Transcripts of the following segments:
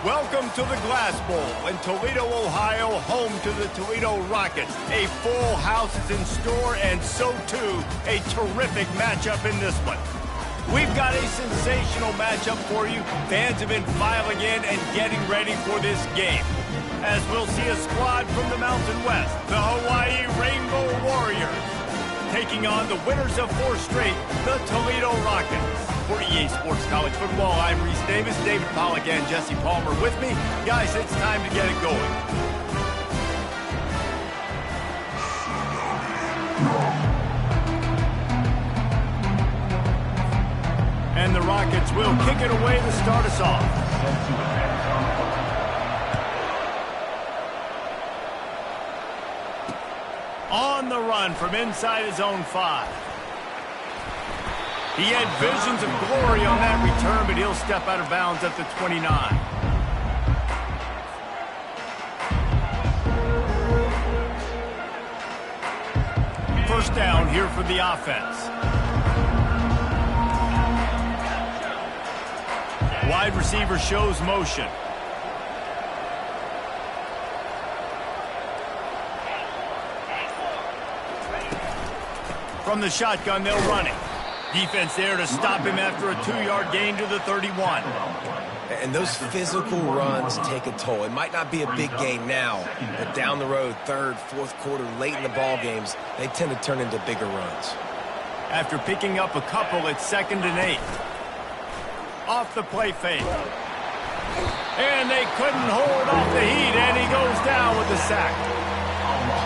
Welcome to the Glass Bowl in Toledo, Ohio, home to the Toledo Rockets. A full house is in store, and so too a terrific matchup in this one. We've got a sensational matchup for you. Fans have been filing in and getting ready for this game, as we'll see a squad from the Mountain West, the Hawaii Rainbow Warriors, taking on the winners of 4 straight, the Toledo Rockets. For EA Sports College Football, I'm Reese Davis, David Pollack, and Jesse Palmer with me. Guys, it's time to get it going. And the Rockets will kick it away to start us off. On the run from inside his own 5. He had visions of glory on that return, but he'll step out of bounds at the 29. First down here for the offense. Wide receiver shows motion. From the shotgun, they'll run it. Defense there to stop him after a 2-yard gain to the 31. And those physical runs take a toll. It might not be a big gain now, but down the road, 3rd, 4th quarter, late in the ball games, they tend to turn into bigger runs. After picking up a couple, it's 2nd and 8. Off the play fake. And they couldn't hold off the heat, and he goes down with the sack.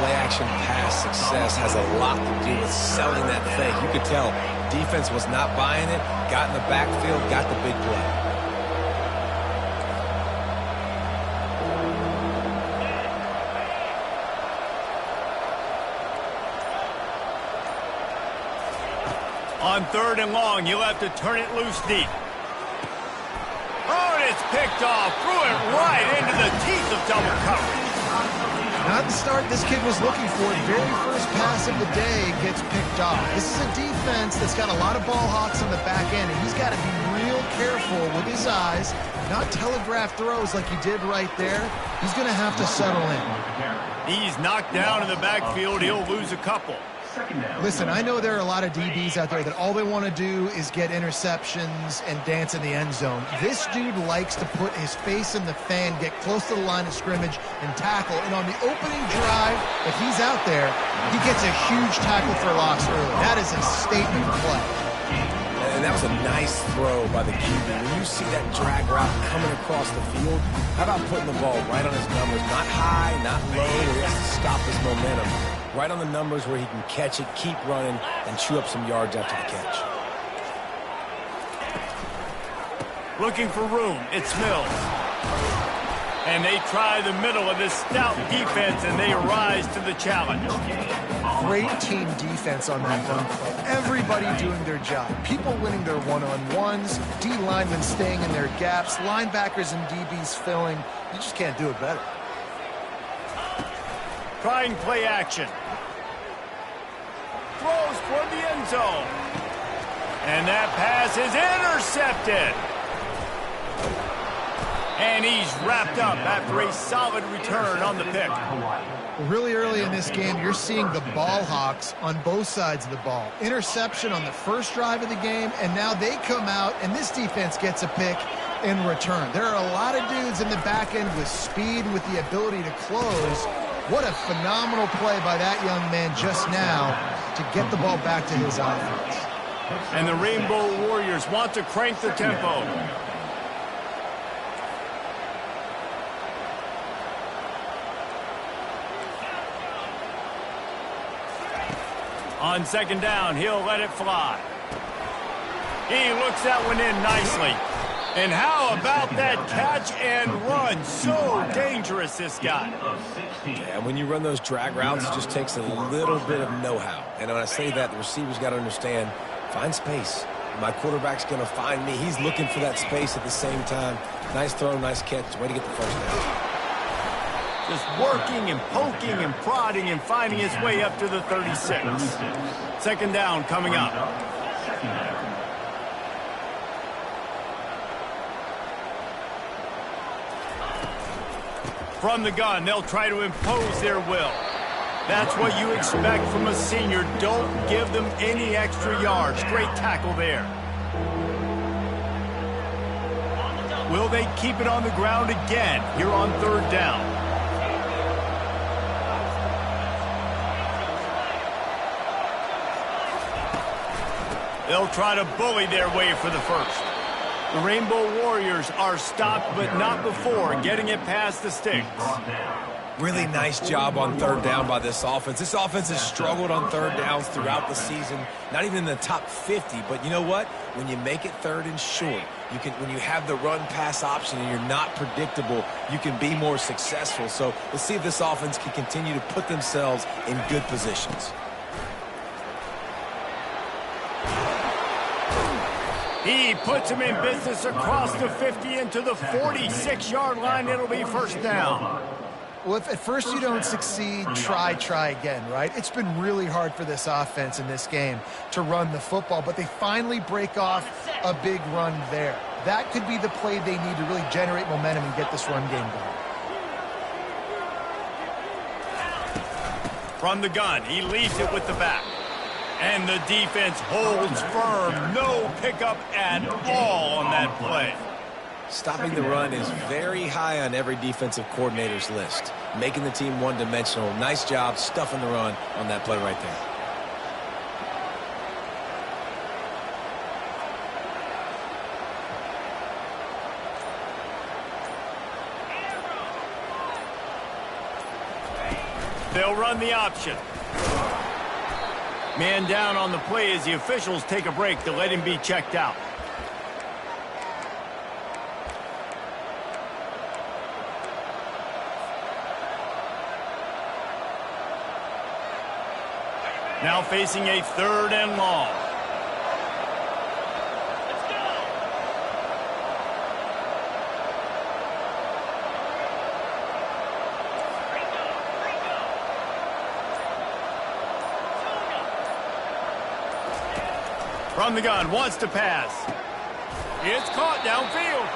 Play-action pass success has a lot to do with selling that fake. You could tell defense was not buying it, got in the backfield, got the big play. On 3rd and long, you'll have to turn it loose deep. Oh, and it's picked off. Threw it right into the teeth of double coverage. Not the start this kid was looking for. Very first pass of the day gets picked off. This is a defense that's got a lot of ball hawks on the back end, and he's got to be real careful with his eyes, not telegraph throws like he did right there. He's going to have to settle in. He's knocked down in the backfield. He'll lose a couple. Listen, I know there are a lot of DBs out there that all they want to do is get interceptions and dance in the end zone. This dude likes to put his face in the fan, get close to the line of scrimmage, and tackle. And on the opening drive, if he's out there, he gets a huge tackle for loss early. That is a statement play. And that was a nice throw by the QB. When you see that drag route coming across the field, how about putting the ball right on his numbers? Not high, not low, where he has to stop his momentum. Right on the numbers where he can catch it, keep running, and chew up some yards after the catch. Looking for room, it's Mills. And they try the middle of this stout defense, and they rise to the challenge. Great team defense on that run play. Everybody doing their job. People winning their one-on-ones, D linemen staying in their gaps, linebackers and DBs filling. You just can't do it better. Trying play action. Throws for the end zone. And that pass is intercepted. And he's wrapped up after a solid return on the pick. Really early in this game, you're seeing the ball hawks on both sides of the ball. Interception on the first drive of the game, and now they come out, and this defense gets a pick in return. There are a lot of dudes in the back end with speed, with the ability to close. What a phenomenal play by that young man just now to get the ball back to his offense. And the Rainbow Warriors want to crank the tempo. On 2nd down, he'll let it fly. He looks that one in nicely. And how about that catch and run? So dangerous, this guy. Yeah, when you run those drag routes, it just takes a little bit of know-how. And when I say that, the receiver's got to understand, find space. My quarterback's going to find me. He's looking for that space at the same time. Nice throw, nice catch. Way to get the first down. Just working and poking and prodding and finding his way up to the 36. 2nd down coming up. From the gun, they'll try to impose their will. That's what you expect from a senior. Don't give them any extra yards. Great tackle there. Will they keep it on the ground again here on third down? They'll try to bully their way for the first. The Rainbow Warriors are stopped, but not before getting it past the sticks. Really nice job on third down by this offense. This offense has struggled on third downs throughout the season. Not even in the top 50, but you know what? When you make it third and short, when you have the run-pass option and you're not predictable, you can be more successful. So let's see if this offense can continue to put themselves in good positions. He puts him in business across the 50 into the 46-yard line. It'll be first down. Well, if at first you don't succeed, try again, right? It's been really hard for this offense in this game to run the football, but they finally break off a big run there. That could be the play they need to really generate momentum and get this run game going. From the gun, he leaves it with the back. And the defense holds firm. No pickup at all on that play. Stopping the run is very high on every defensive coordinator's list. Making the team one-dimensional. Nice job stuffing the run on that play right there. They'll run the option. Man down on the play as the officials take a break to let him be checked out. Now facing a third and long. Let's go. From the gun, wants to pass. It's caught downfield.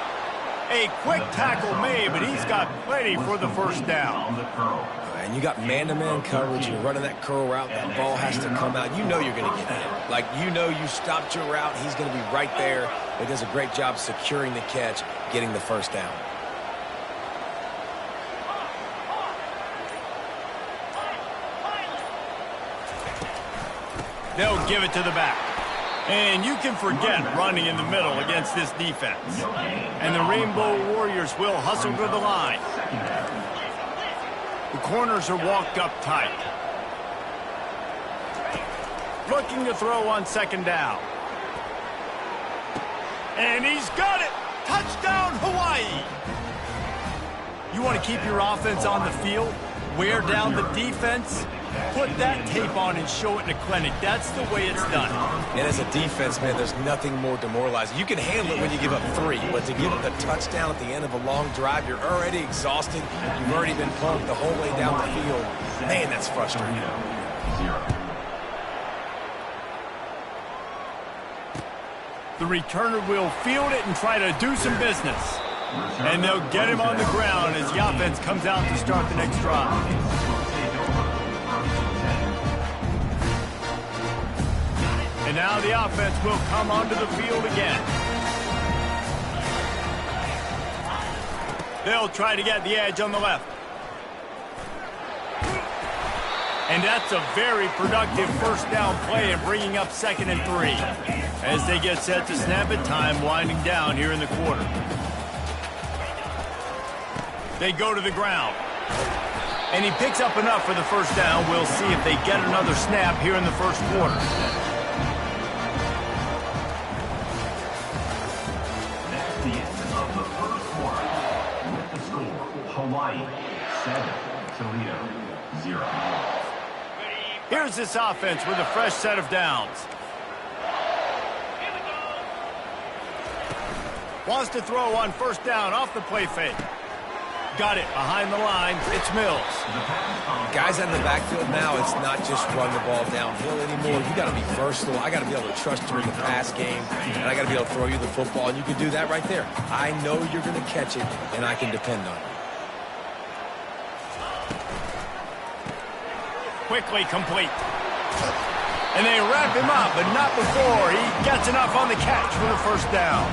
A quick tackle made, but he's got plenty for the first down. And you got man-to-man coverage. You're running that curl route. That ball has to come out. You know you're going to get hit. Like, you know you stopped your route. He's going to be right there. He does a great job securing the catch, getting the first down. They'll give it to the back. And you can forget running in the middle against this defense. And the Rainbow Warriors will hustle to the line. The corners are walked up tight. Looking to throw on second down. And he's got it! Touchdown, Hawaii! You want to keep your offense on the field? Wear down the defense? Put that tape on and show it in a clinic. That's the way it's done. And as a defense, man, there's nothing more demoralizing. You can handle it when you give up 3, but to give up the touchdown at the end of a long drive, you're already exhausted. You've already been pumped the whole way down the field. Man, that's frustrating. The returner will field it and try to do some business. And they'll get him on the ground as the offense comes out to start the next drive. And now the offense will come onto the field again. They'll try to get the edge on the left. And that's a very productive first down play and bringing up 2nd and 3. As they get set to snap it, time winding down here in the quarter. They go to the ground. And he picks up enough for the first down. We'll see if they get another snap here in the first quarter. Hawaii 7, Toledo 0. Here's this offense with a fresh set of downs. Wants to throw on first down off the play fake. Got it behind the line. It's Mills. Guys in the backfield now, it's not just run the ball downhill anymore. You got to be versatile. I got to be able to trust you in the pass game, and I got to be able to throw you the football, and you can do that right there. I know you're going to catch it, and I can depend on it. quickly complete. And they wrap him up, but not before he gets enough on the catch for the first down.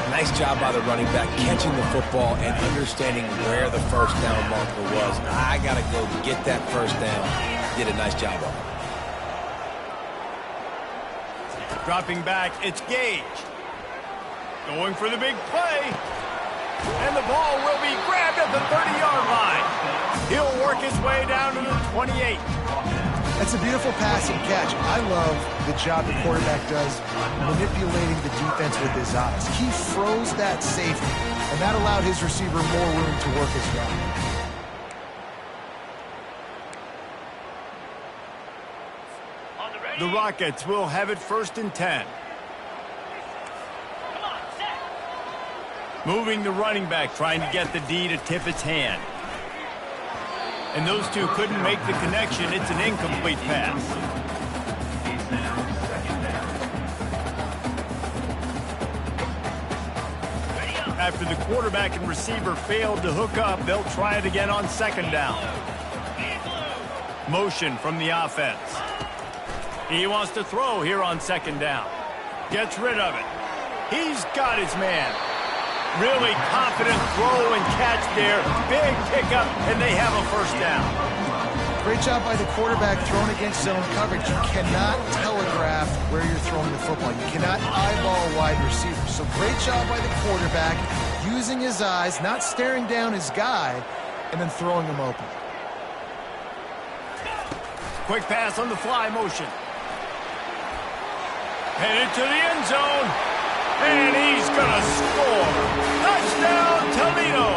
Nice job by the running back catching the football and understanding where the first down marker was. I got to go get that first down. Did a nice job of it. Dropping back, it's Gage. Going for the big play. And the ball will be grabbed at the 30-yard line. He'll work his way down to the 28. That's a beautiful passing catch. I love the job the quarterback does manipulating the defense with his eyes. He froze that safety, and that allowed his receiver more room to work his route. The Rockets will have it 1st and 10. Moving the running back, trying to get the D to tip its hand. And those two couldn't make the connection. It's an incomplete pass. After the quarterback and receiver failed to hook up, they'll try it again on 2nd down. Motion from the offense. He wants to throw here on 2nd down. Gets rid of it. He's got his man. Really confident throw and catch there. Big pickup, and they have a 1st down. Great job by the quarterback throwing against zone coverage. You cannot telegraph where you're throwing the football. You cannot eyeball wide receivers. So great job by the quarterback using his eyes, not staring down his guy, and then throwing him open. Quick pass on the fly motion. Headed to the end zone. And he's going to score. Touchdown, Toledo.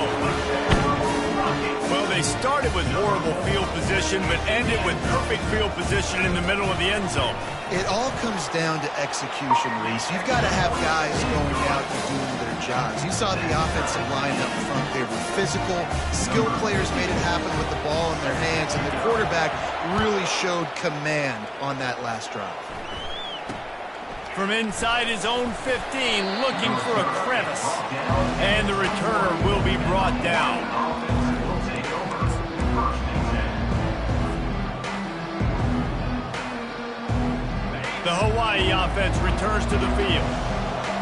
Well, they started with horrible field position, but ended with perfect field position in the middle of the end zone. It all comes down to execution, Reese. You've got to have guys going out and doing their jobs. You saw the offensive line up front. They were physical. Skilled players made it happen with the ball in their hands, and the quarterback really showed command on that last drive. From inside his own 15, looking for a crevice. And the returner will be brought down. The Hawaii offense returns to the field.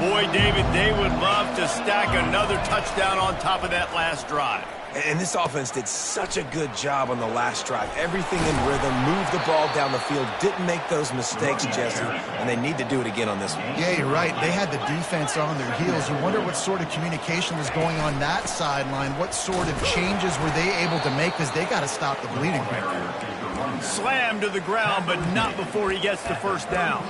Boy, David, they would love to stack another touchdown on top of that last drive. And this offense did such a good job on the last drive. Everything in rhythm, moved the ball down the field, didn't make those mistakes, Jesse, and they need to do it again on this one. Yeah, you're right. They had the defense on their heels. You wonder what sort of communication was going on that sideline. What sort of changes were they able to make, because they got to stop the bleeding right there. Slammed to the ground, but not before he gets the 1st down.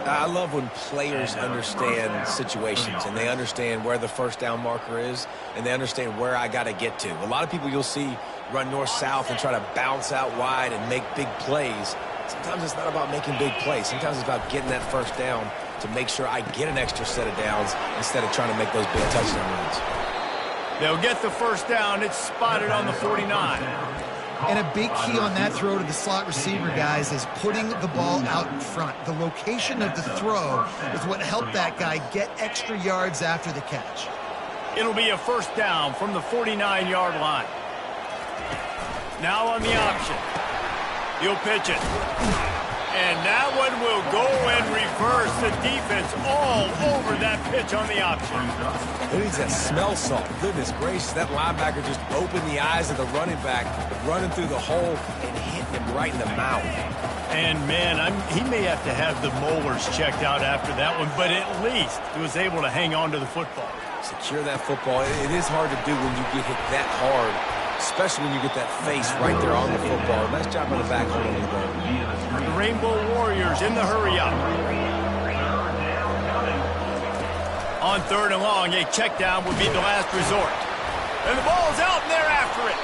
I love when players understand situations and they understand where the 1st down marker is and they understand where I got to get to. A lot of people you'll see run north-south and try to bounce out wide and make big plays. Sometimes it's not about making big plays. Sometimes it's about getting that 1st down to make sure I get an extra set of downs instead of trying to make those big touchdown runs. They'll get the 1st down. It's spotted on the 49. And a big key on that throw to the slot receiver, guys, is putting the ball out in front. The location of the throw is what helped that guy get extra yards after the catch. It'll be a 1st down from the 49-yard line. Now on the option. He'll pitch it. And that one will go and reverse. The defense all over that pitch on the option. Who needs that smell salt? Goodness gracious, that linebacker just opened the eyes of the running back, running through the hole and hitting him right in the mouth. And, man, he may have to have the molars checked out after that one, but at least he was able to hang on to the football. Secure that football. It is hard to do when you get hit that hard, especially when you get that face right there on the football. Nice job on the back holding the ball. The Rainbow Warriors in the hurry-up. On 3rd and long, a check down would be the last resort. And the ball's out, and they're after it.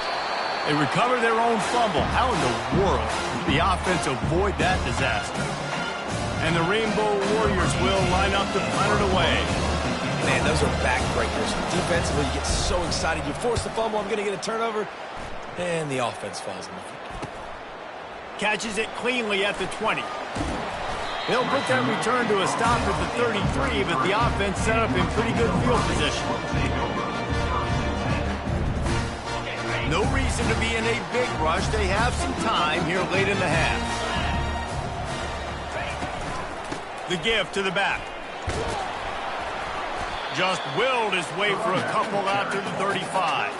They recover their own fumble. How in the world did the offense avoid that disaster? And the Rainbow Warriors will line up to punt it away. Man, those are backbreakers. Defensively, you get so excited. You force the fumble, I'm going to get a turnover. And the offense falls in the field. Catches it cleanly at the 20. They'll put that return to a stop at the 33, but the offense set up in pretty good field position. No reason to be in a big rush. They have some time here late in the half. The give to the back. Just willed his way for a couple out to the 35.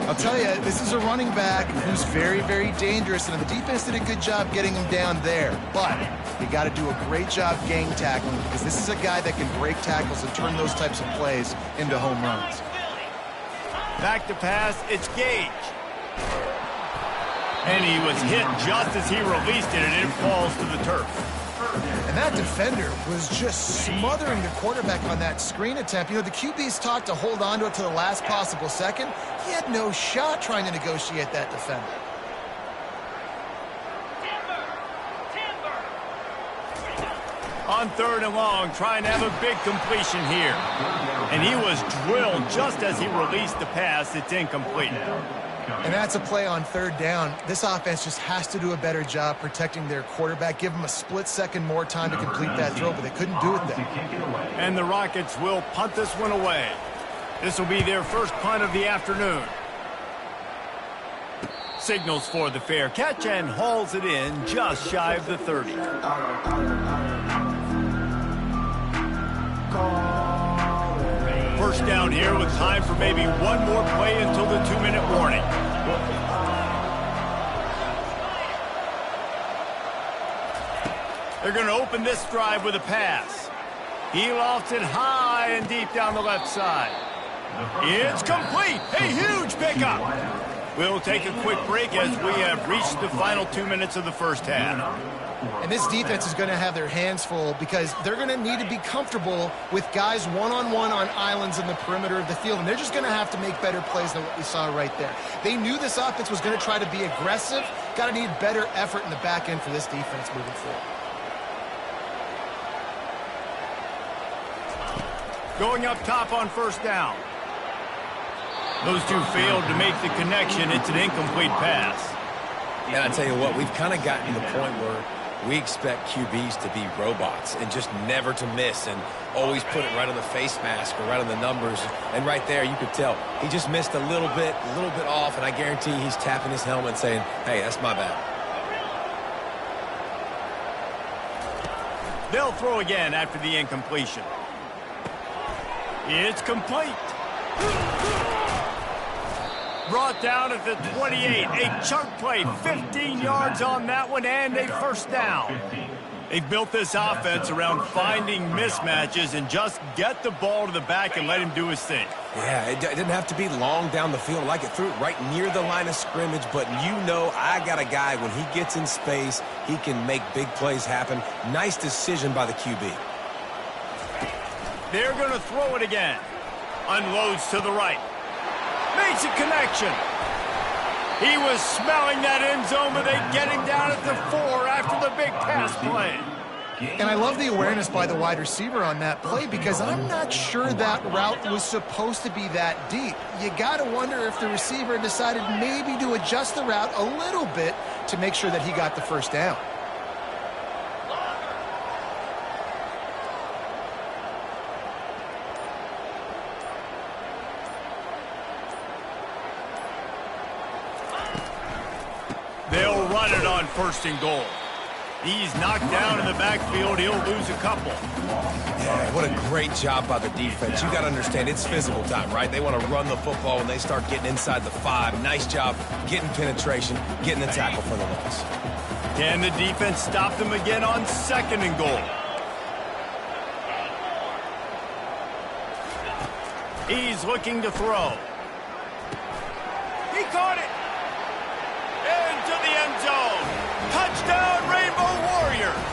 I'll tell you, this is a running back who's very, very dangerous, and the defense did a good job getting him down there. But you got to do a great job gang tackling, because this is a guy that can break tackles and turn those types of plays into home runs. Back to pass, it's Gage. And he was hit just as he released it, and it falls to the turf. And that defender was just smothering the quarterback on that screen attempt. You know, the QB's taught to hold on to it to the last possible second. He had no shot trying to negotiate that defender. On 3rd and long, trying to have a big completion here. And he was drilled just as he released the pass. It's incomplete. And that's a play on 3rd down. This offense just has to do a better job protecting their quarterback. Give them a split second more time to complete that throw, but they couldn't do it there. And the Rockets will punt this one away. This will be their first punt of the afternoon. Signals for the fair catch and hauls it in just shy of the 30. First down here with time for maybe one more play until the 2-minute warning. They're going to open this drive with a pass. He lofts it high and deep down the left side. It's complete. A huge pickup. We'll take a quick break as we have reached the final 2 minutes of the first half. And this defense is going to have their hands full because they're going to need to be comfortable with guys one-on-one on islands in the perimeter of the field. And they're just going to have to make better plays than what we saw right there. They knew this offense was going to try to be aggressive. Got to need better effort in the back end for this defense moving forward. Going up top on first down. Those two failed to make the connection. It's an incomplete pass. And I tell you what, we've kind of gotten to the point where we expect QBs to be robots and just never to miss and always put it right on the face mask or right on the numbers. And right there, you could tell he just missed a little bit off, and I guarantee he's tapping his helmet saying, hey, that's my bad. They'll throw again after the incompletion. It's complete. Brought down at the 28. A chunk play, 15 yards on that one, and a first down. They've built this offense around finding mismatches and just get the ball to the back and let him do his thing. Yeah, it didn't have to be long down the field. Like it threw it right near the line of scrimmage, but you know I got a guy, when he gets in space, he can make big plays happen. Nice decision by the QB. They're going to throw it again. Unloads to the right. Makes a connection. He was smelling that end zone, but they get him down at the 4 after the big pass play. And I love the awareness by the wide receiver on that play because I'm not sure that route was supposed to be that deep. You got to wonder if the receiver decided maybe to adjust the route a little bit to make sure that he got the first down. They'll run it on 1st and goal. He's knocked down in the backfield. He'll lose a couple. Yeah, what a great job by the defense. You got to understand, it's physical time, right? They want to run the football when they start getting inside the 5. Nice job getting penetration, getting the tackle for the loss. Can the defense stop them again on 2nd and goal? He's looking to throw. He caught it. Into the end zone. Touchdown, Rainbow Warriors.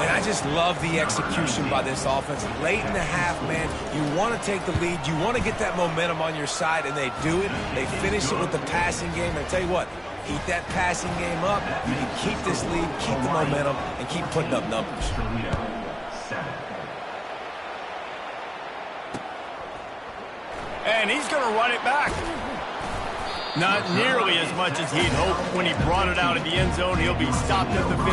And I just love the execution by this offense. Late in the half, man, you want to take the lead. You want to get that momentum on your side, and they do it. They finish it with the passing game. And I tell you what, keep that passing game up. You can keep this lead, keep the momentum, and keep putting up numbers. And he's going to run it back. Not nearly as much as he'd hoped when he brought it out of the end zone. He'll be stopped at the 15.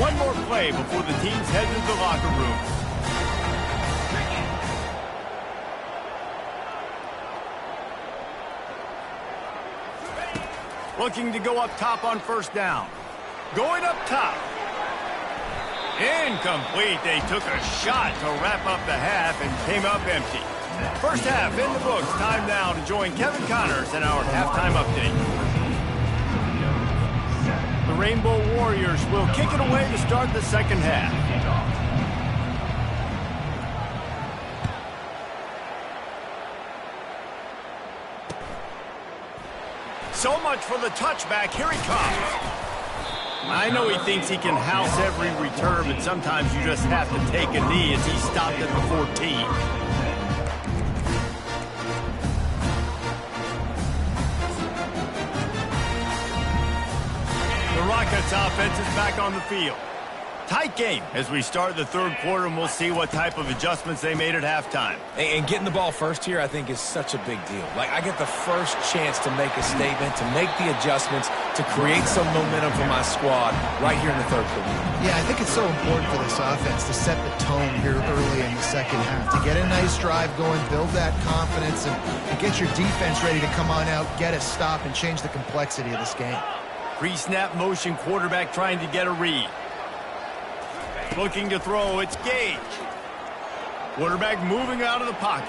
One more play before the teams head to the locker room. Looking to go up top on first down. Going up top. Incomplete. They took a shot to wrap up the half and came up empty. First half in the books. Time now to join Kevin Connors in our halftime update. The Rainbow Warriors will kick it away to start the second half. So much for the touchback. Here he comes. I know he thinks he can house every return, but sometimes you just have to take a knee as he stopped at the 14. The Rockets offense is back on the field. Tight game as we start the third quarter, and we'll see what type of adjustments they made at halftime. And getting the ball first here, I think, is such a big deal. Like, I get the first chance to make a statement, to make the adjustments, to create some momentum for my squad right here in the third quarter. Yeah, I think it's so important for this offense to set the tone here early in the second half, to get a nice drive going, build that confidence, and get your defense ready to come on out, get a stop, and change the complexity of this game. Pre-snap motion, quarterback trying to get a read. Looking to throw, it's Gage. Quarterback moving out of the pocket.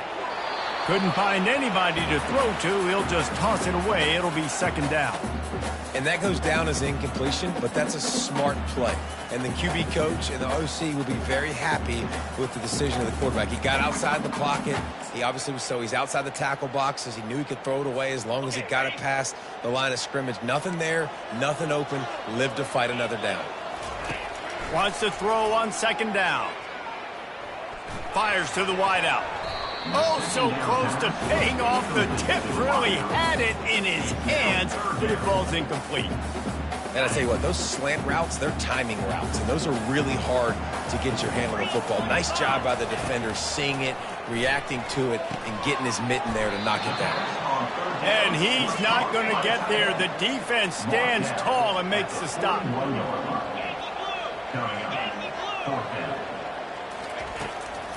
Couldn't find anybody to throw to. He'll just toss it away. It'll be second down. And that goes down as incompletion, but that's a smart play. And the QB coach and the OC will be very happy with the decision of the quarterback. He got outside the pocket. He obviously was he's outside the tackle boxes. He knew he could throw it away as long as he got it past the line of scrimmage. Nothing there, nothing open. Lived to fight another down. Wants to throw on second down. Fires to the wideout. Oh, so close to paying off. The tip really had it in his hands, but it falls incomplete. And I tell you what, those slant routes, they're timing routes, and those are really hard to get your hand on the football. Nice job by the defender seeing it, reacting to it, and getting his mitten there to knock it down. And he's not going to get there. The defense stands tall and makes the stop.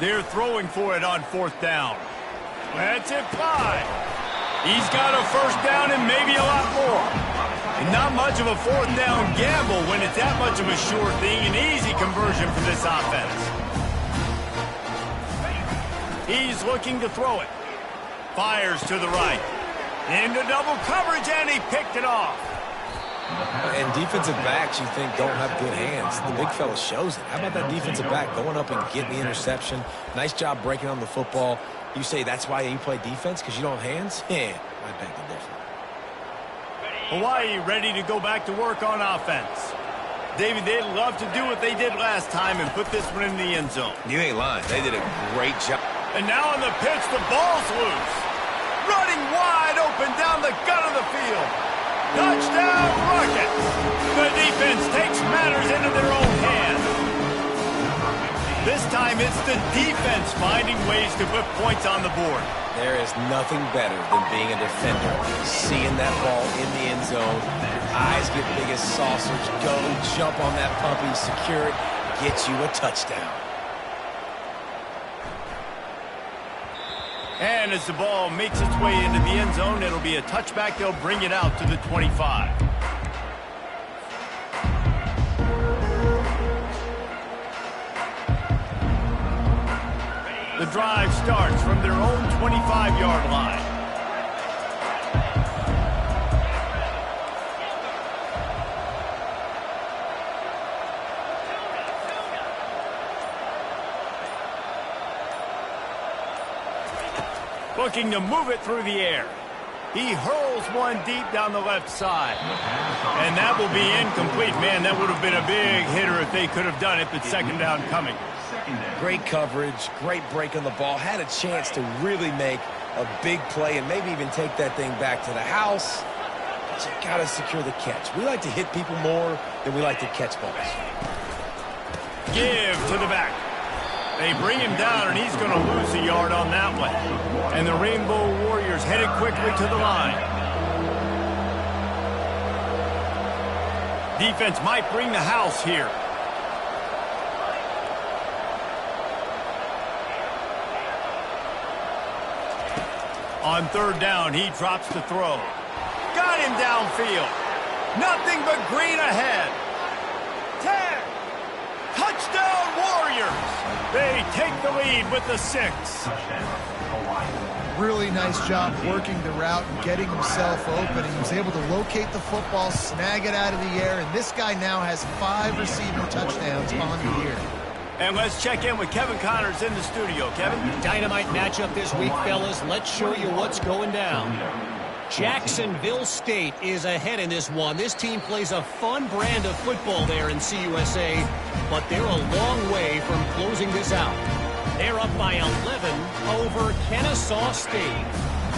They're throwing for it on fourth down. That's it, 5. He's got a first down and maybe a lot more. And not much of a fourth down gamble when it's that much of a sure thing. An easy conversion for this offense. He's looking to throw it. Fires to the right. Into double coverage, and he picked it off. And defensive backs, you think, don't have good hands. The big fella shows it. How about that defensive back going up and getting the interception? Nice job breaking on the football. You say that's why you play defense, because you don't have hands? Yeah, I beg to differ. Hawaii ready to go back to work on offense. David, they'd love to do what they did last time and put this one in the end zone. You ain't lying. They did a great job. And now on the pitch, the ball's loose. Running wide open down the gut of the field. Touchdown, Rockets! The defense takes matters into their own hands. This time it's the defense finding ways to put points on the board. There is nothing better than being a defender. Seeing that ball in the end zone, your eyes get big as saucers. Go, jump on that puppy, secure it, get you a touchdown. And as the ball makes its way into the end zone, it'll be a touchback. They'll bring it out to the 25. The drive starts from their own 25-yard line. Looking to move it through the air. He hurls one deep down the left side. And that will be incomplete. Man, that would have been a big hitter if they could have done it, but second down coming. Great coverage, great break on the ball. Had a chance to really make a big play and maybe even take that thing back to the house. But you got to secure the catch. We like to hit people more than we like to catch balls. Give to the back. They bring him down, and he's going to lose a yard on that one. And the Rainbow Warriors headed quickly to the line. Defense might bring the house here. On third down, he drops to throw. Got got him downfield. Nothing but green ahead. 10. Touchdown Warriors. They take the lead with the 6. Really nice job working the route and getting himself open. He was able to locate the football, snag it out of the air, and this guy now has 5 receiving touchdowns on the year. And let's check in with Kevin Connors in the studio. Kevin? Dynamite matchup this week, fellas. Let's show you what's going down. Jacksonville State is ahead in this one. This team plays a fun brand of football there in CUSA, but they're a long way from closing this out. They're up by 11 over Kennesaw State.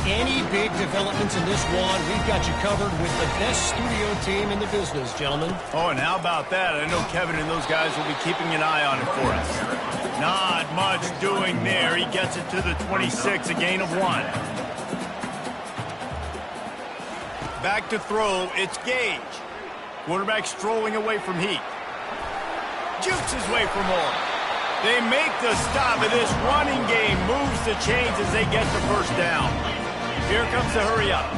Any big developments in this one, we've got you covered with the best studio team in the business, gentlemen. Oh, and how about that? I know Kevin and those guys will be keeping an eye on it for us. Not much doing there. He gets it to the 26, a gain of 1. Back to throw, it's Gage. Quarterback strolling away from Heat. Jukes his way for more. They make the stop, and this running game moves the chains as they get the first down. Here comes the hurry up.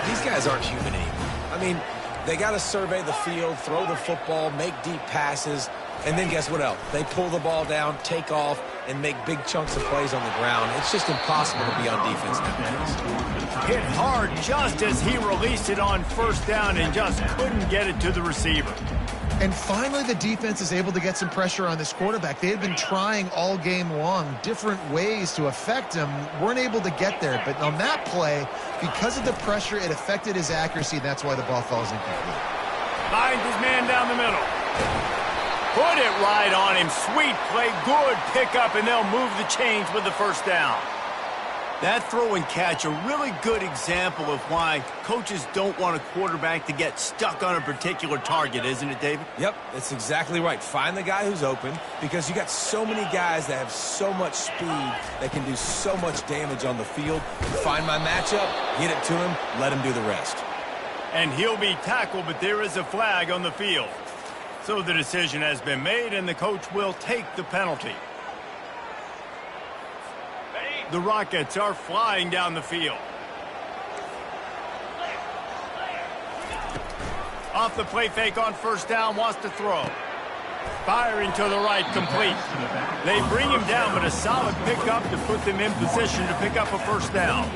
These guys aren't human anymore. I mean, they got to survey the field, throw the football, make deep passes, and then guess what else? They pull the ball down, take off, and make big chunks of plays on the ground. It's just impossible to be on defense nowadays. Hit hard just as he released it on first down and just couldn't get it to the receiver. And finally, the defense is able to get some pressure on this quarterback. They had been trying all game long different ways to affect him. Weren't able to get there. But on that play, because of the pressure, it affected his accuracy. And that's why the ball falls incomplete. Finds his man down the middle. Put it right on him. Sweet play. Good pickup, and they'll move the chains with the first down. That throw and catch, a really good example of why coaches don't want a quarterback to get stuck on a particular target, isn't it, David? Yep, that's exactly right. Find the guy who's open, because you got so many guys that have so much speed that can do so much damage on the field. Find my matchup, get it to him, let him do the rest. And he'll be tackled, but there is a flag on the field. So the decision has been made, and the coach will take the penalty. The Rockets are flying down the field. Off the play fake on first down, wants to throw. Firing to the right, complete. They bring him down, but a solid pickup to put them in position to pick up a first down.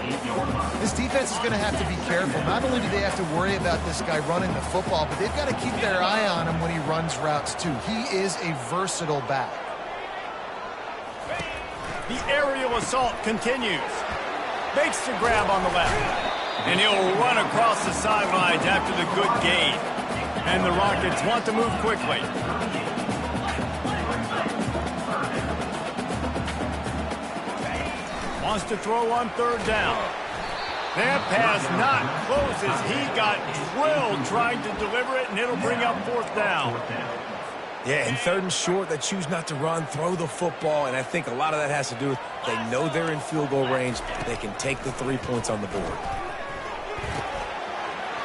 This defense is going to have to be careful. Not only do they have to worry about this guy running the football, but they've got to keep their eye on him when he runs routes too. He is a versatile back. The aerial assault continues. Makes the grab on the left. And he'll run across the sidelines after the good gain. And the Rockets want to move quickly. Wants to throw on third down. That pass not close as he got drilled trying to deliver it, and it'll bring up fourth down. Yeah, in third and short, they choose not to run, throw the football, and I think a lot of that has to do with they know they're in field goal range. They can take the 3 points on the board.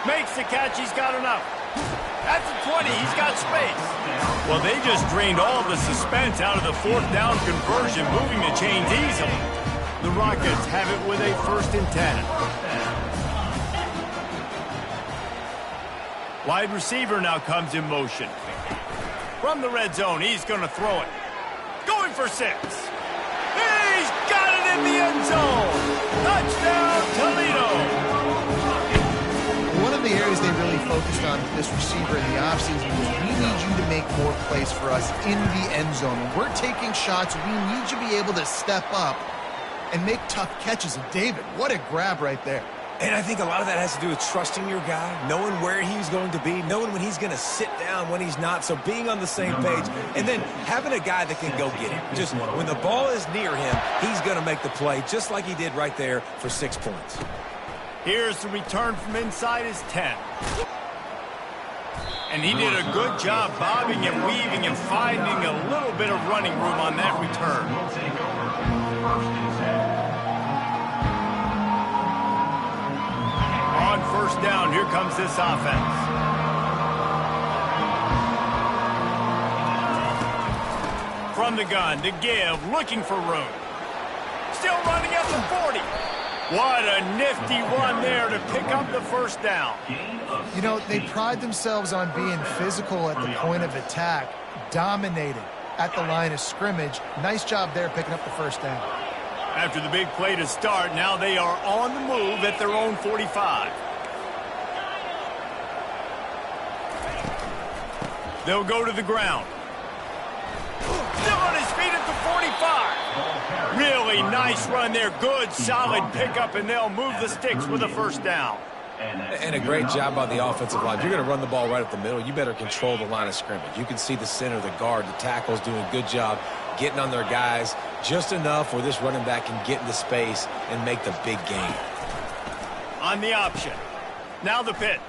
Makes the catch. He's got enough. At the 20, he's got space. Well, they just drained all the suspense out of the fourth down conversion, moving the chains easily. The Rockets have it with a 1st and 10. Wide receiver now comes in motion. From the red zone, he's going to throw it. Going for 6. He's got it in the end zone. Touchdown, Toledo. One of the areas they really focused on with this receiver in the offseason was we need you to make more plays for us in the end zone. When we're taking shots, we need you to be able to step up and make tough catches. And David, what a grab right there. And I think a lot of that has to do with trusting your guy, knowing where he's going to be, knowing when he's going to sit down, when he's not, so being on the same page, and then having a guy that can go get it. Just when the ball is near him, he's going to make the play, just like he did right there for 6 points. Here's the return from inside his 10. And he did a good job bobbing and weaving and finding a little bit of running room on that return. On first down, here comes this offense. From the gun to give, looking for room. Still running at the 40. What a nifty run there to pick up the first down. You know, they pride themselves on being physical at the point of attack, dominated at the line of scrimmage. Nice job there picking up the first down. After the big play to start, now they are on the move at their own 45. They'll go to the ground. Still on his feet at the 45. Really nice run there. Good, solid pickup, and they'll move the sticks with a first down. And a great job by the offensive line. If you're going to run the ball right up the middle, you better control the line of scrimmage. You can see the center, the guard, the tackles doing a good job getting on their guys just enough where this running back can get into space and make the big gain. On the option. Now the pitch.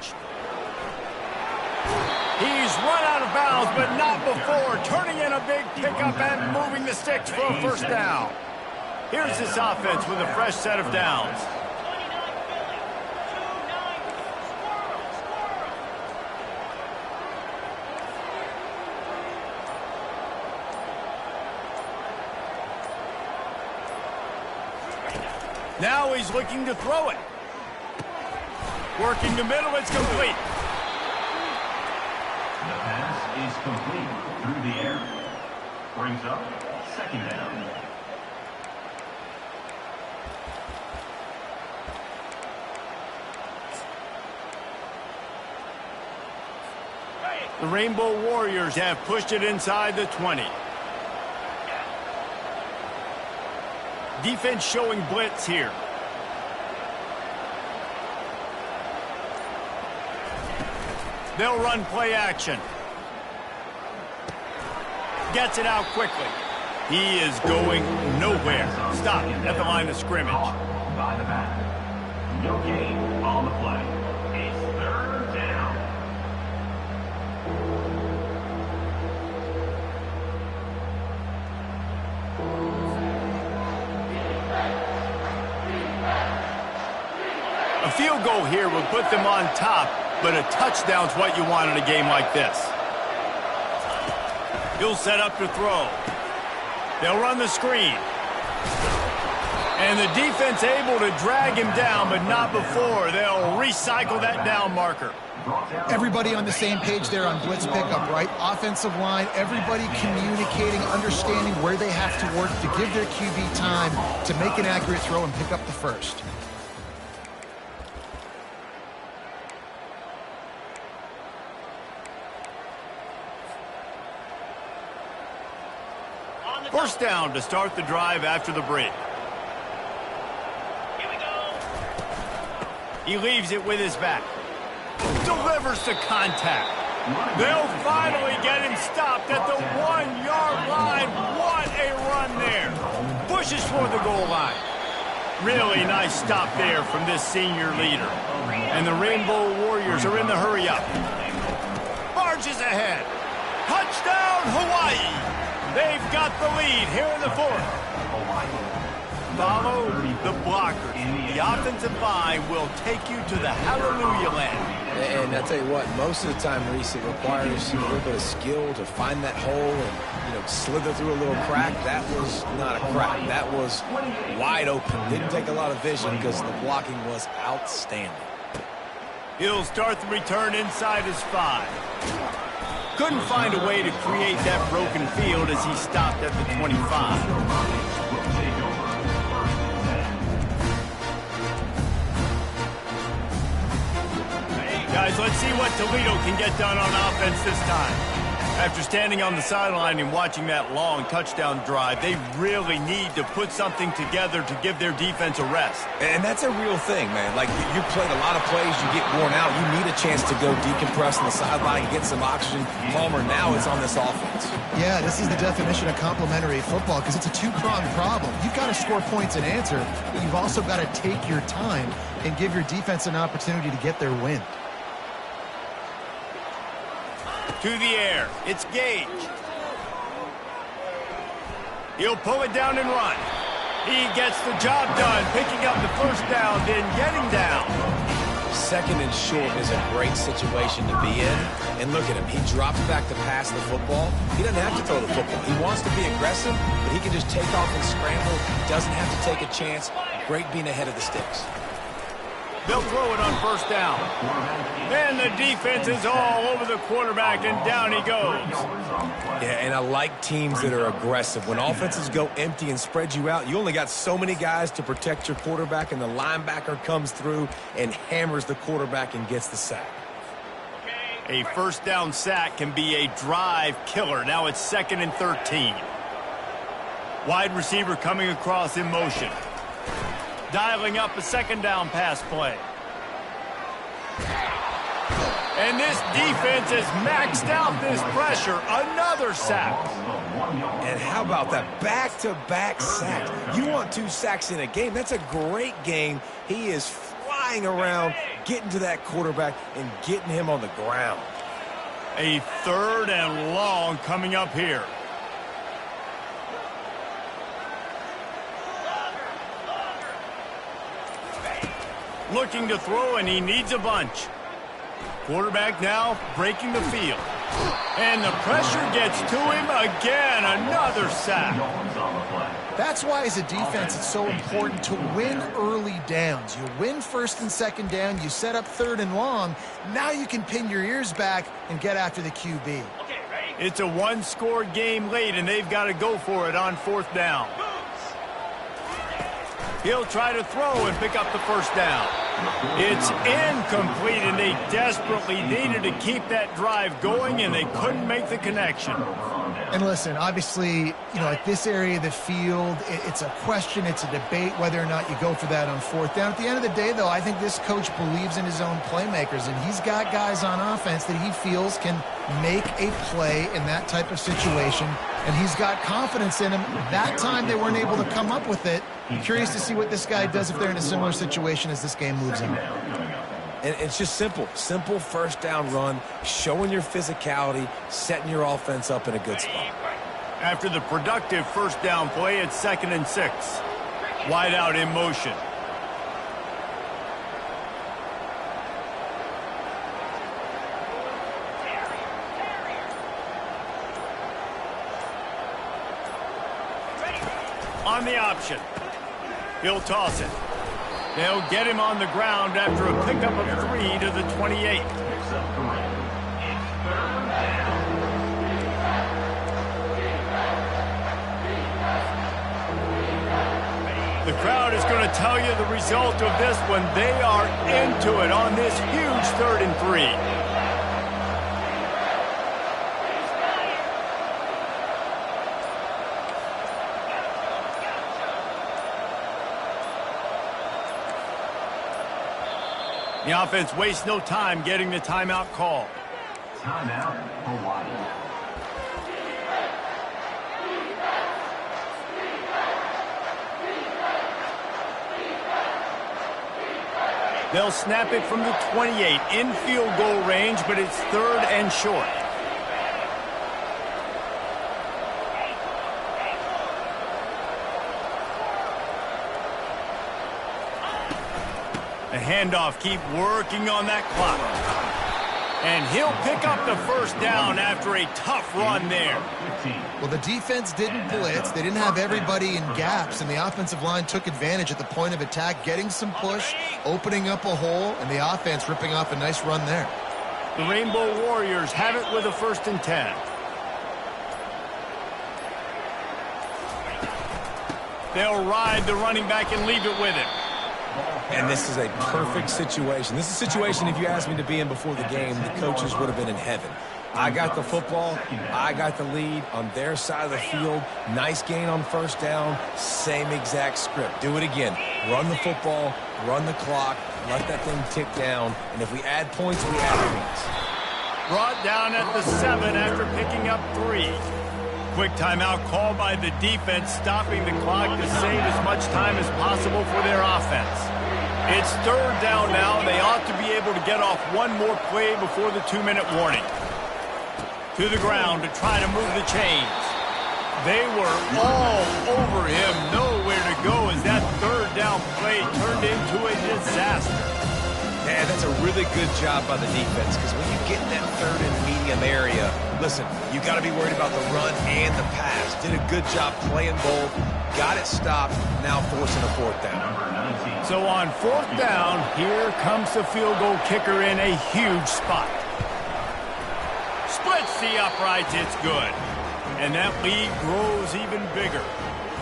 He's run out of bounds, but not before. Turning in a big pickup and moving the sticks for a first down. Here's this offense with a fresh set of downs. Now he's looking to throw it. Working the middle, it's complete. The pass is complete through the air. Brings up second down. The Rainbow Warriors have pushed it inside the 20. Defense showing blitz here. They'll run play action. Gets it out quickly. He is going nowhere. Stop at the line of scrimmage. By the back. No gain on the play. It's third down. A field goal here would put them on top, but a touchdown's what you want in a game like this. He'll set up to throw. They'll run the screen. And the defense able to drag him down, but not before. They'll recycle that down marker. Everybody on the same page there on blitz pickup, right? Offensive line, everybody communicating, understanding where they have to work to give their QB time to make an accurate throw and pick up the first. First down to start the drive after the break. Here we go. He leaves it with his back. Delivers to contact. They'll finally get him stopped at the 1-yard line. What a run there. Pushes toward the goal line. Really nice stop there from this senior leader. And the Rainbow Warriors are in the hurry up. Barges ahead. Touchdown, Hawaii. They've got the lead here in the fourth. Follow the blockers. The offensive line will take you to the hallelujah land. And I tell you what, most of the time, Reese, it requires a little bit of skill to find that hole and, slither through a little crack. That was not a crack. That was wide open. Didn't take a lot of vision because the blocking was outstanding. He'll start the return inside his 5. Couldn't find a way to create that broken field as he stopped at the 25. Guys, let's see what Toledo can get done on offense this time. After standing on the sideline and watching that long touchdown drive, they really need to put something together to give their defense a rest. And that's a real thing, man. Like, you played a lot of plays, you get worn out. You need a chance to go decompress on the sideline, get some oxygen. Palmer, now it's on this offense. Yeah, this is the definition of complementary football because it's a two-pronged problem. You've got to score points and answer, but you've also got to take your time and give your defense an opportunity to get their win. To the air. It's Gage. He'll pull it down and run. He gets the job done, picking up the first down, then getting down. Second and short is a great situation to be in. And look at him. He drops back to pass the football. He doesn't have to throw the football. He wants to be aggressive, but he can just take off and scramble. He doesn't have to take a chance. Great being ahead of the sticks. They'll throw it on first down. And the defense is all over the quarterback, and down he goes. Yeah, and I like teams that are aggressive. When offenses go empty and spread you out, you only got so many guys to protect your quarterback, and the linebacker comes through and hammers the quarterback and gets the sack. A first down sack can be a drive killer. Now it's 2nd and 13. Wide receiver coming across in motion. Dialing up a 2nd down pass play. And this defense has maxed out this pressure. Another sack. And how about that back-to-back sacks? You want 2 sacks in a game. That's a great game. He is flying around, getting to that quarterback and getting him on the ground. A 3rd and long coming up here. Looking to throw, and he needs a bunch. Quarterback now breaking the field. And the pressure gets to him again. Another sack. That's why, as a defense, it's so important to win early downs. You win 1st and 2nd down. You set up 3rd and long. Now you can pin your ears back and get after the QB. It's a one-score game late, and they've got to go for it on 4th down. He'll try to throw and pick up the first down. It's incomplete, and they desperately needed to keep that drive going, and they couldn't make the connection. And listen, obviously, at this area of the field, it's a question, it's a debate whether or not you go for that on 4th down. At the end of the day, though, I think this coach believes in his own playmakers, and he's got guys on offense that he feels can make a play in that type of situation, and he's got confidence in him. That time they weren't able to come up with it. I'm curious to see what this guy does if they're in a similar situation as this game moves on. And it's just simple 1st down run, showing your physicality, setting your offense up in a good spot. After the productive 1st down play, it's 2nd and 6. Wide out in motion. On the option. He'll toss it. They'll get him on the ground after a pickup of 3 to the 28. The crowd is going to tell you the result of this one. They are into it on this huge 3rd and 3. The offense wastes no time getting the timeout call. Timeout, Hawaii. They'll snap it from the 28 in field goal range, but it's 3rd and short. The handoff, keep working on that clock. And he'll pick up the first down after a tough run there. Well, the defense didn't blitz. They didn't have everybody in gaps, and the offensive line took advantage at the point of attack, getting some push, opening up a hole, and the offense ripping off a nice run there. The Rainbow Warriors have it with a 1st and 10. They'll ride the running back and leave it with him. And this is a perfect situation. This is a situation, if you asked me to be in before the game, the coaches would have been in heaven. I got the football. I got the lead on their side of the field. Nice gain on 1st down. Same exact script. Do it again. Run the football, run the clock, let that thing tick down. And if we add points, we add points. Brought down at the 7 after picking up 3. Quick timeout call by the defense, stopping the clock to save as much time as possible for their offense. It's 3rd down now. They ought to be able to get off one more play before the 2-minute warning. To the ground to try to move the chains. They were all over him. Nowhere to go as that 3rd down play turned into a disaster. And that's a really good job by the defense, because when you get in that third and medium area, listen, you got to be worried about the run and the pass. Did a good job playing both, got it stopped, now forcing a fourth down. So on fourth down, here comes the field goal kicker in a huge spot. Splits the uprights, it's good. And that lead grows even bigger.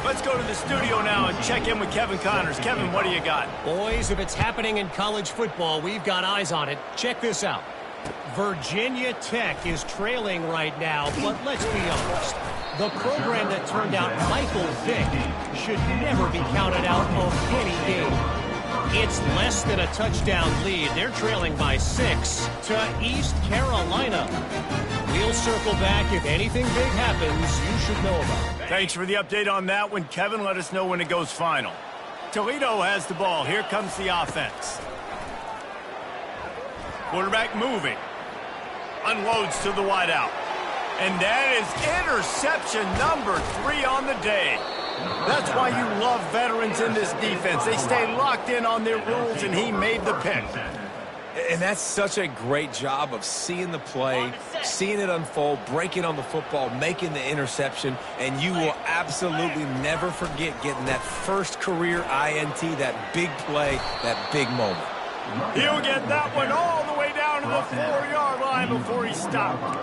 Let's go to the studio now and check in with Kevin Connors. Kevin, what do you got? Boys, if it's happening in college football, we've got eyes on it. Check this out. Virginia Tech is trailing right now, but let's be honest. The program that turned out Michael Vick should never be counted out of any game. It's less than a touchdown lead. They're trailing by 6 to East Carolina. We'll circle back. If anything big happens, you should know about it. Thanks for the update on that one, Kevin. Let us know when it goes final. Toledo has the ball. Here comes the offense. Quarterback moving. Unloads to the wideout. And that is interception number 3 on the day. That's why you love veterans in this defense. They stay locked in on their rules, and he made the pick. And that's such a great job of seeing the play, seeing it unfold, breaking on the football, making the interception, and you will absolutely never forget getting that first career INT, that big play, that big moment. He'll get that one all the way down to the 4-yard line before he stopped.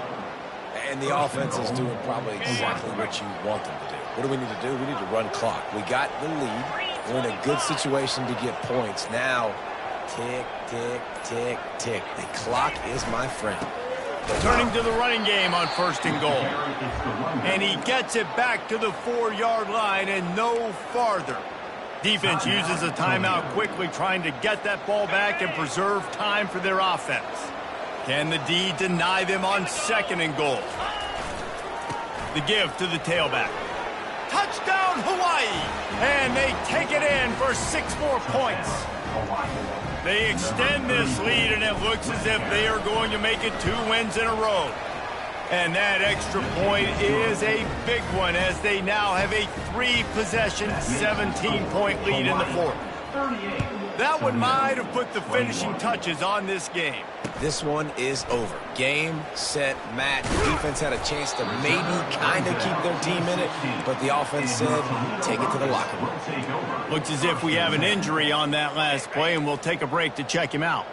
And the offense is doing probably exactly what you want them to do. What do we need to do? We need to run clock. We got the lead. We're in a good situation to get points. Now, tick, tick, tick, tick. The clock is my friend. Turning to the running game on 1st and goal. And he gets it back to the 4-yard line and no farther. Defense uses a timeout quickly, trying to get that ball back and preserve time for their offense. Can the D deny them on 2nd and goal? The give to the tailback. Touchdown, Hawaii! And they take it in for 6 more points. They extend this lead, and it looks as if they are going to make it 2 wins in a row. And that extra point is a big one, as they now have a 3-possession, 17-point lead in the 4th. That one might have put the finishing touches on this game. This one is over. Game, set, match. The defense had a chance to maybe kind of keep their team in it, but the offense said, take it to the locker room. Looks as if we have an injury on that last play, and we'll take a break to check him out.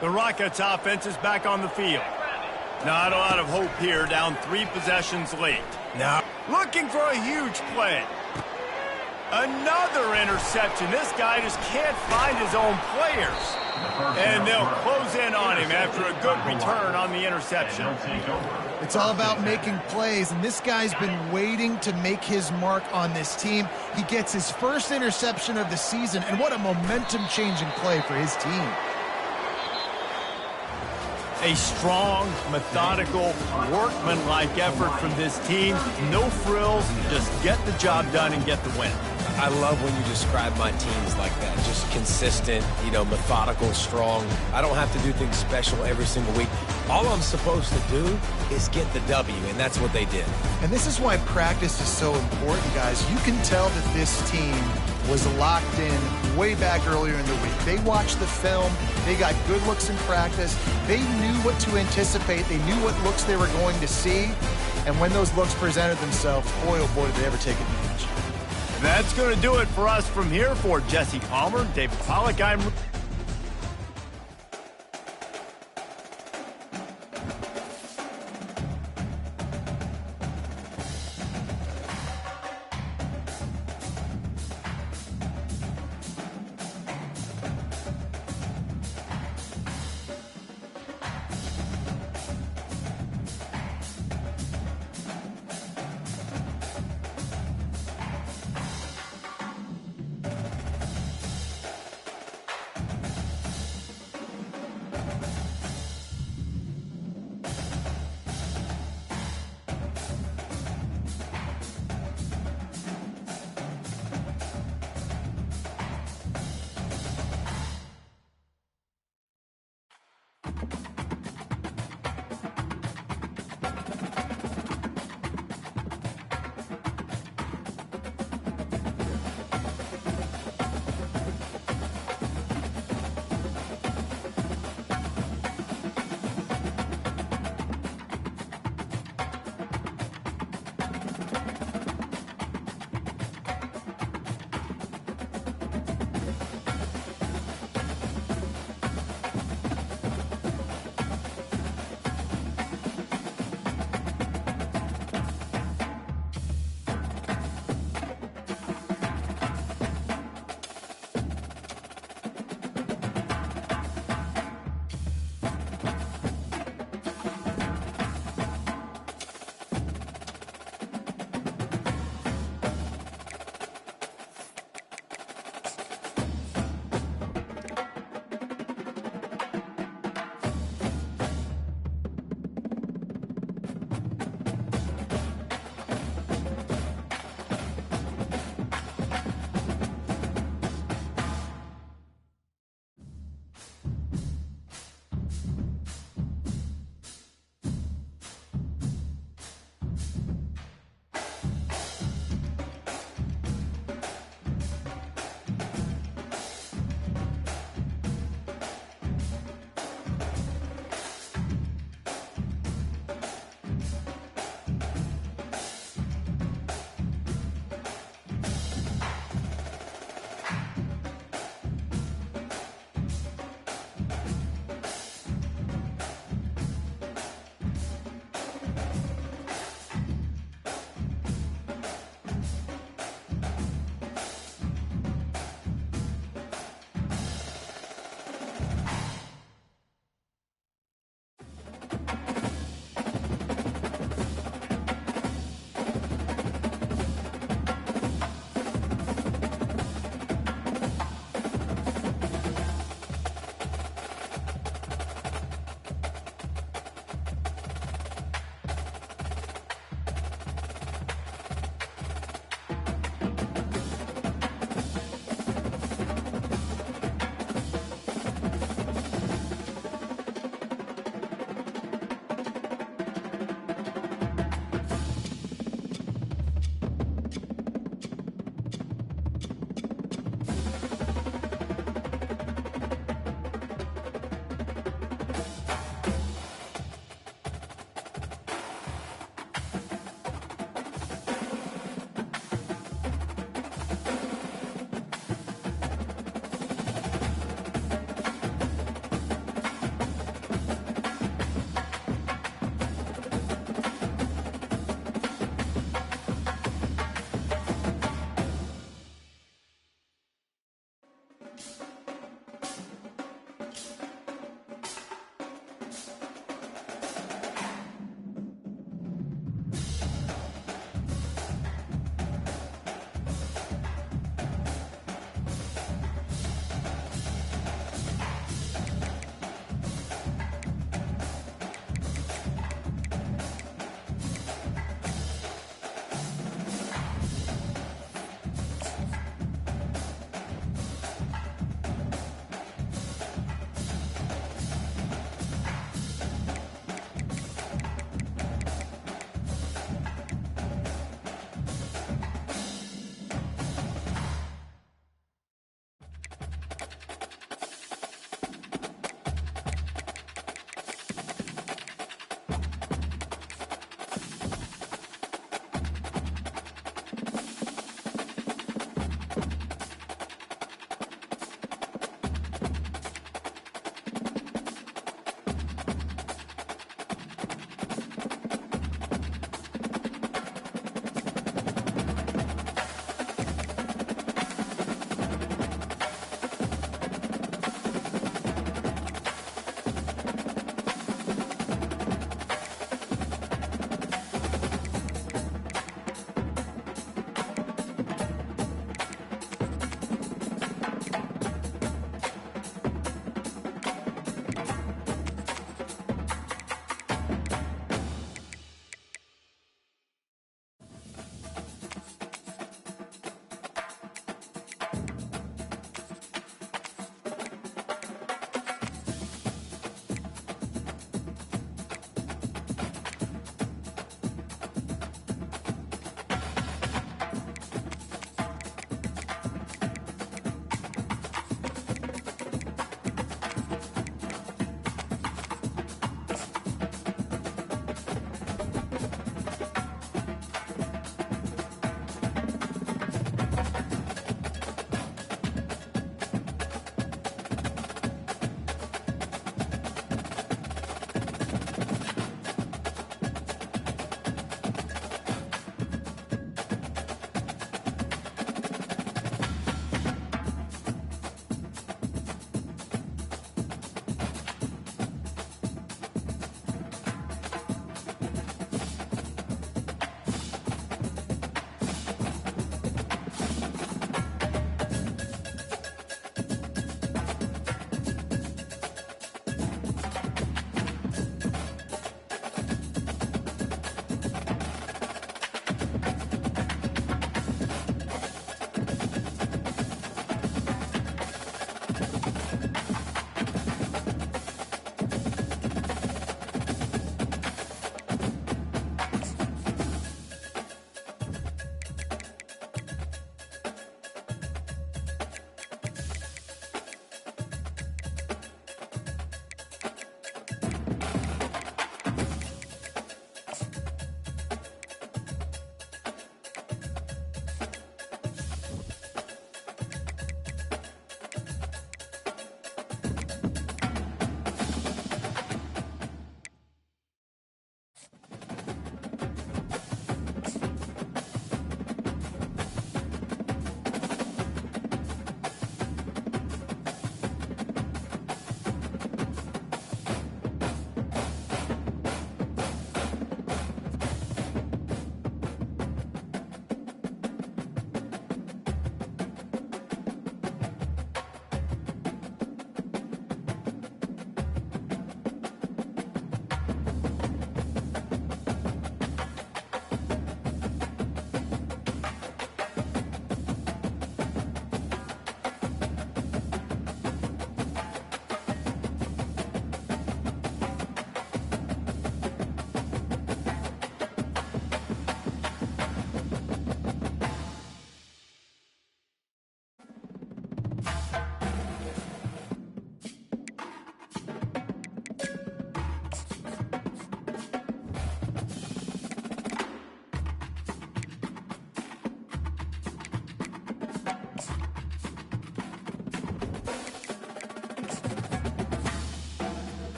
The Rockets offense is back on the field. Not a lot of hope here, down 3 possessions late. Now, looking for a huge play. Another interception. This guy just can't find his own players. And they'll close in on him after a good return on the interception. It's all about making plays, and this guy's been waiting to make his mark on this team. He gets his first interception of the season, and what a momentum-changing play for his team. A strong, methodical, workman-like effort from this team. No frills, just get the job done and get the win. I love when you describe my teams like that. Just consistent, methodical, strong. I don't have to do things special every single week. All I'm supposed to do is get the W, and that's what they did. And this is why practice is so important, guys. You can tell that this team was locked in way back earlier in the week. They watched the film. They got good looks in practice. They knew what to anticipate. They knew what looks they were going to see. And when those looks presented themselves, boy, oh boy, did they ever take advantage. That's going to do it for us from here. For Jesse Palmer, David Pollack, I'm...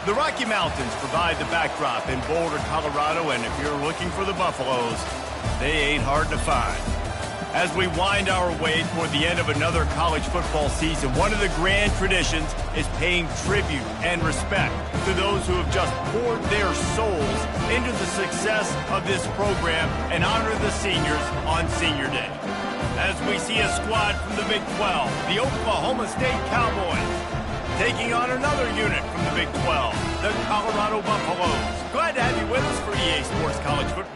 The Rocky Mountains provide the backdrop in Boulder, Colorado, and if you're looking for the Buffaloes, they ain't hard to find. As we wind our way toward the end of another college football season, one of the grand traditions is paying tribute and respect to those who have just poured their souls into the success of this program and honor the seniors on Senior Day. As we see a squad from the Big 12, the Oklahoma State Cowboys, taking on another unit from the Big 12, the Colorado Buffaloes. Glad to have you with us for EA Sports College Football.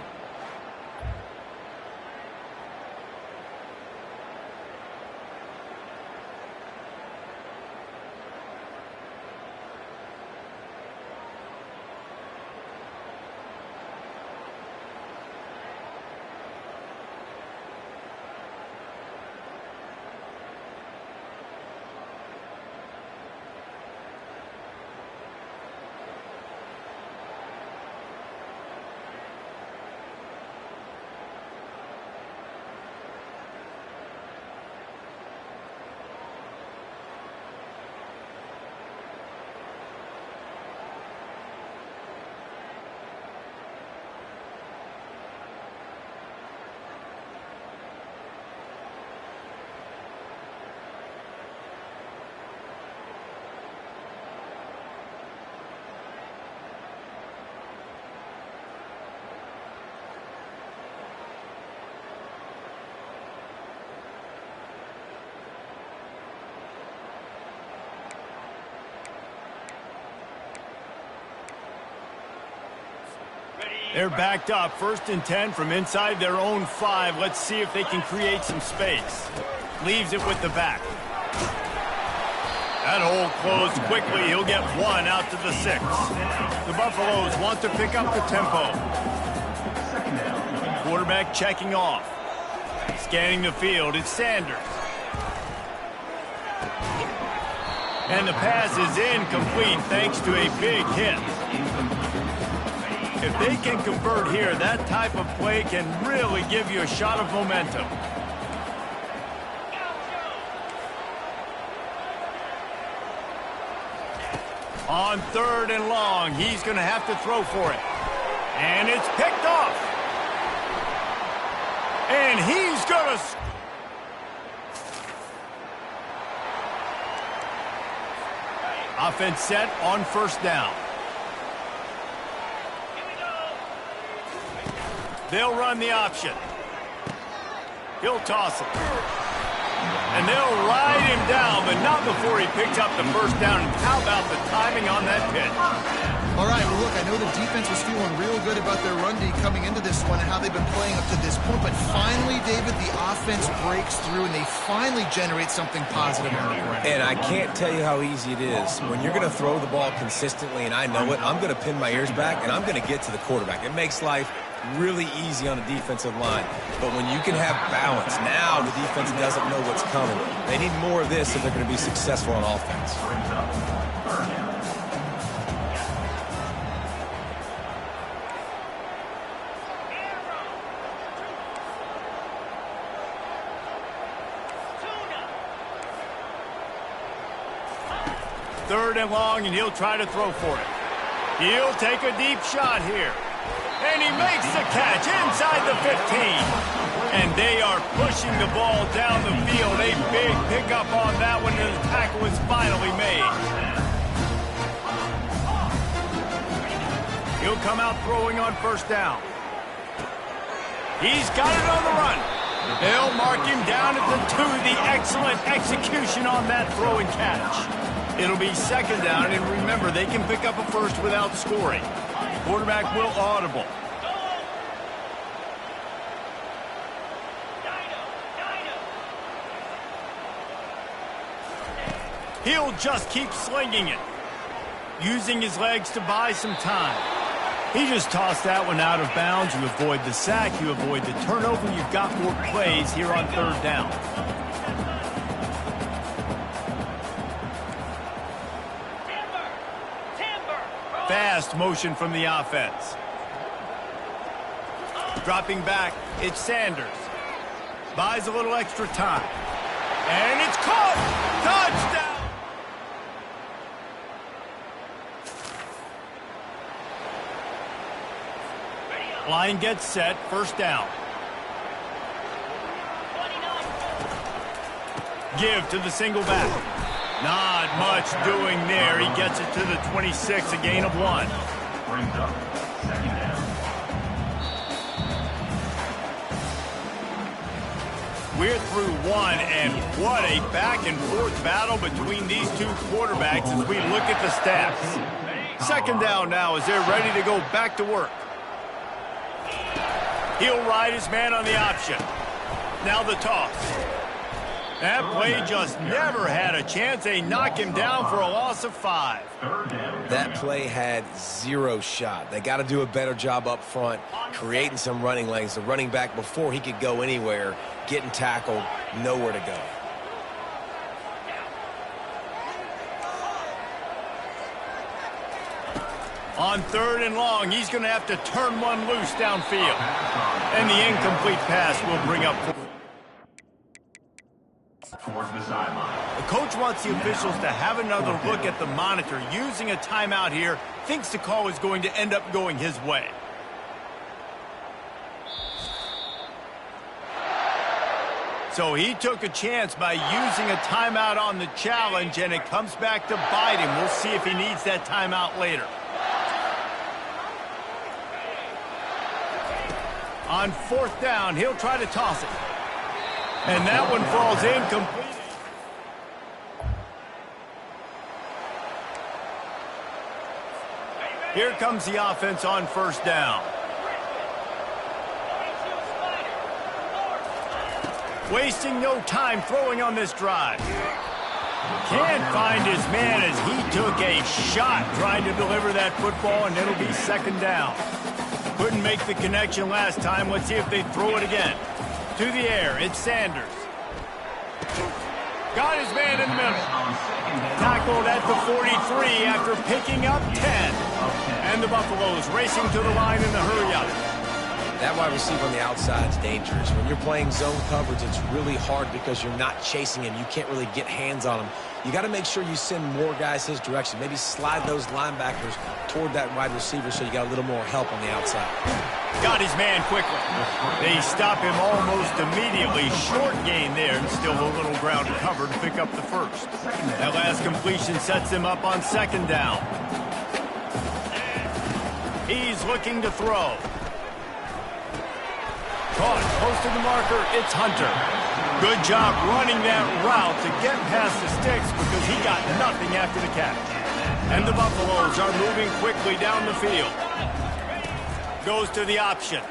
They're backed up, 1st and 10 from inside their own 5. Let's see if they can create some space. Leaves it with the back. That hole closed quickly. He'll get 1 out to the 6. The Buffaloes want to pick up the tempo. Quarterback checking off. Scanning the field, it's Sanders. And the pass is incomplete thanks to a big hit. If they can convert here, that type of play can really give you a shot of momentum. On 3rd and long, he's going to have to throw for it. And it's picked off. And he's going to... Offense set on 1st down. They'll run the option. He'll toss it. And they'll ride him down, but not before he picks up the 1st down. And how about the timing on that pitch? All right, well, look, I know the defense was feeling real good about their run D coming into this one and how they've been playing up to this point. But finally, David, the offense breaks through, and they finally generate something positive on the ground. And I can't tell you how easy it is. When you're going to throw the ball consistently, and I know it, I'm going to pin my ears back, and I'm going to get to the quarterback. It makes life really easy on the defensive line. But when you can have balance, now the defense doesn't know what's coming. They need more of this if they're going to be successful on offense. Third and long, and he'll try to throw for it. He'll take a deep shot here. And he makes the catch inside the 15. And they are pushing the ball down the field. A big pickup on that one, and the tackle is finally made. He'll come out throwing on 1st down. He's got it on the run. They'll mark him down at the 2. The excellent execution on that throw and catch. It'll be 2nd down, and remember, they can pick up a 1st without scoring. Quarterback will audible. He'll just keep slinging it, using his legs to buy some time. He just tossed that one out of bounds. You avoid the sack, you avoid the turnover. You've got more plays here on 3rd down. Fast motion from the offense. Dropping back, it's Sanders. Buys a little extra time. And it's caught! Touchdown! Line gets set, first down. Give to the single back. Not much doing there. He gets it to the 26, a gain of 1. Brings up second down. We're through 1, and what a back-and-forth battle between these two quarterbacks as we look at the stats. Second down now as they're ready to go back to work. He'll ride his man on the option. Now the toss. That play just never had a chance. They knock him down for a loss of 5. That play had 0 shot. They got to do a better job up front, creating some running lanes. The running back, before he could go anywhere, getting tackled, nowhere to go. On 3rd and long, he's going to have to turn one loose downfield. And the incomplete pass will bring up towards the sideline. The coach wants the officials to have another look at the monitor. Using a timeout here, thinks the call is going to end up going his way. So he took a chance by using a timeout on the challenge, and it comes back to bite him. We'll see if he needs that timeout later. On 4th down, he'll try to toss it. And that one falls incomplete. Here comes the offense on 1st down. Wasting no time throwing on this drive. Can't find his man as he took a shot trying to deliver that football, and it'll be 2nd down. Couldn't make the connection last time. Let's see if they throw it again. To the air, it's Sanders. Got his man in the middle. Tackled at the 43 after picking up 10. And the Buffaloes racing to the line in the hurry-up. That wide receiver on the outside is dangerous. When you're playing zone coverage, it's really hard because you're not chasing him. You can't really get hands on him. You got to make sure you send more guys his direction. Maybe slide those linebackers toward that wide receiver so you got a little more help on the outside. Got his man quickly. They stop him almost immediately. Short gain there, and still a little ground to cover to pick up the first. That last completion sets him up on 2nd down. He's looking to throw. Caught close to the marker, it's Hunter. Good job running that route to get past the sticks because he got nothing after the catch. And the Buffaloes are moving quickly down the field. Goes to the option.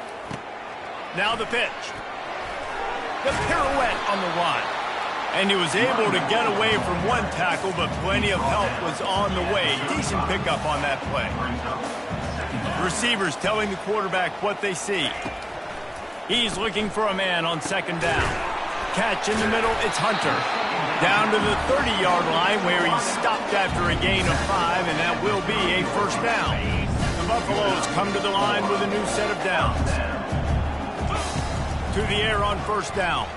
Now the pitch. The pirouette on the run. And he was able to get away from one tackle, but plenty of help was on the way. Decent pickup on that play. Receivers telling the quarterback what they see. He's looking for a man on 2nd down. Catch in the middle, it's Hunter. Down to the 30-yard line where he stopped after a gain of 5, and that will be a 1st down. The Buffaloes come to the line with a new set of downs. To the air on 1st down.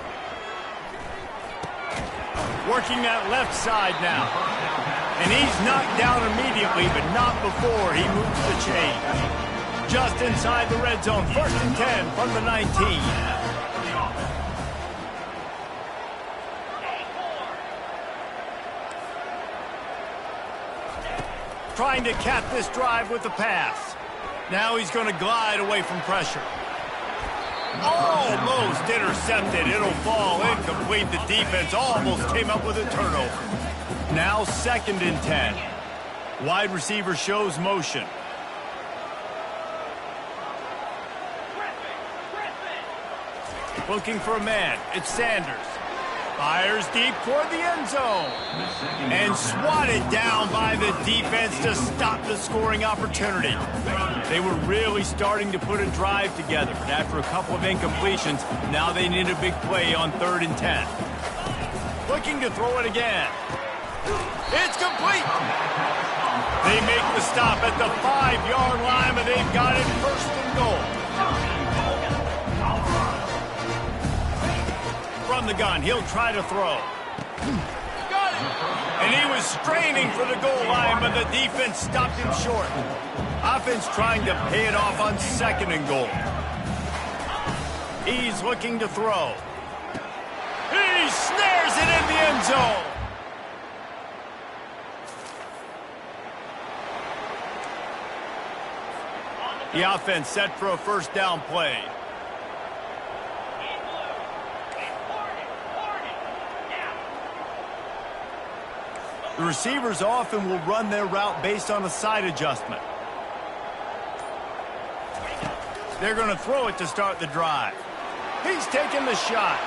Working that left side now. And he's knocked down immediately, but not before he moves the chain. Just inside the red zone. 1st and 10 from the 19. Trying to cap this drive with the pass. Now he's going to glide away from pressure. Almost intercepted. It'll fall incomplete. The defense almost came up with a turnover. Now 2nd and 10. Wide receiver shows motion. Looking for a man. It's Sanders. Fires deep toward the end zone. And swatted down by the defense to stop the scoring opportunity. They were really starting to put a drive together. But after a couple of incompletions, now they need a big play on 3rd and 10. Looking to throw it again. It's complete. They make the stop at the 5-yard line, but they've got it 1st and goal. From the gun, he'll try to throw. And he was straining for the goal line, but the defense stopped him short. Offense trying to pay it off on 2nd and goal. He's looking to throw. He snares it in the end zone. The offense set for a 1st down play. The receivers often will run their route based on a side adjustment. They're going to throw it to start the drive. He's taking the shot.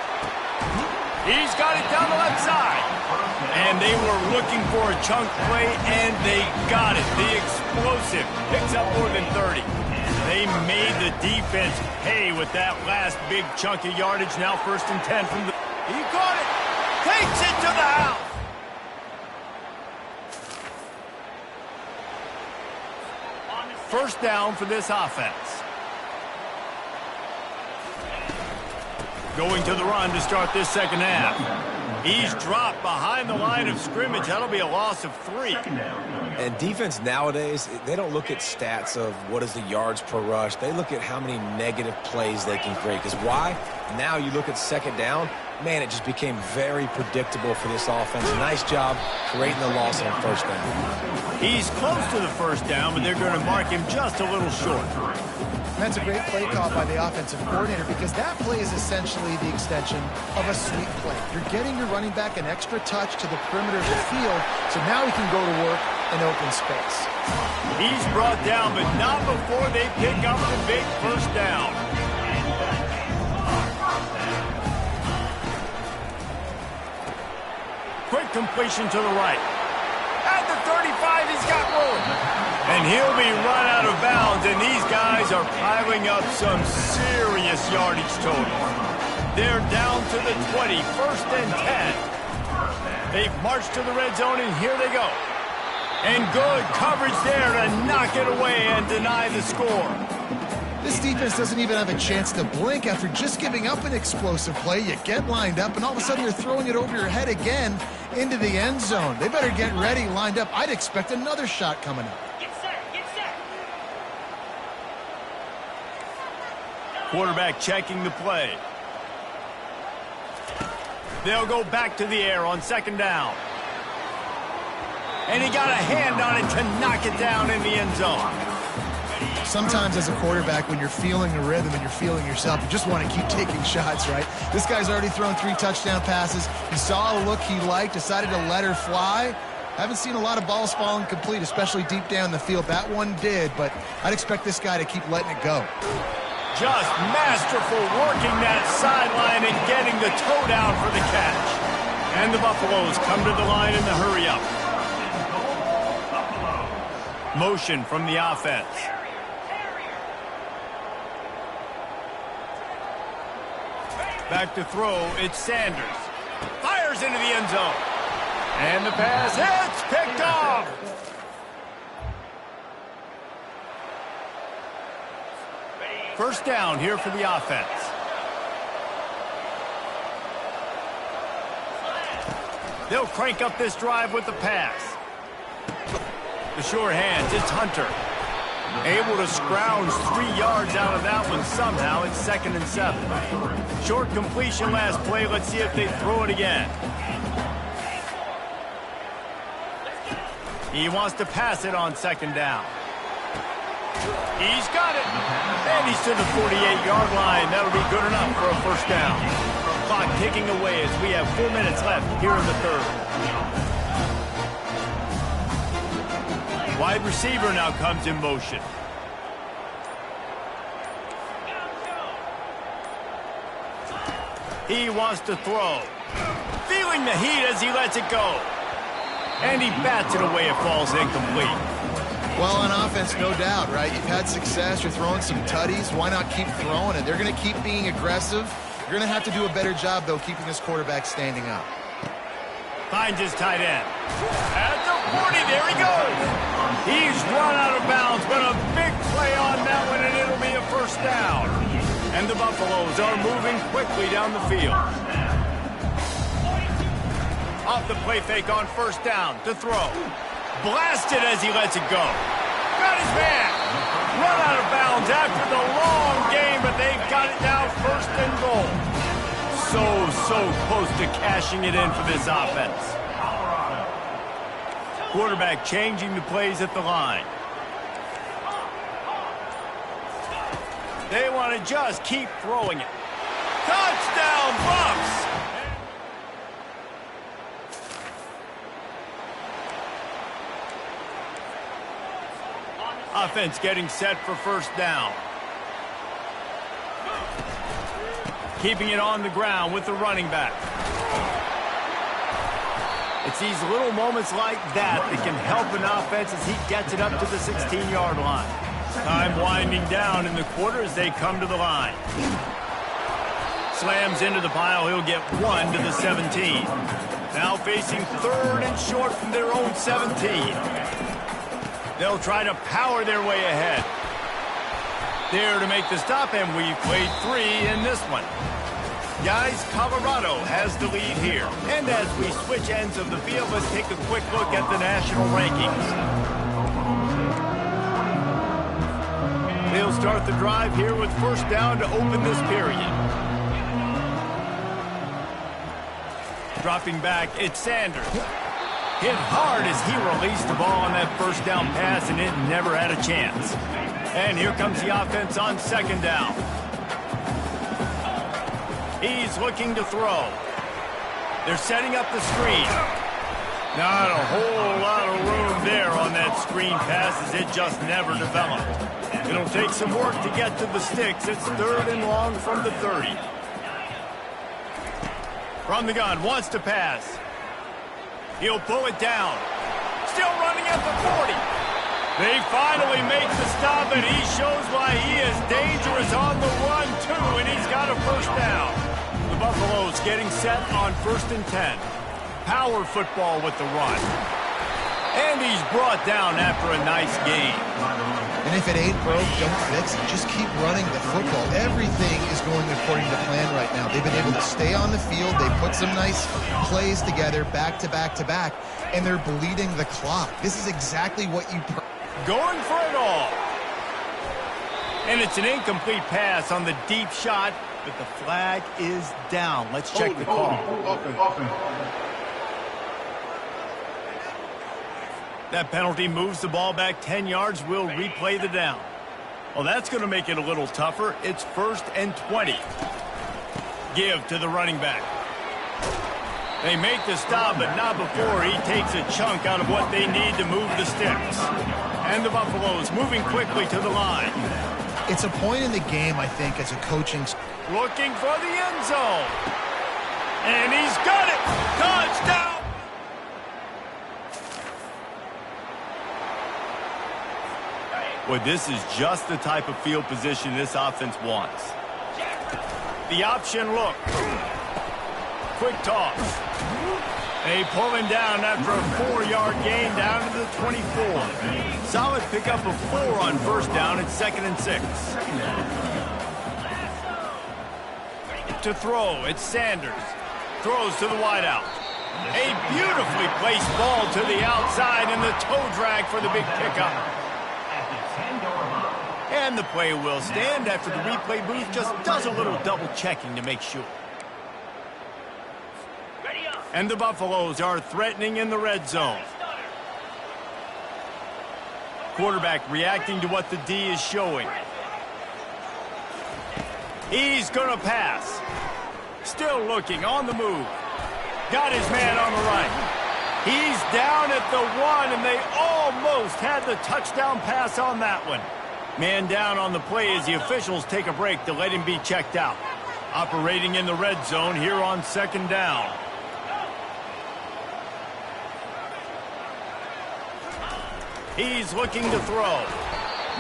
He's got it down the left side. And they were looking for a chunk play, and they got it. The explosive picks up more than 30. They made the defense pay with that last big chunk of yardage. Now 1st and 10 from the... He caught it. Takes it to the house. First down for this offense. Going to the run to start this 2nd half. He's dropped behind the line of scrimmage. That'll be a loss of 3. And defense nowadays, they don't look at stats of what is the yards per rush. They look at how many negative plays they can create. Because why? Now you look at 2nd down, man, it just became very predictable for this offense. Nice job creating the loss on 1st down. He's close to the 1st down, but they're going to mark him just a little short. That's a great play call by the offensive coordinator because that play is essentially the extension of a sweep play. You're getting your running back an extra touch to the perimeter of the field, so now he can go to work in open space. He's brought down, but not before they pick up the big 1st down. Quick completion to the right. At the 35, he's got room. And he'll be run out of bounds, and these guys are piling up some serious yardage total. They're down to the 20, 1st and 10. They've marched to the red zone, and here they go. And good coverage there to knock it away and deny the score. This defense doesn't even have a chance to blink after just giving up an explosive play. You get lined up, and all of a sudden you're throwing it over your head again into the end zone. They better get ready, lined up. I'd expect another shot coming up. Get set, get set. Quarterback checking the play. They'll go back to the air on 2nd down. And he got a hand on it to knock it down in the end zone. Sometimes as a quarterback, when you're feeling the rhythm and you're feeling yourself, you just want to keep taking shots, right? This guy's already thrown 3 touchdown passes. He saw a look he liked, decided to let her fly. Haven't seen a lot of balls falling complete, especially deep down the field. That one did, but I'd expect this guy to keep letting it go. Just masterful working that sideline and getting the toe down for the catch. And the Buffaloes come to the line in the hurry-up. Motion from the offense. Back to throw, it's Sanders. Fires into the end zone. And the pass hits, picked off. First down here for the offense. They'll crank up this drive with the pass. The sure hands, it's Hunter. Able to scrounge 3 yards out of that one somehow. It's 2nd and 7. Short completion last play. Let's see if they throw it again. He wants to pass it on 2nd down. He's got it. And he's to the 48-yard line. That'll be good enough for a 1st down. Clock ticking away as we have 4 minutes left here in the 3rd. Wide receiver now comes in motion. He wants to throw. Feeling the heat as he lets it go. And he bats it away. It falls incomplete. Well, on offense, no doubt, right? You've had success. You're throwing some tutties. Why not keep throwing it? They're going to keep being aggressive. You're going to have to do a better job, though, keeping this quarterback standing up. Finds his tight end. At the 40, there he goes. He's run out of bounds, but a big play on that one, and it'll be a 1st down. And the Buffaloes are moving quickly down the field. Off the play fake on first down to throw. Blasted as he lets it go. Got his man. Run out of bounds after the long game, but they've got it now first and goal. So close to cashing it in for this offense. Quarterback changing the plays at the line. They want to just keep throwing it. Touchdown, Bucks! Offense getting set for first down. Keeping it on the ground with the running back. It's these little moments like that that can help an offense as he gets it up to the 16-yard line. Time winding down in the quarter as they come to the line. Slams into the pile. He'll get 1 to the 17. Now facing third and short from their own 17. They'll try to power their way ahead. There to make the stop, and we've played 3 in this one. Guys, Colorado has the lead here. And as we switch ends of the field, let's take a quick look at the national rankings. They'll start the drive here with first down to open this period. Dropping back, it's Sanders. Hit hard as he released the ball on that first down pass, and it never had a chance. And here comes the offense on second down. He's looking to throw. They're setting up the screen. Not a whole lot of room there on that screen pass as it just never developed. It'll take some work to get to the sticks. It's third and long from the 30. From the gun, wants to pass. He'll pull it down. Still running at the 40. They finally make the stop, and he shows why he is dangerous on the run, too, and he's got a first down. The Buffaloes getting set on first and 10. Power football with the run. And he's brought down after a nice game. And if it ain't broke, don't fix it. Just keep running the football. Everything is going according to plan right now. They've been able to stay on the field. They put some nice plays together back to back to back, and they're bleeding the clock. This is exactly what you... Going for it all. And it's an incomplete pass on the deep shot, but the flag is down. Let's check the call. That penalty moves the ball back 10 yards. We'll replay the down. Well, that's going to make it a little tougher. It's first and 20. Give to the running back. They make the stop, but not before he takes a chunk out of what they need to move the sticks. And the Buffaloes moving quickly to the line. It's a point in the game, I think, as a coaching... Looking for the end zone. And he's got it. Touchdown. Boy, this is just the type of field position this offense wants. The option look. Quick toss. They pull him down after a 4-yard gain down to the 24. Solid pickup of 4 on first down. It's 2nd and 6. To throw, it's Sanders. Throws to the wideout. A beautifully placed ball to the outside, and the toe drag for the big pickup. And the play will stand after the replay booth just does a little double checking to make sure. And the Buffaloes are threatening in the red zone. Quarterback reacting to what the D is showing. He's going to pass. Still looking on the move. Got his man on the right. He's down at the 1, and they almost had the touchdown pass on that one. Man down on the play as the officials take a break to let him be checked out. Operating in the red zone here on 2nd down. He's looking to throw.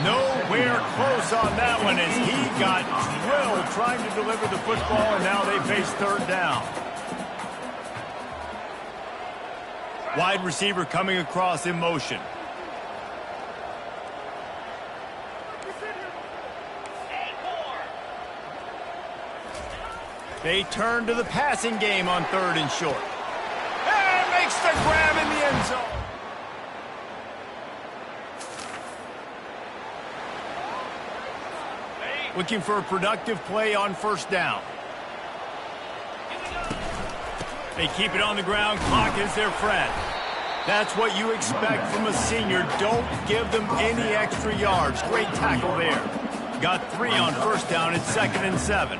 Nowhere close on that one as he got drilled trying to deliver the football, and now they face 3rd down. Wide receiver coming across in motion. They turn to the passing game on 3rd and short. And the grab in the end zone. Looking for a productive play on first down. They keep it on the ground. Clock is their friend. That's what you expect from a senior. Don't give them any extra yards. Great tackle there. Got 3 on first down. It's 2nd and 7.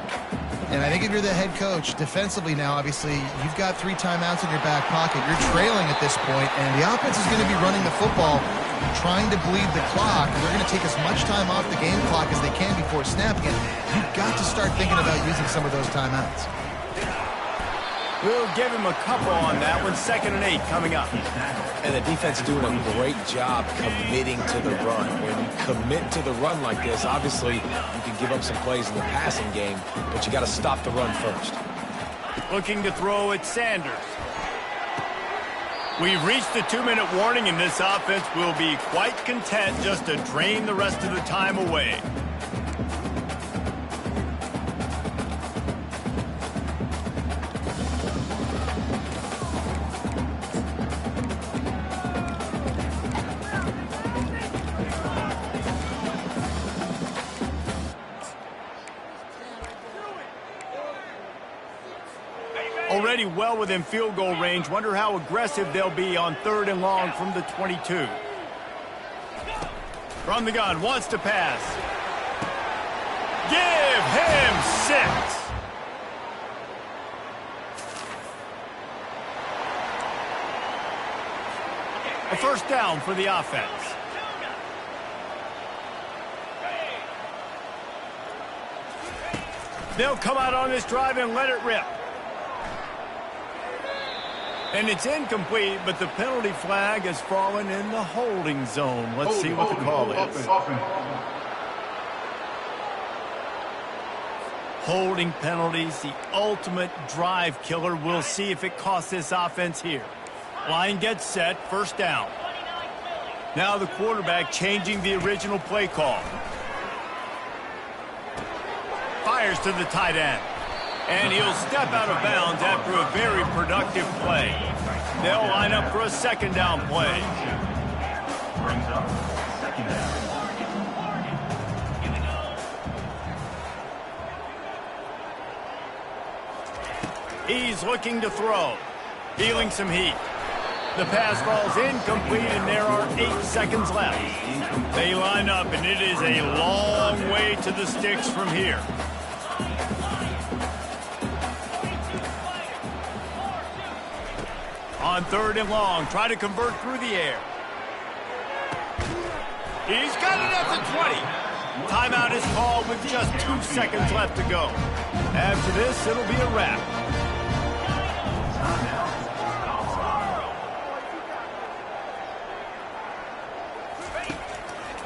And I think if you're the head coach, defensively now, obviously, you've got 3 timeouts in your back pocket. You're trailing at this point, and the offense is going to be running the football, trying to bleed the clock, and they're going to take as much time off the game clock as they can before snapping it. You've got to start thinking about using some of those timeouts. We'll give him a couple on that one. 2nd and 8 coming up. And the defense doing a great job committing to the run. When you commit to the run like this, obviously you can give up some plays in the passing game, but you got to stop the run first. Looking to throw at Sanders. We've reached the 2-minute warning, and this offense will be quite content just to drain the rest of the time away. Already well within field goal range. Wonder how aggressive they'll be on 3rd and long from the 22. From the gun, wants to pass. Give him 6. A first down for the offense. They'll come out on this drive and let it rip. And it's incomplete, but the penalty flag has fallen in the holding zone. Let's see what the call is. Holding penalties, the ultimate drive killer. We'll see if it costs this offense here. Line gets set, first down. Now the quarterback changing the original play call. Fires to the tight end. And he'll step out of bounds after a very productive play. They'll line up for a 2nd down play. Brings up 2nd down. He's looking to throw. Feeling some heat. The pass falls incomplete, and there are 8 seconds left. They line up, and it is a long way to the sticks from here. On 3rd and long, try to convert through the air. He's got it at the 20. Timeout is called with just 2 seconds left to go. After this, it'll be a wrap.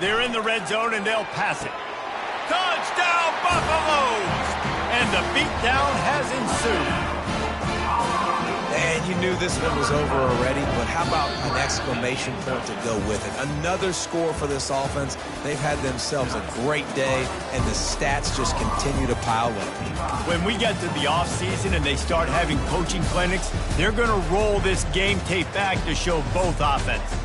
They're in the red zone, and they'll pass it. Touchdown, Buffaloes! And the beatdown has ensued. And you knew this one was over already, but how about an exclamation point to go with it? Another score for this offense. They've had themselves a great day, and the stats just continue to pile up. When we get to the offseason and they start having coaching clinics, they're going to roll this game tape back to show both offenses.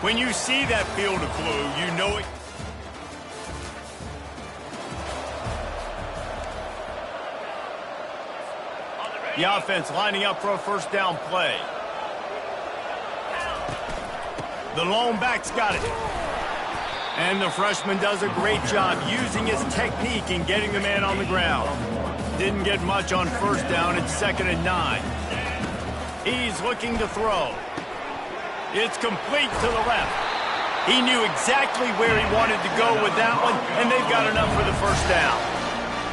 When you see that field of blue, you know it. The offense lining up for a first down play. The lone back's got it. And the freshman does a great job using his technique in getting the man on the ground. Didn't get much on first down. It's 2nd and 9. He's looking to throw. It's complete to the left. He knew exactly where he wanted to go with that one, and they've got enough for the first down.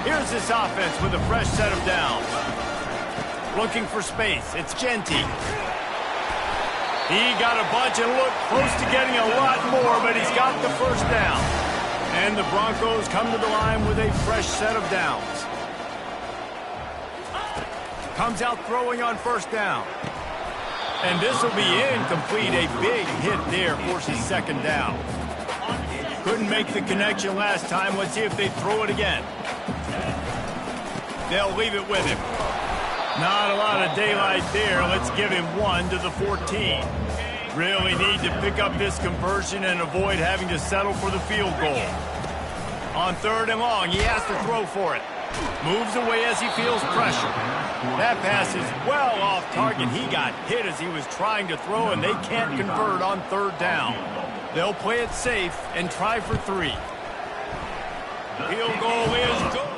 Here's this offense with a fresh set of downs. Looking for space. It's Genty. He got a bunch and looked close to getting a lot more, but he's got the first down. And the Broncos come to the line with a fresh set of downs. Comes out throwing on first down. And this will be incomplete. A big hit there forces 2nd down. Couldn't make the connection last time. Let's see if they throw it again. They'll leave it with him. Not a lot of daylight there. Let's give him 1 to the 14. Really need to pick up this conversion and avoid having to settle for the field goal. On 3rd and long, he has to throw for it. Moves away as he feels pressure. That pass is well off target. He got hit as he was trying to throw, and they can't convert on 3rd down. They'll play it safe and try for 3. Field goal is good.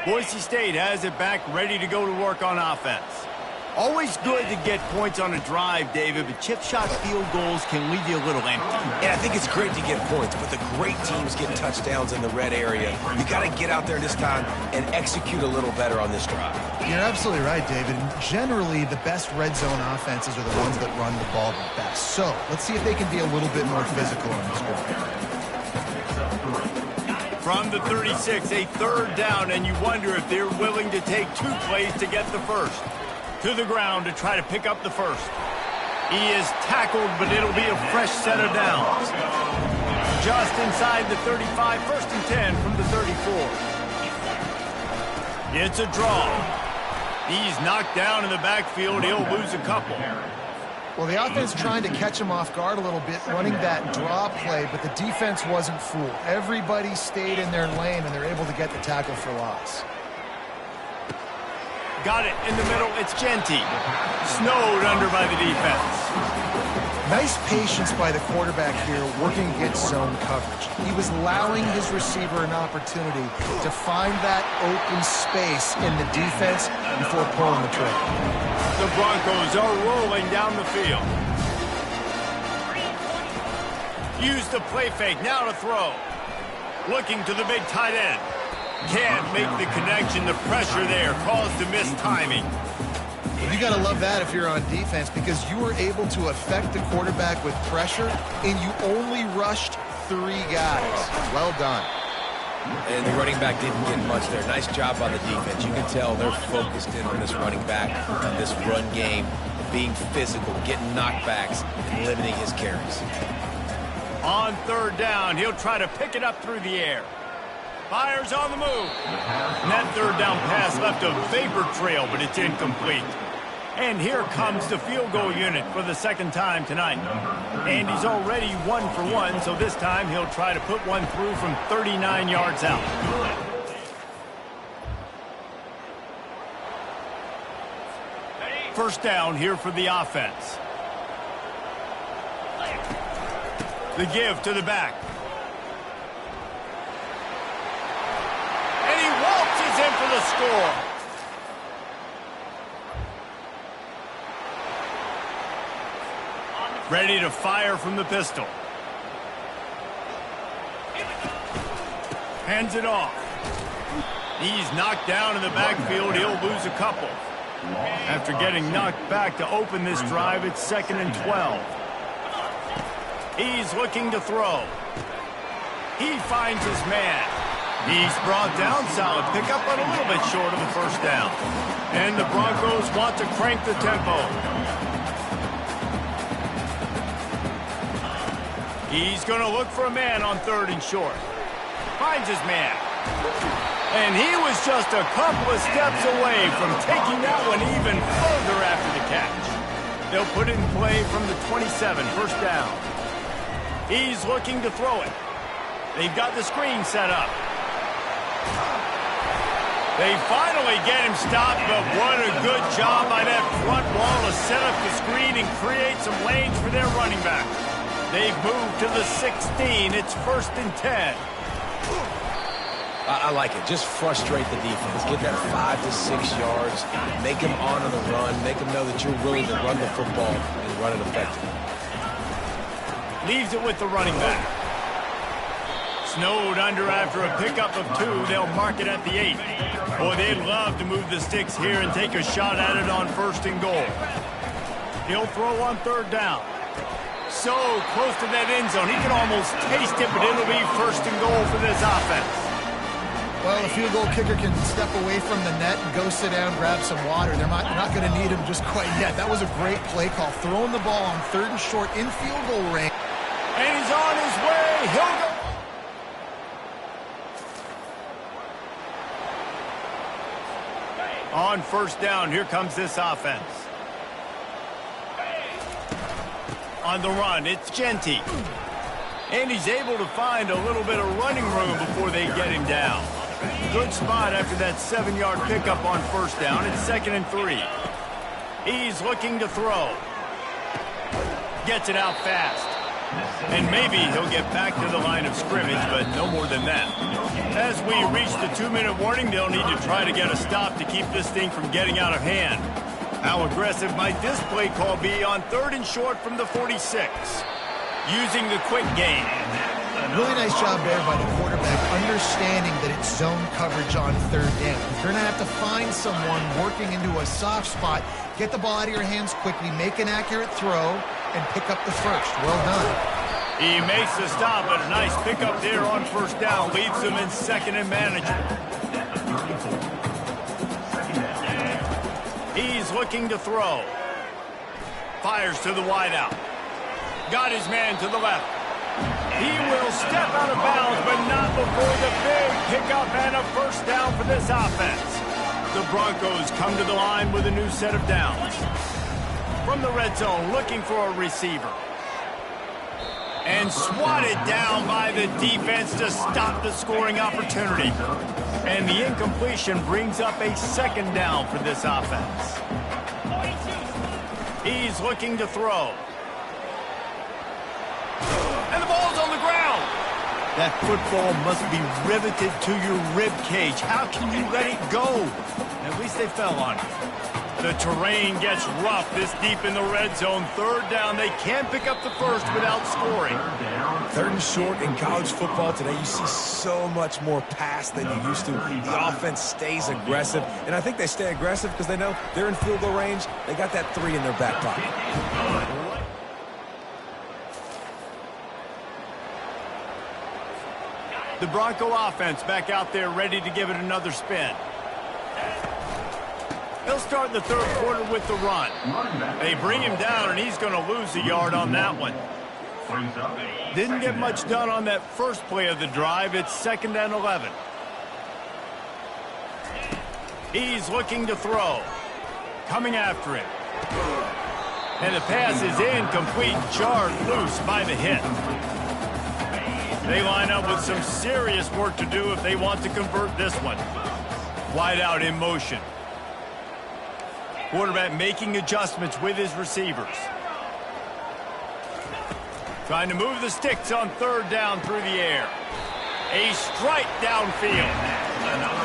Boise State has it back, ready to go to work on offense. Always good to get points on a drive, David, but chip shot field goals can leave you a little empty. Yeah, I think it's great to get points, but the great teams get touchdowns in the red area. You got to get out there this time and execute a little better on this drive. You're absolutely right, David. Generally, the best red zone offenses are the ones that run the ball the best. So let's see if they can be a little bit more physical on this drive. From the 36, a 3rd down, and you wonder if they're willing to take 2 plays to get the first. To the ground to try to pick up the first. He is tackled, but it'll be a fresh set of downs. Just inside the 35, 1st and 10 from the 34. It's a draw. He's knocked down in the backfield. He'll lose a couple. Well, the offense trying to catch him off guard a little bit, running that draw play, but the defense wasn't fooled. Everybody stayed in their lane, and they're able to get the tackle for loss. Got it in the middle. It's Genty. Snowed under by the defense. Nice patience by the quarterback here, working against zone coverage. He was allowing his receiver an opportunity to find that open space in the defense before pulling the trigger. The Broncos are rolling down the field. Use the play fake, now to throw. Looking to the big tight end. Can't make the connection. The pressure there caused a missed timing. You got to love that if you're on defense, because you were able to affect the quarterback with pressure, and you only rushed 3 guys. Well done. And the running back didn't get much there. Nice job by the defense. You can tell they're focused in on this running back, on this run game, being physical, getting knockbacks, and limiting his carries. On 3rd down, he'll try to pick it up through the air. Fires on the move. And that 3rd down pass left a vapor trail, but it's incomplete. And here comes the field goal unit for the 2nd time tonight. And he's already 1 for 1, so this time he'll try to put one through from 39 yards out. First down here for the offense. The give to the back. And he waltzes in for the score. Ready to fire from the pistol. Hands it off. He's knocked down in the backfield. He'll lose a couple. After getting knocked back to open this drive, it's 2nd and 12. He's looking to throw. He finds his man. He's brought down solid. Pick up but a little bit short of the first down. And the Broncos want to crank the tempo. He's going to look for a man on 3rd and short. Finds his man. And he was just a couple of steps away from taking that one even further after the catch. They'll put it in play from the 27, first down. He's looking to throw it. They've got the screen set up. They finally get him stopped, but what a good job by that front wall to set up the screen and create some lanes for their running back. They've moved to the 16. It's 1st and 10. I like it. Just frustrate the defense. Get that 5 to 6 yards. Make them honor the run. Make them know that you're willing to run the football and run it effectively. Leaves it with the running back. Snowed under after a pickup of 2. They'll mark it at the 8. Boy, they'd love to move the sticks here and take a shot at it on 1st and goal. He'll throw on 3rd down. So close to that end zone. He can almost taste it, but it'll be 1st and goal for this offense. Well, the field goal kicker can step away from the net and go sit down, grab some water. They're not going to need him just quite yet. That was a great play call. Throwing the ball on 3rd and short in field goal range. And he's on his way. He'll go. On 1st down, here comes this offense. On the run, it's Genty. And he's able to find a little bit of running room before they get him down. Good spot after that 7-yard pickup on 1st down. It's 2nd and 3. He's looking to throw. Gets it out fast. And maybe he'll get back to the line of scrimmage, but no more than that. As we reach the 2-minute warning, they'll need to try to get a stop to keep this thing from getting out of hand. How aggressive might this play call be on 3rd and short from the 46? Using the quick game. Really nice job there by the quarterback, understanding that it's zone coverage on 3rd down. You're going to have to find someone working into a soft spot, get the ball out of your hands quickly, make an accurate throw, and pick up the first. Well done. He makes the stop, but a nice pickup there on 1st down. Leaves them in 2nd and manageable. He's looking to throw. Fires to the wideout. Got his man to the left. He will step out of bounds, but not before the big pickup and a 1st down for this offense. The Broncos come to the line with a new set of downs. From the red zone, looking for a receiver. And swatted down by the defense to stop the scoring opportunity. And the incompletion brings up a 2nd down for this offense. He's looking to throw. And the ball's on the ground. That football must be riveted to your rib cage. How can you let it go? At least they fell on it. The terrain gets rough this deep in the red zone. 3rd down. They can't pick up the first without scoring. 3rd and short in college football today, you see so much more pass than you used to. The offense stays aggressive, and I think they stay aggressive because they know they're in field goal range. They got that 3 in their back pocket. The Bronco offense back out there ready to give it another spin. They'll start the 3rd quarter with the run. They bring him down, and he's going to lose a yard on that one. Didn't get much done on that first play of the drive. It's 2nd and 11. He's looking to throw. Coming after him. And the pass is incomplete, jarred loose by the hit. They line up with some serious work to do if they want to convert this one. Wide out in motion. Quarterback making adjustments with his receivers. Trying to move the sticks on 3rd down through the air. A strike downfield.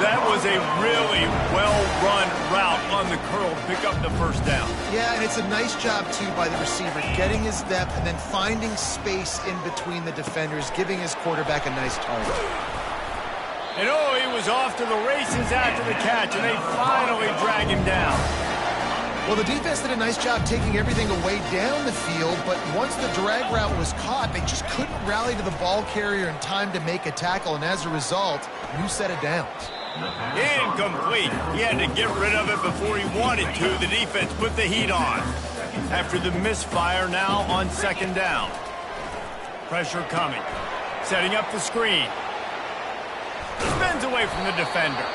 That was a really well-run route on the curl to pick up the 1st down. Yeah, and it's a nice job, too, by the receiver, getting his depth and then finding space in between the defenders, giving his quarterback a nice target. And oh, he was off to the races after the catch, and they finally drag him down. Well, the defense did a nice job taking everything away down the field, but once the drag route was caught, they just couldn't rally to the ball carrier in time to make a tackle, and as a result, new set of downs. Incomplete. He had to get rid of it before he wanted to. The defense put the heat on. After the misfire, now on 2nd down. Pressure coming. Setting up the screen. Spins runs away from the defender.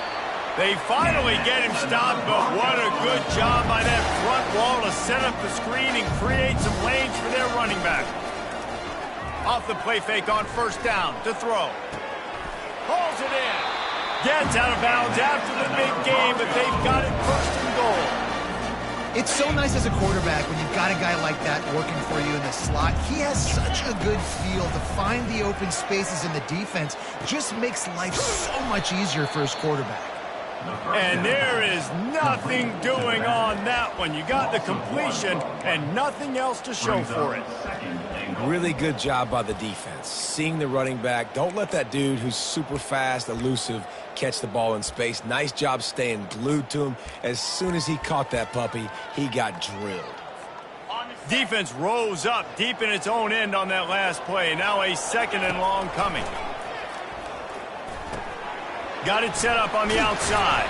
They finally get him stopped, but what a good job by that front wall to set up the screen and create some lanes for their running back. Off the play fake on first down to throw. Pulls it in. Gets out of bounds after the big game, but they've got it first and goal. It's so nice as a quarterback when you've got a guy like that working for you in the slot. He has such a good feel to find the open spaces in the defense. Just makes life so much easier for his quarterback. And there is nothing doing on that one. You got the completion and nothing else to show for it. Really good job by the defense. Seeing the running back. Don't let that dude who's super fast, elusive, catch the ball in space. Nice job staying glued to him. As soon as he caught that puppy, he got drilled. Defense rose up deep in its own end on that last play. Now a second and long coming. Got it set up on the outside.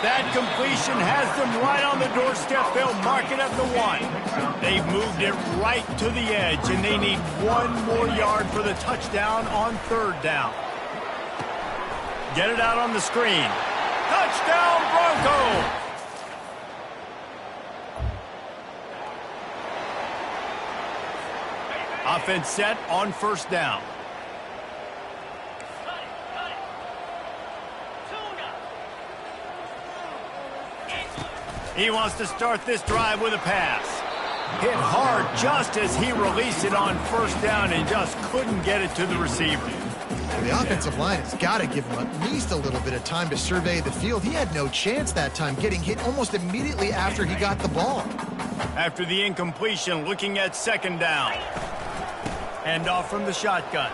That completion has them right on the doorstep. They'll mark it at the 1. They've moved it right to the edge, and they need 1 more yard for the touchdown on third down. Get it out on the screen. Touchdown, Broncos! Offense set on first down. He wants to start this drive with a pass. Hit hard just as he released it on first down and just couldn't get it to the receiver. The offensive line has got to give him at least a little bit of time to survey the field. He had no chance that time, getting hit almost immediately after he got the ball. After the incompletion, looking at second down. Handoff from the shotgun.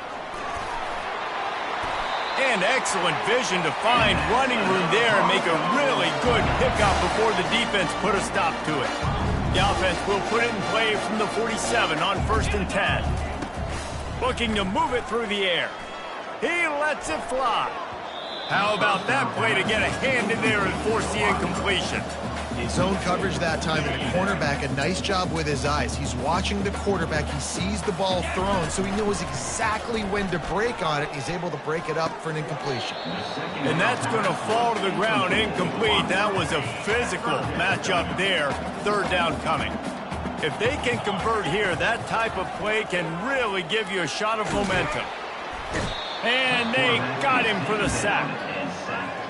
And excellent vision to find running room there and make a really good pickup before the defense put a stop to it. The offense will put it in play from the 47 on first and 10. Looking to move it through the air. He lets it fly. How about that play to get a hand in there and force the incompletion? Zone coverage that time, and the cornerback, a nice job with his eyes. He's watching the quarterback. He sees the ball thrown, so he knows exactly when to break on it. He's able to break it up for an incompletion. And that's going to fall to the ground incomplete. That was a physical matchup there. Third down coming. If they can convert here, that type of play can really give you a shot of momentum. And they got him for the sack.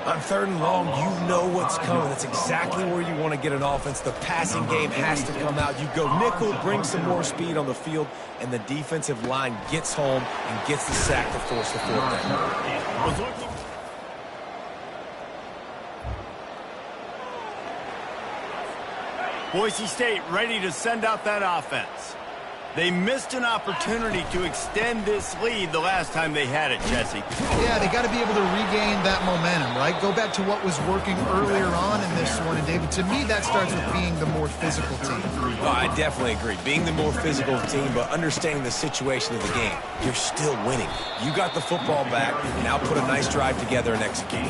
On third and long, you know what's coming. That's exactly where you want to get an offense. The passing game has to come out. You go nickel, bring some more speed on the field, and the defensive line gets home and gets the sack to force the fourth down. Boise State ready to send out that offense. They missed an opportunity to extend this lead the last time they had it, Jesse. Yeah, they got to be able to regain that momentum, right? Go back to what was working earlier on in this one. And, David, to me, that starts with being the more physical team. Oh, I definitely agree. Being the more physical team, but understanding the situation of the game. You're still winning. You got the football back. Now put a nice drive together and execute.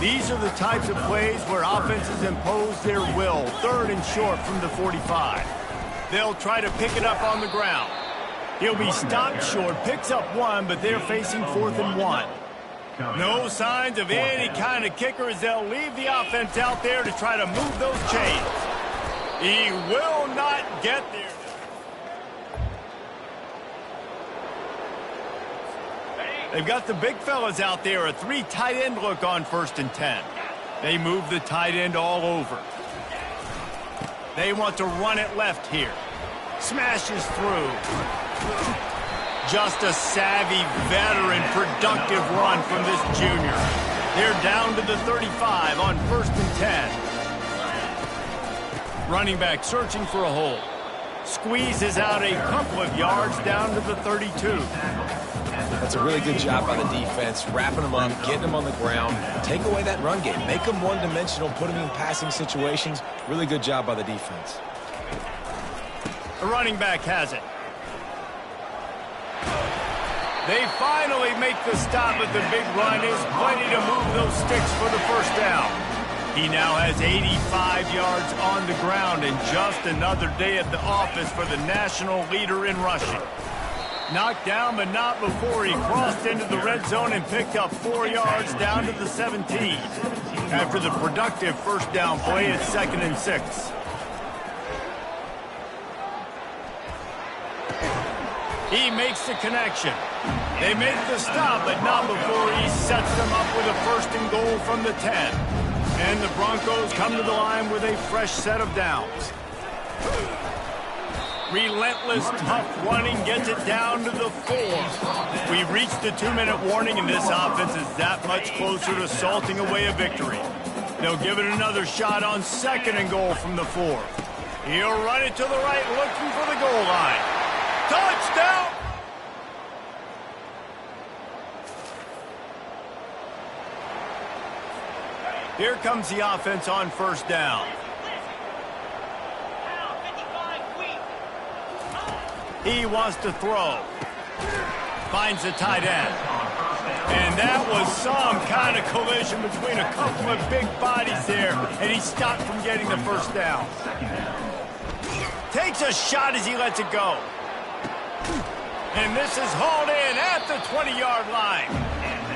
These are the types of plays where offenses impose their will. Third and short from the 45. They'll try to pick it up on the ground. He'll be stopped short, picks up 1, but they're facing 4th and 1. No signs of any kind of kicker as they'll leave the offense out there to try to move those chains. He will not get there. They've got the big fellas out there, a 3 tight end look on first and 10. They move the tight end all over. They want to run it left here. Smashes through. Just a savvy, veteran, productive run from this junior. They're down to the 35 on first and 10. Running back searching for a hole. Squeezes out a couple of yards down to the 32. That's a really good job by the defense, wrapping them up, getting them on the ground. Take away that run game. Make them one-dimensional, put them in passing situations. Really good job by the defense. The running back has it. They finally make the stop, but the big run is plenty to move those sticks for the first down. He now has 85 yards on the ground, and just another day at the office for the national leader in rushing. Knocked down, but not before he crossed into the red zone and picked up 4 yards down to the 17. After the productive first down play, it's 2nd and 6. He makes the connection. They make the stop, but not before he sets them up with a 1st and goal from the 10. And the Broncos come to the line with a fresh set of downs. Relentless, tough running gets it down to the 4. We've reached the 2-minute warning, and this offense is that much closer to salting away a victory. They'll give it another shot on 2nd and goal from the 4. He'll run it to the right, looking for the goal line. Touchdown! Here comes the offense on 1st down. He wants to throw. Finds the tight end. And that was some kind of collision between a couple of big bodies there, and he stopped from getting the 1st down. Takes a shot as he lets it go. And this is hauled in at the 20-yard line.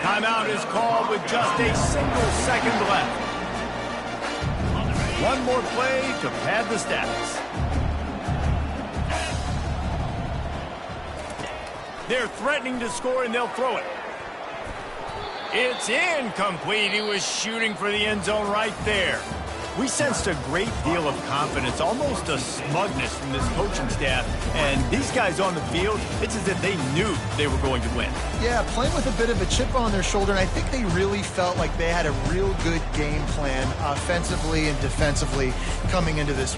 Timeout is called with just a single second left. One more play to pad the stats. They're threatening to score, and they'll throw it. It's incomplete. He was shooting for the end zone right there. We sensed a great deal of confidence, almost a smugness from this coaching staff. And these guys on the field, it's as if they knew they were going to win. Yeah, playing with a bit of a chip on their shoulder, and I think they really felt like they had a real good game plan offensively and defensively coming into this.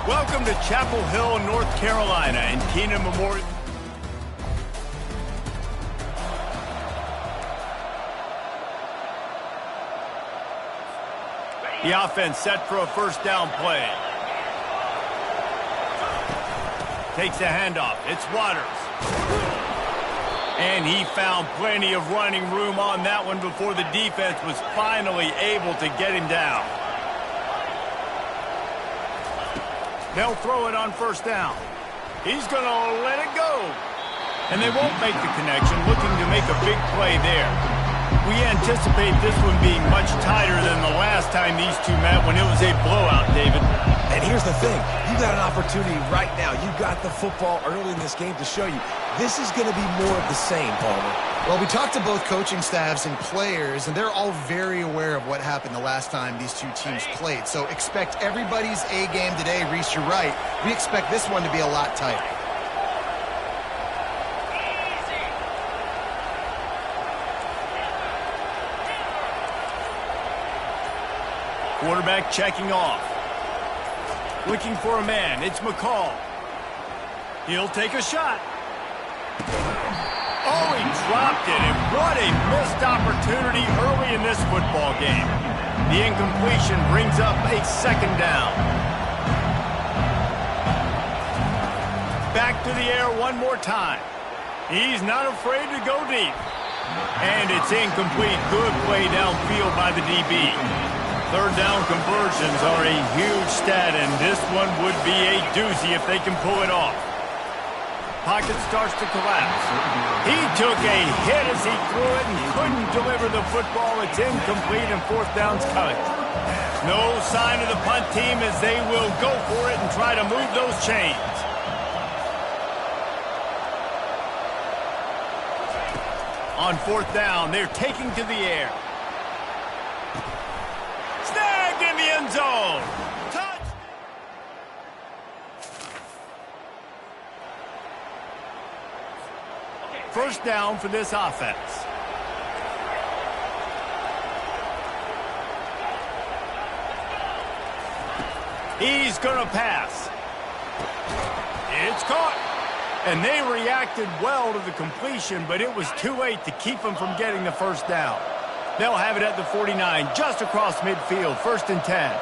Welcome to Chapel Hill, North Carolina, and Keenan Memorial. The offense set for a 1st down play. Takes a handoff. It's Waters. And he found plenty of running room on that one before the defense was finally able to get him down. They'll throw it on 1st down. He's going to let it go. And they won't make the connection, looking to make a big play there. We anticipate this one being much tighter than the last time these two met when it was a blowout, David. And here's the thing. You got an opportunity right now. You got the football early in this game to show you. This is going to be more of the same, Palmer. Well, we talked to both coaching staffs and players, and they're all very aware of what happened the last time these two teams played. So expect everybody's A game today. Reese, you're right. We expect this one to be a lot tighter. Quarterback checking off. Looking for a man. It's McCall. He'll take a shot. Oh, he dropped it, and what a missed opportunity early in this football game. The incompletion brings up a second down. Back to the air one more time. He's not afraid to go deep. And it's incomplete. Good play downfield by the DB. Third down conversions are a huge stat, and this one would be a doozy if they can pull it off. Pocket starts to collapse. He took a hit as he threw it and couldn't deliver the football. It's incomplete, and fourth down's coming. No sign of the punt team as they will go for it and try to move those chains. On fourth down, they're taking to the air. Snagged in the end zone. Touch. First down for this offense. He's going to pass. It's caught. And they reacted well to the completion, but it was too late to keep them from getting the first down. They'll have it at the 49, just across midfield, 1st and 10.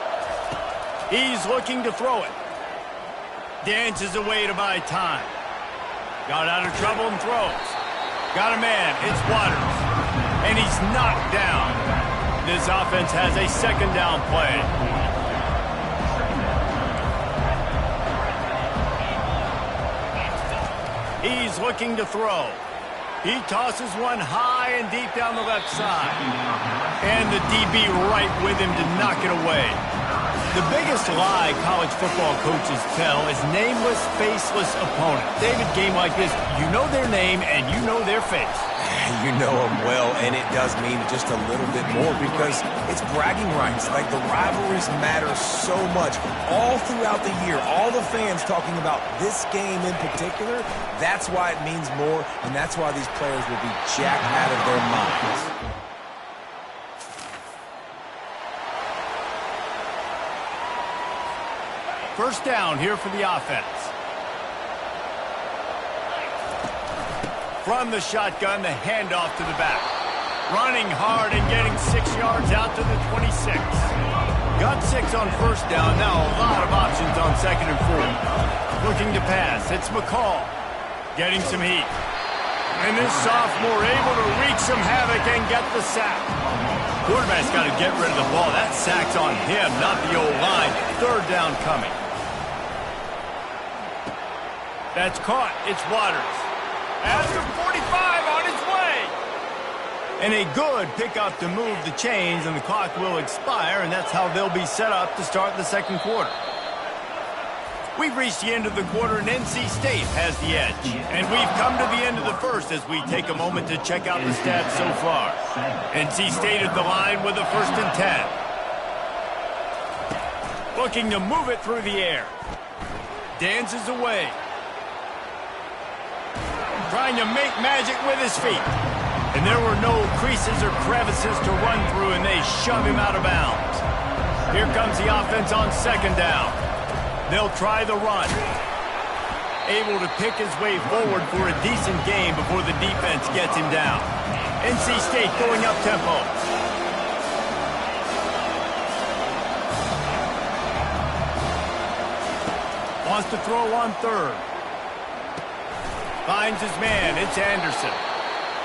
He's looking to throw it. Dances away to buy time. Got out of trouble and throws. Got a man. It's Waters. And he's knocked down. This offense has a second down play. He's looking to throw. He tosses one high and deep down the left side. And the DB right with him to knock it away. The biggest lie college football coaches tell is nameless, faceless opponent. David, game like this, you know their name and you know their face. You know them well, and it does mean just a little bit more because it's bragging rights. Like, the rivalries matter so much all throughout the year. All the fans talking about this game in particular, that's why it means more, and that's why these players will be jacked out of their minds. First down here for the offense. From the shotgun, the handoff to the back. Running hard and getting 6 yards out to the 26. Got 6 on first down. Now a lot of options on 2nd and 4. Looking to pass. It's McCall. Getting some heat. And this sophomore able to wreak some havoc and get the sack. Quarterback's got to get rid of the ball. That sack's on him, not the old line. Third down coming. That's caught. It's Waters. At the 45 on his way. And a good pickup to move the chains, and the clock will expire, and that's how they'll be set up to start the second quarter. We've reached the end of the quarter, and NC State has the edge. And we've come to the end of the first as we take a moment to check out the stats so far. NC State at the line with a 1st and 10. Looking to move it through the air. Dances away. Trying to make magic with his feet. And there were no creases or crevices to run through, and they shove him out of bounds. Here comes the offense on 2nd down. They'll try the run. Able to pick his way forward for a decent game before the defense gets him down. NC State going up tempo. Wants to throw on 3rd. Finds his man. It's Anderson.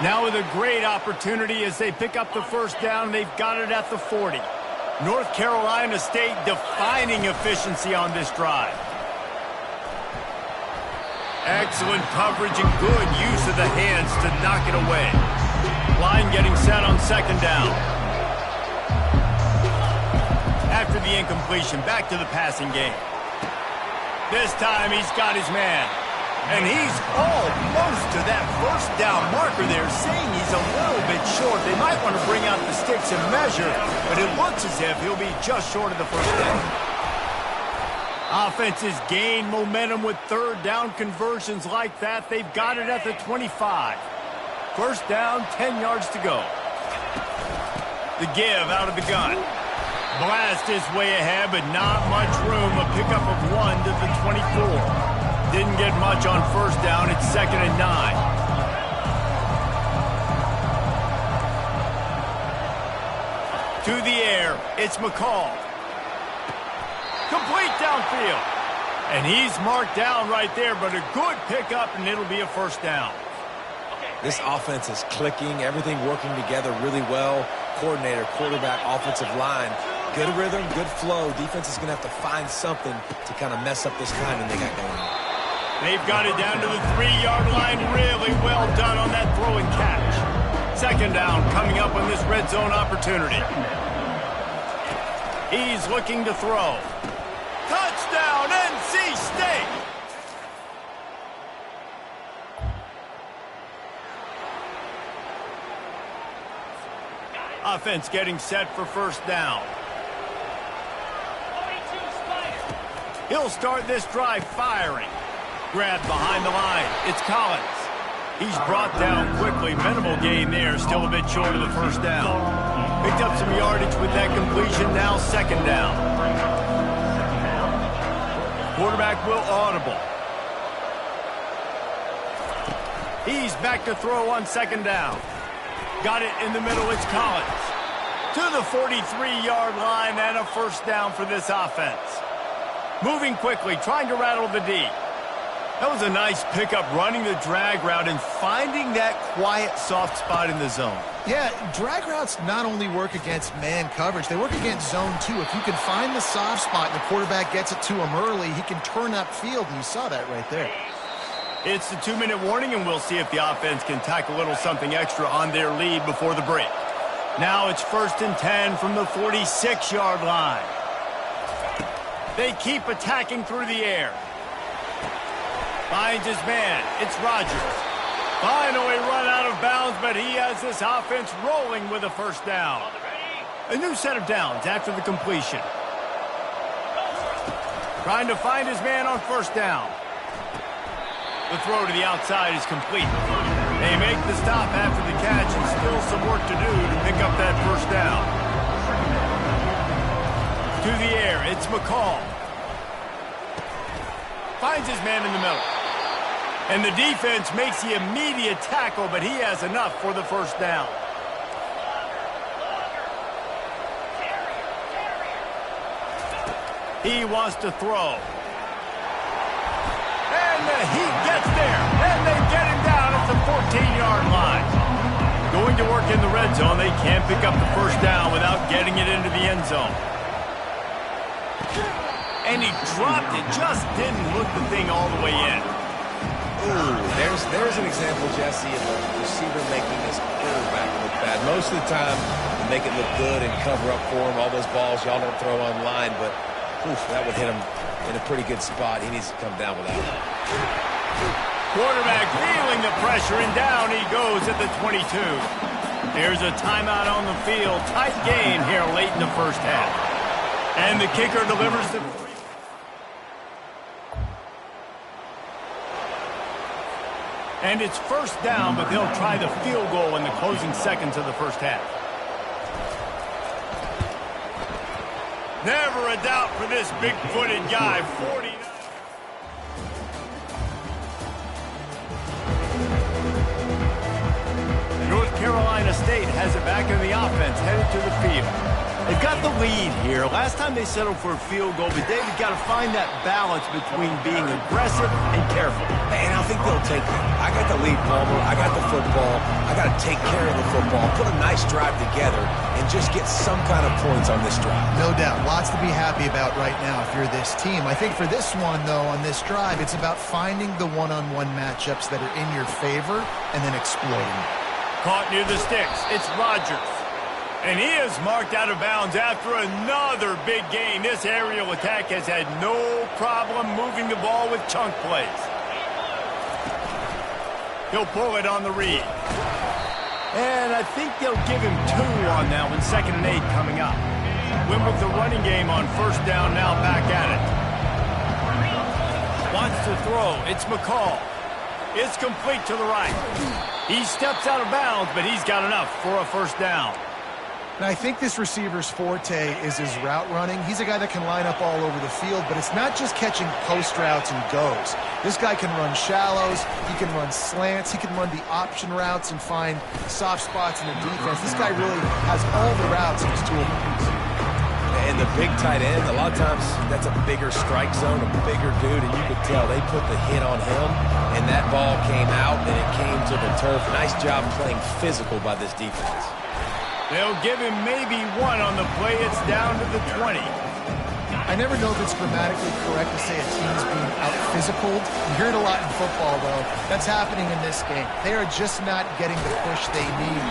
Now with a great opportunity as they pick up the first down. They've got it at the 40. North Carolina State defining efficiency on this drive. Excellent coverage and good use of the hands to knock it away. Line getting set on 2nd down. After the incompletion, back to the passing game. This time he's got his man. And he's almost to that first down marker there, saying he's a little bit short. They might want to bring out the sticks and measure, but it looks as if he'll be just short of the first down. Offenses gain momentum with 3rd down conversions like that. They've got it at the 25. First down, 10 yards to go. The give out of the gun. Blast is way ahead, but not much room. A pickup of 1 to the 24. Didn't get much on first down. It's 2nd and 9. To the air, it's McCall. Complete downfield. And he's marked down right there, but a good pickup, and it'll be a first down. This offense is clicking, everything working together really well. Coordinator, quarterback, offensive line. Good rhythm, good flow. Defense is going to have to find something to kind of mess up this timing they got going. They've got it down to the 3-yard line. Really well done on that throw and catch. Second down coming up on this red zone opportunity. He's looking to throw. Touchdown, NC State! Offense getting set for first down. He'll start this drive firing. Grabbed behind the line. It's Collins. He's brought down quickly. Minimal gain there. Still a bit short of the first down. Picked up some yardage with that completion. Now second down. Quarterback will audible. He's back to throw on second down. Got it in the middle. It's Collins. To the 43-yard line and a first down for this offense. Moving quickly, trying to rattle the D. That was a nice pickup, running the drag route and finding that quiet, soft spot in the zone. Yeah, drag routes not only work against man coverage, they work against zone too. If you can find the soft spot and the quarterback gets it to him early, he can turn upfield, and you saw that right there. It's the 2-minute warning, and we'll see if the offense can tack a little something extra on their lead before the break. Now it's 1st and 10 from the 46-yard line. They keep attacking through the air. Finds his man. It's Rodgers. Finally run out of bounds, but he has this offense rolling with a first down. A new set of downs after the completion. Trying to find his man on first down. The throw to the outside is complete. They make the stop after the catch, and still some work to do to pick up that first down. To the air, it's McCall. Finds his man in the middle. And the defense makes the immediate tackle, but he has enough for the first down. He wants to throw. And he gets there. And they get him down at the 14-yard line. Going to work in the red zone. They can't pick up the first down without getting it into the end zone. And he dropped it. Just didn't look the thing all the way in. Ooh, there's an example, Jesse, of a receiver making his quarterback look bad. Most of the time, they make it look good and cover up for him. All those balls y'all don't throw online, but oof, that would hit him in a pretty good spot. He needs to come down with that. Quarterback feeling the pressure, and down he goes at the 22. There's a timeout on the field. Tight game here late in the first half. And the kicker delivers the... And it's first down, but they'll try the field goal in the closing seconds of the first half. Never a doubt for this big-footed guy. 49. North Carolina State has it back in the offense, headed to the field. They've got the lead here. Last time they settled for a field goal, but David got to find that balance between being aggressive and careful. And I think they'll take that. I got the lead, Palmer. I got the football. I got to take care of the football, put a nice drive together, and just get some kind of points on this drive. No doubt. Lots to be happy about right now if you're this team. I think for this one, though, on this drive, it's about finding the one-on-one matchups that are in your favor and then exploiting. Caught near the sticks. It's Rodgers. And he is marked out of bounds after another big gain. This aerial attack has had no problem moving the ball with chunk plays. He'll pull it on the read. And I think they'll give him 2 on that one. 2nd and 8 coming up. Win with the running game on first down, now back at it. Wants to throw. It's McCall. It's complete to the right. He steps out of bounds, but he's got enough for a first down. And I think this receiver's forte is his route running. He's a guy that can line up all over the field, but it's not just catching post routes and goes. This guy can run shallows, he can run slants, he can run the option routes and find soft spots in the defense. This guy really has all the routes in his toolbox. And the big tight end, a lot of times that's a bigger strike zone, a bigger dude, and you could tell they put the hit on him, and that ball came out, and it came to the turf. Nice job playing physical by this defense. They'll give him maybe one on the play. It's down to the 20. I never know if it's grammatically correct to say a team's being out-physicaled. You hear it a lot in football, though. That's happening in this game. They are just not getting the push they need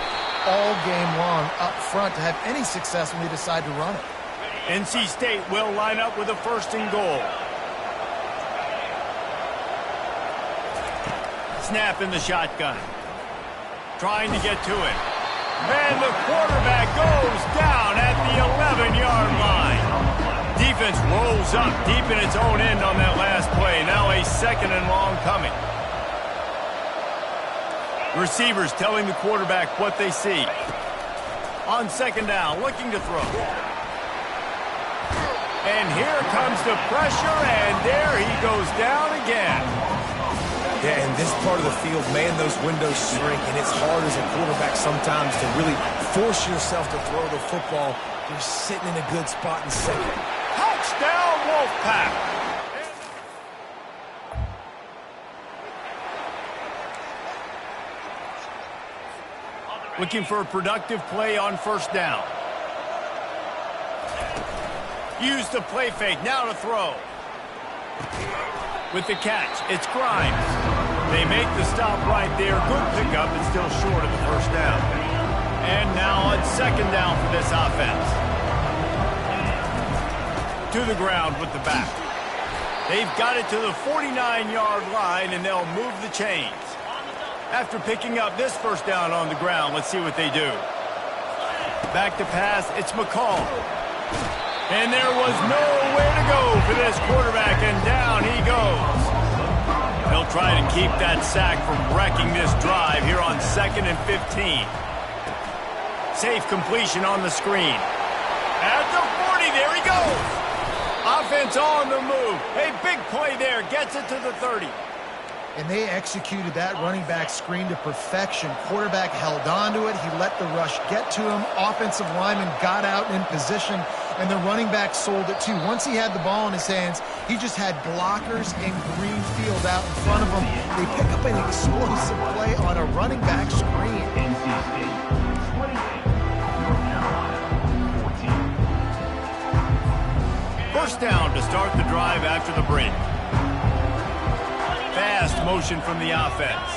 all game long up front to have any success when they decide to run it. NC State will line up with a 1st and goal. Snap in the shotgun. Trying to get to it. And the quarterback goes down at the 11-yard line. Defense rolls up deep in its own end on that last play. Now a 2nd and long coming. Receivers telling the quarterback what they see. On 2nd down, looking to throw. And here comes the pressure, and there he goes down again. Yeah, in this part of the field, man, those windows shrink, and it's hard as a quarterback sometimes to really force yourself to throw the football. You're sitting in a good spot in 2nd. Touchdown, Wolfpack! Looking for a productive play on 1st down. Use the play fake, now to throw. With the catch, it's Grimes. They make the stop right there. Good pickup, but still short of the 1st down. And now on 2nd down for this offense. To the ground with the back. They've got it to the 49-yard line, and they'll move the chains. After picking up this 1st down on the ground, let's see what they do. Back to pass, it's McCall. And there was nowhere to go for this quarterback, and down he goes. He'll try to keep that sack from wrecking this drive here on 2nd and 15. Safe completion on the screen. At the 40, there he goes. Offense on the move. A big play there, gets it to the 30. And they executed that running back screen to perfection. Quarterback held on to it. He let the rush get to him. Offensive lineman got out in position, and the running back sold it too. Once he had the ball in his hands, he just had blockers and green field out in front of him. They pick up an explosive play on a running back screen. NC State, 28, North Carolina, 14. 1st down to start the drive after the break. Fast motion from the offense.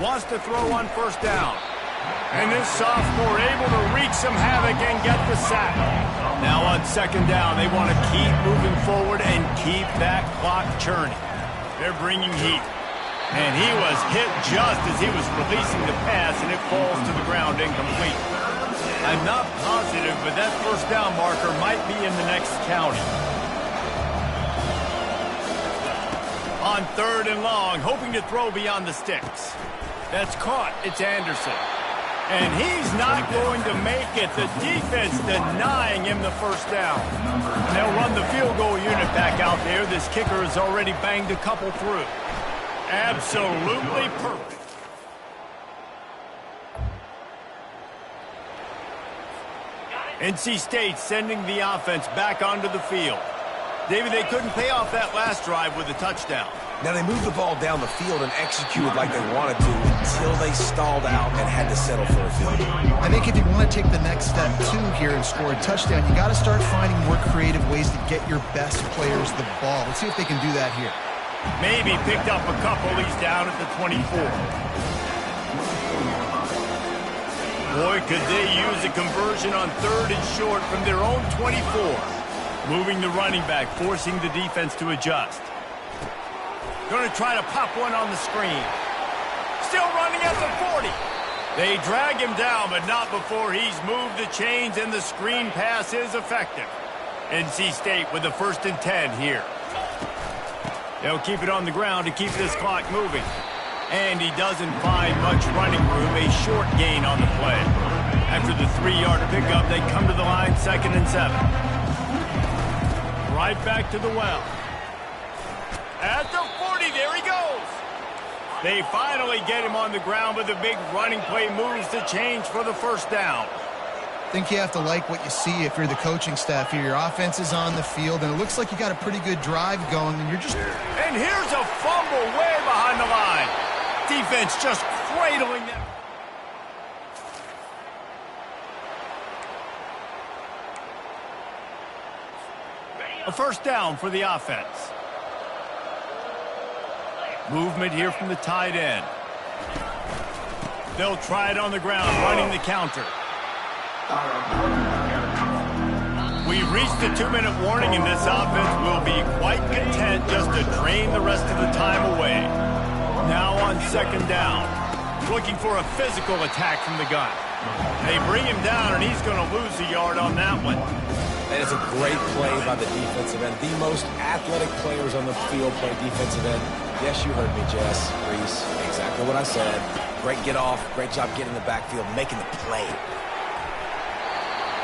Wants to throw on 1st down. And this sophomore able to wreak some havoc and get the sack. Now on 2nd down, they want to keep moving forward and keep that clock churning. They're bringing heat. And he was hit just as he was releasing the pass, and it falls to the ground incomplete. I'm not positive, but that 1st down marker might be in the next county. On 3rd and long, hoping to throw beyond the sticks. That's caught. It's Anderson. And he's not going to make it. The defense denying him the 1st down. And they'll run the field goal unit back out there. This kicker has already banged a couple through. Absolutely perfect. NC State sending the offense back onto the field. David, they couldn't pay off that last drive with a touchdown. Now, they moved the ball down the field and executed like they wanted to until they stalled out and had to settle for a field goal. I think if you want to take the next step, too, here and score a touchdown, you got to start finding more creative ways to get your best players the ball. Let's see if they can do that here. Maybe picked up a couple. He's down at the 24. Boy, could they use a conversion on 3rd and short from their own 24. Moving the running back, forcing the defense to adjust. Going to try to pop one on the screen. Still running at the 40. They drag him down, but not before he's moved the chains, and the screen pass is effective. NC State with the 1st and 10 here. They'll keep it on the ground to keep this clock moving. And he doesn't find much running room, a short gain on the play. After the 3-yard pickup, they come to the line 2nd and 7. Right back to the well. At the 40, there he goes. They finally get him on the ground, but the big running play moves the change for the first down. I think you have to like what you see if you're the coaching staff here. Your offense is on the field, and it looks like you got a pretty good drive going, and you're just... And here's a fumble way behind the line. Defense just cradling them. A first down for the offense. Movement here from the tight end. They'll try it on the ground, running the counter. We've reached the 2-minute warning, and this offense will be quite content just to drain the rest of the time away. Now on 2nd down, looking for a physical attack from the gun. They bring him down, and he's going to lose a yard on that one. That is a great play by the defensive end. The most athletic players on the field play defensive end. Yes, you heard me, Jess, Reese. Exactly what I said. Great get off. Great job getting in the backfield, making the play.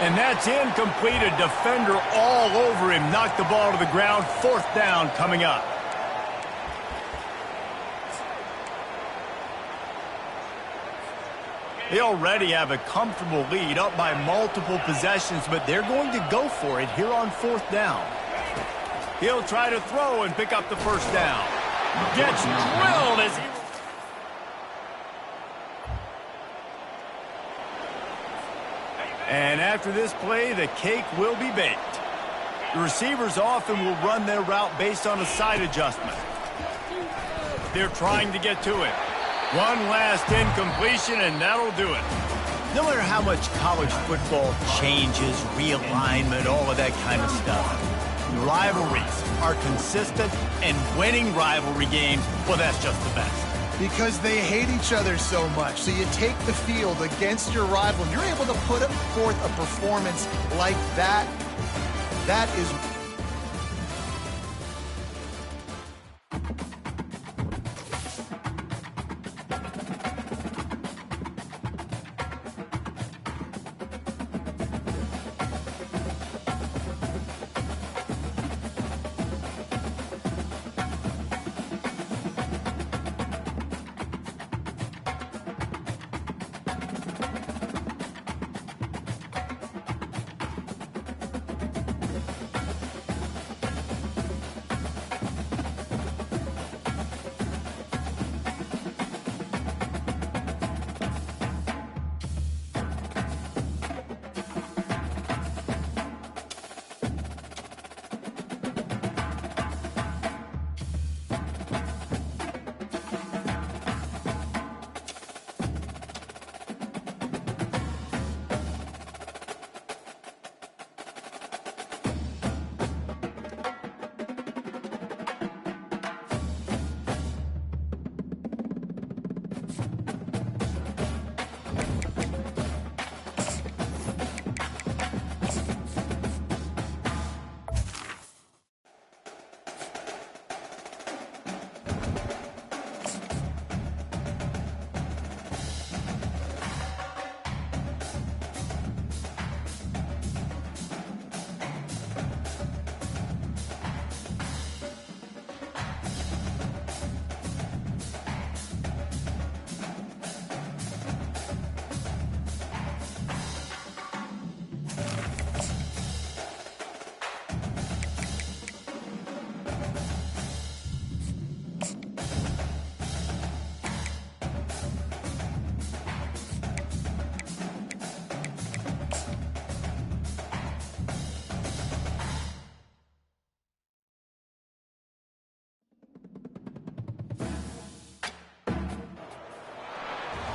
And that's incomplete. A defender all over him. Knocked the ball to the ground. 4th down coming up. They already have a comfortable lead, up by multiple possessions, but they're going to go for it here on 4th down. He'll try to throw and pick up the first down. Gets drilled as he... And after this play, the cake will be baked. The receivers often will run their route based on a side adjustment. They're trying to get to it. One last incompletion, and that'll do it. No matter how much college football changes, realignment, all of that kind of stuff, rivalries are consistent, and winning rivalry games, well, that's just the best. Because they hate each other so much. So you take the field against your rival, and you're able to put forth a performance like that. That is...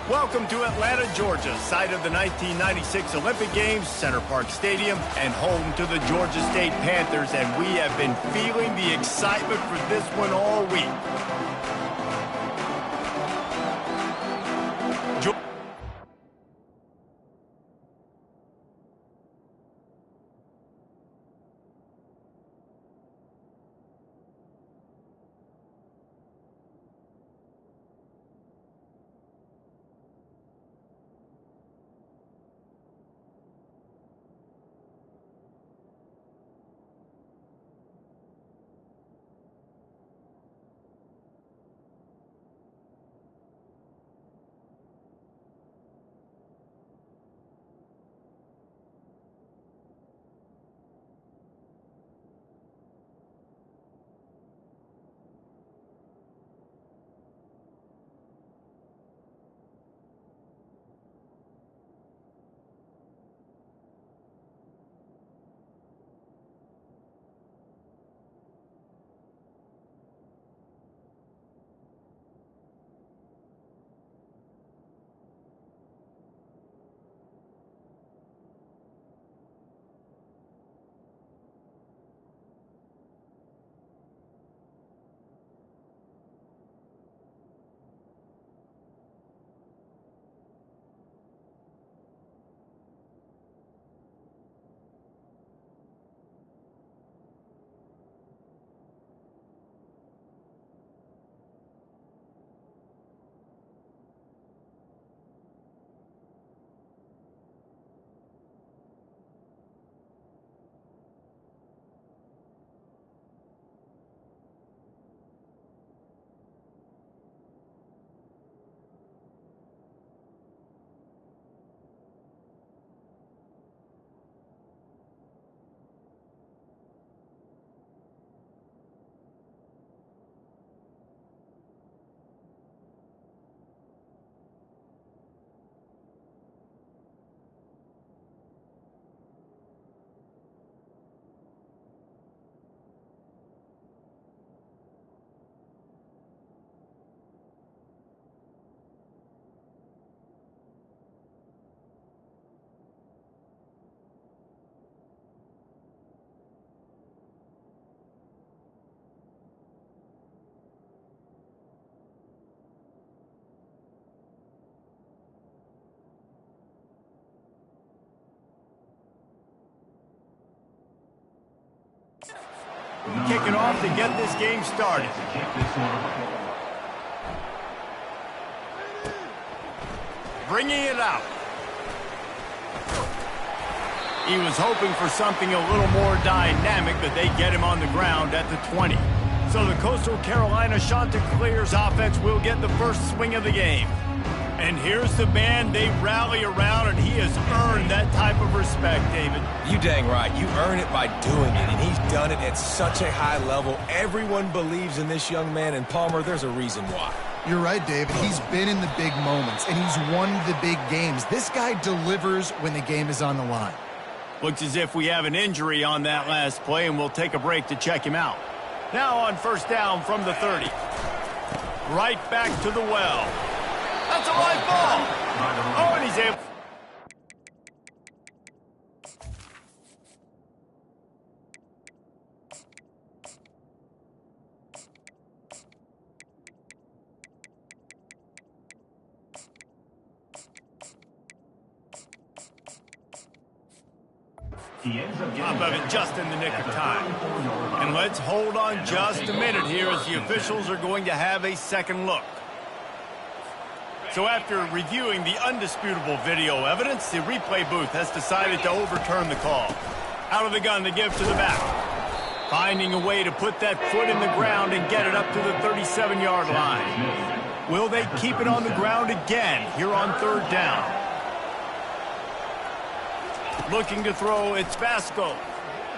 Welcome to Atlanta, Georgia, site of the 1996 Olympic Games, Center Park Stadium, and home to the Georgia State Panthers, and we have been feeling the excitement for this one all week. Kick it off to get this game started. Bringing it out. He was hoping for something a little more dynamic, but they get him on the ground at the 20. So the Coastal Carolina Chanticleers offense will get the first swing of the game. And here's the man they rally around, and he has earned that type of respect, David. You dang right. You earn it by doing it, and he's done it at such a high level. Everyone believes in this young man, and Palmer, there's a reason why. You're right, David. He's been in the big moments, and he's won the big games. This guy delivers when the game is on the line. Looks as if we have an injury on that last play, and we'll take a break to check him out. Now on first down from the 30. Right back to the well. That's a live ball. Oh, and he's able. Top of it just in the nick of time. And let's hold on just a minute here as the officials are going to have a second look. So after reviewing the undisputable video evidence, the replay booth has decided to overturn the call. Out of the gun to give to the back. Finding a way to put that foot in the ground and get it up to the 37-yard line. Will they keep it on the ground again here on third down? Looking to throw, it's Vasco.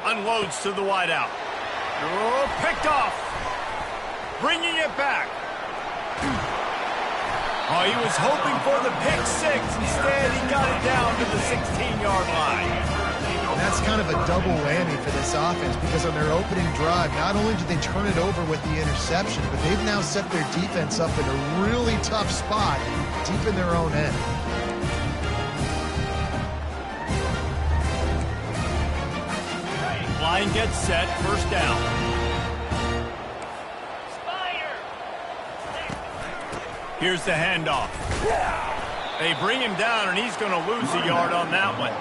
Unloads to the wideout. Oh, picked off. Bringing it back. Oh, he was hoping for the pick six. Instead, he got it down to the 16-yard line. That's kind of a double whammy for this offense because on their opening drive, not only did they turn it over with the interception, but they've now set their defense up in a really tough spot deep in their own end. Line gets set, first down. Here's the handoff. They bring him down, and he's going to lose a yard on that one.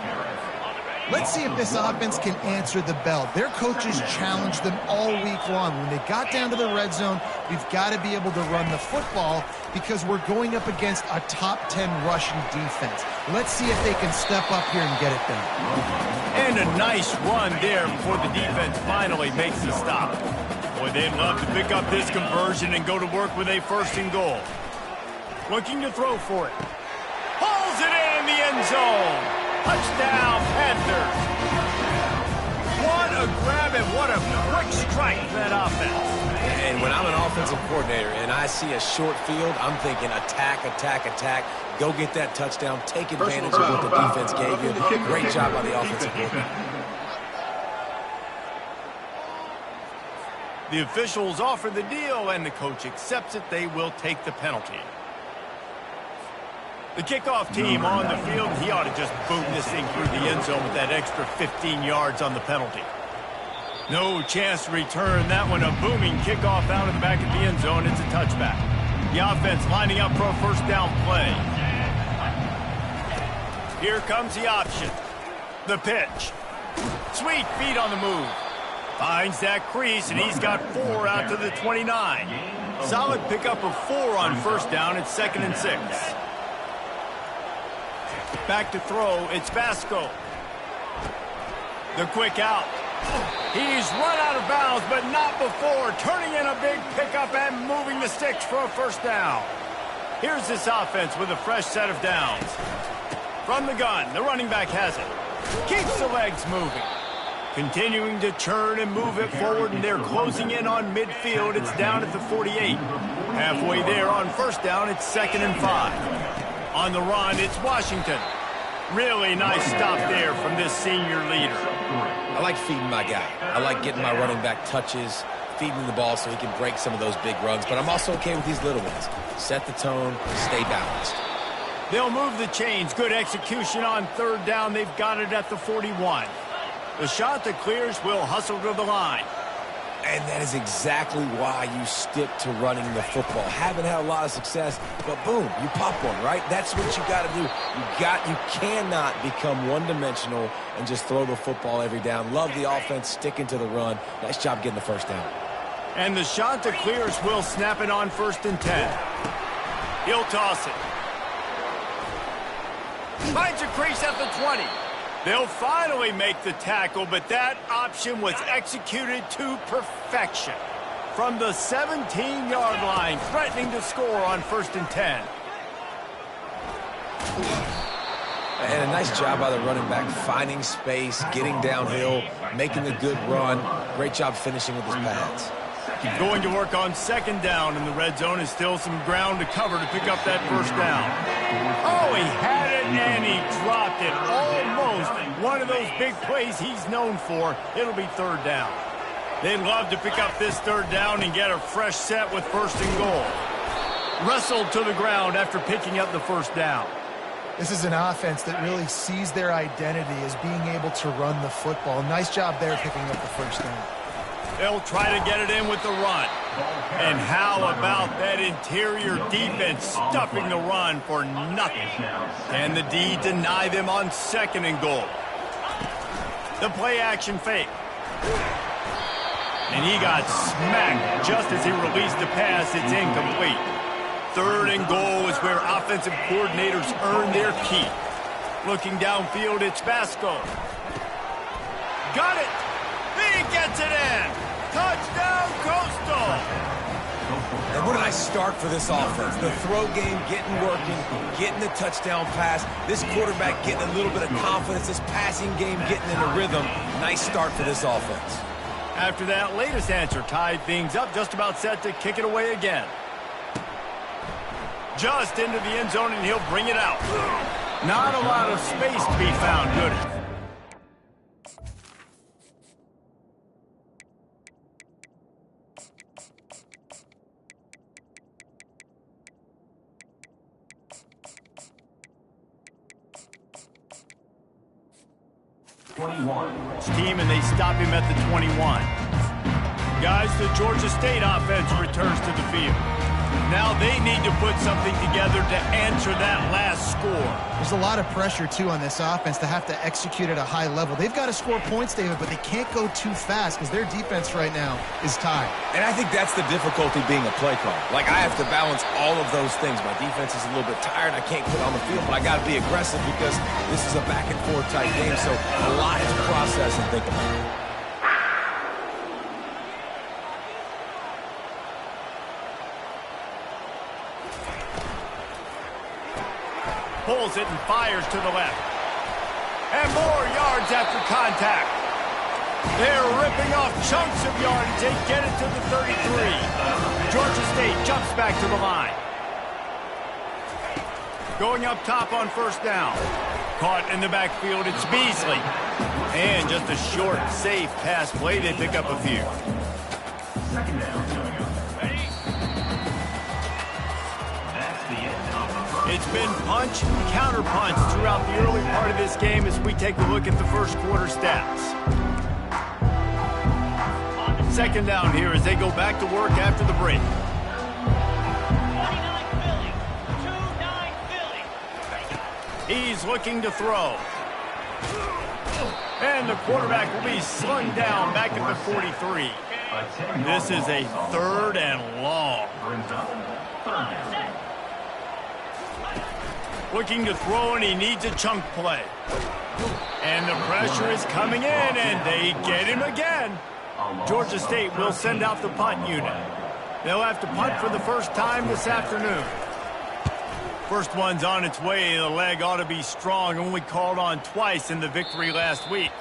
Let's see if this offense can answer the bell. Their coaches challenged them all week long. When they got down to the red zone, we've got to be able to run the football because we're going up against a top 10 rushing defense. Let's see if they can step up here and get it done. And a nice run there before the defense finally makes the stop. Boy, they'd love to pick up this conversion and go to work with a first and goal. Looking to throw for it. Pulls it in the end zone. Touchdown, Panthers. What a grab and what a quick strike that offense. And when I'm an offensive coordinator and I see a short field, I'm thinking attack, attack, attack. Go get that touchdown. Take advantage of what the defense gave you. Great job by the offensive coordinator. The officials offer the deal, and the coach accepts it. They will take the penalty. The kickoff team on the field, he ought to just boom this thing through the end zone with that extra 15 yards on the penalty. No chance to return that one. A booming kickoff out of the back of the end zone. It's a touchback. The offense lining up for a first down play. Here comes the option. The pitch. Sweet feet on the move. Finds that crease, and he's got 4 out to the 29. Solid pickup of 4 on first down. It's 2nd and 6. Back to throw, it's Vasco. The quick out. He's run out of bounds, but not before. Turning in a big pickup and moving the sticks for a first down. Here's this offense with a fresh set of downs. From the gun, the running back has it. Keeps the legs moving. Continuing to turn and move it forward, and they're closing in on midfield. It's down at the 48. Halfway there on first down, it's 2nd and 5. On the run, it's Washington. Really nice stop there from this senior leader. I like feeding my guy. I like getting my running back touches, feeding the ball so he can break some of those big runs, but I'm also okay with these little ones. Set the tone, stay balanced. They'll move the chains. Good execution on third down. They've got it at the 41. The Chanticleers will hustle to the line. And that is exactly why you stick to running the football. Haven't had a lot of success, but boom, you pop one, right? That's what you got to do. You cannot become one-dimensional and just throw the football every down. Love the offense, sticking to the run. Nice job getting the first down. And the shot to clear is Will snapping on 1st and 10. He'll toss it. Finds a crease at the 20. They'll finally make the tackle, but that option was executed to perfection. From the 17-yard line, threatening to score on 1st and 10. And a nice job by the running back, finding space, getting downhill, making a good run. Great job finishing with his pads. Going to work on 2nd down, and the red zone is still some ground to cover to pick up that 1st down. Oh, he had it, and he dropped it. Almost one of those big plays he's known for. It'll be 3rd down. They'd love to pick up this 3rd down and get a fresh set with 1st and goal. Wrestled to the ground after picking up the 1st down. This is an offense that really sees their identity as being able to run the football. Nice job there picking up the 1st down. They'll try to get it in with the run. And how about that interior defense stuffing the run for nothing? Can the D deny them on 2nd and goal? The play action fake. And he got smacked just as he released the pass. It's incomplete. 3rd and goal is where offensive coordinators earn their keep. Looking downfield, it's Vasco. Got it. He gets it in. Touchdown, Coastal! And what a nice start for this offense. The throw game getting working, getting the touchdown pass. This quarterback getting a little bit of confidence. This passing game getting in a rhythm. Nice start for this offense. After that latest answer, tied things up, just about set to kick it away again. Just into the end zone, and he'll bring it out. Not a lot of space to be found. Good. 21. Team, and they stop him at the 21. Guys, the Georgia State offense returns to the field. Now they need to put something together to answer that last score. There's a lot of pressure, too, on this offense to have to execute at a high level. They've got to score points, David, but they can't go too fast because their defense right now is tied. And I think that's the difficulty being a play caller. Like, I have to balance all of those things. My defense is a little bit tired. I can't put on the field, but I got to be aggressive because this is a back-and-forth type game, so a lot to process and think about. Pulls it and fires to the left. And more yards after contact. They're ripping off chunks of yardage. They get it to the 33. Georgia State jumps back to the line. Going up top on 1st down. Caught in the backfield, it's Beasley. And just a short, safe pass play. They pick up a few. 2nd down. Ready? That's the end of the first. It's been punch, counter punch throughout the early part of this game as we take a look at the 1st quarter stats. 2nd down here as they go back to work after the break. 29 Philly. He's looking to throw. And the quarterback will be slung down back at the 43. This is a 3rd and long. Brings up 3rd down. Looking to throw, and he needs a chunk play. And the pressure is coming in, and they get him again. Georgia State will send out the punt unit. They'll have to punt for the first time this afternoon. First one's on its way. The leg ought to be strong, only called on twice in the victory last week.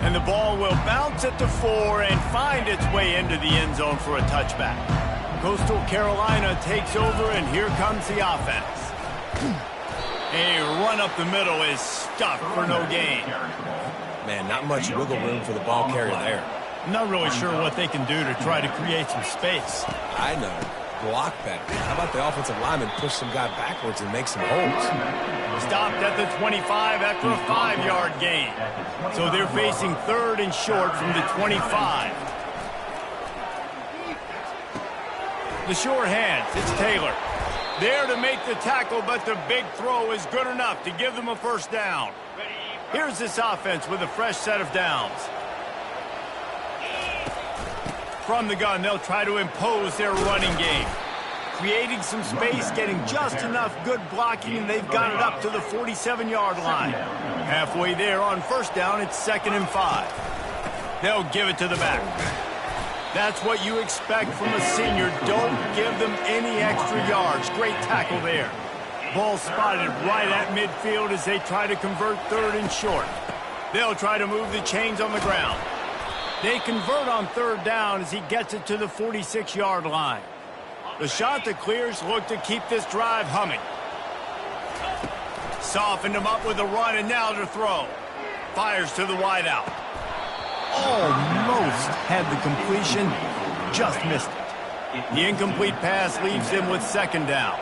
And the ball will bounce at the 4 and find its way into the end zone for a touchback. Coastal Carolina takes over, and here comes the offense. A run up the middle is stuffed for no gain. Man, not much wiggle room for the ball carrier there. I'm not really sure what they can do to try to create some space. I know. Block better. How about the offensive lineman push some guy backwards and make some holes? Stopped at the 25 after a 5-yard gain. So they're facing 3rd and short from the 25. The sure hands, it's Taylor. There to make the tackle, but the big throw is good enough to give them a first down. Here's this offense with a fresh set of downs. From the gun, they'll try to impose their running game. Creating some space, getting just enough good blocking, and they've got it up to the 47-yard line. Halfway there on first down, it's 2nd and 5. They'll give it to the back. That's what you expect from a senior. Don't give them any extra yards. Great tackle there. Ball spotted right at midfield as they try to convert 3rd and short. They'll try to move the chains on the ground. They convert on 3rd down as he gets it to the 46-yard line. The shot that clears look to keep this drive humming. Softened him up with a run, and now to throw. Fires to the wideout. Almost had the completion, just missed it. The incomplete pass leaves him with 2nd down.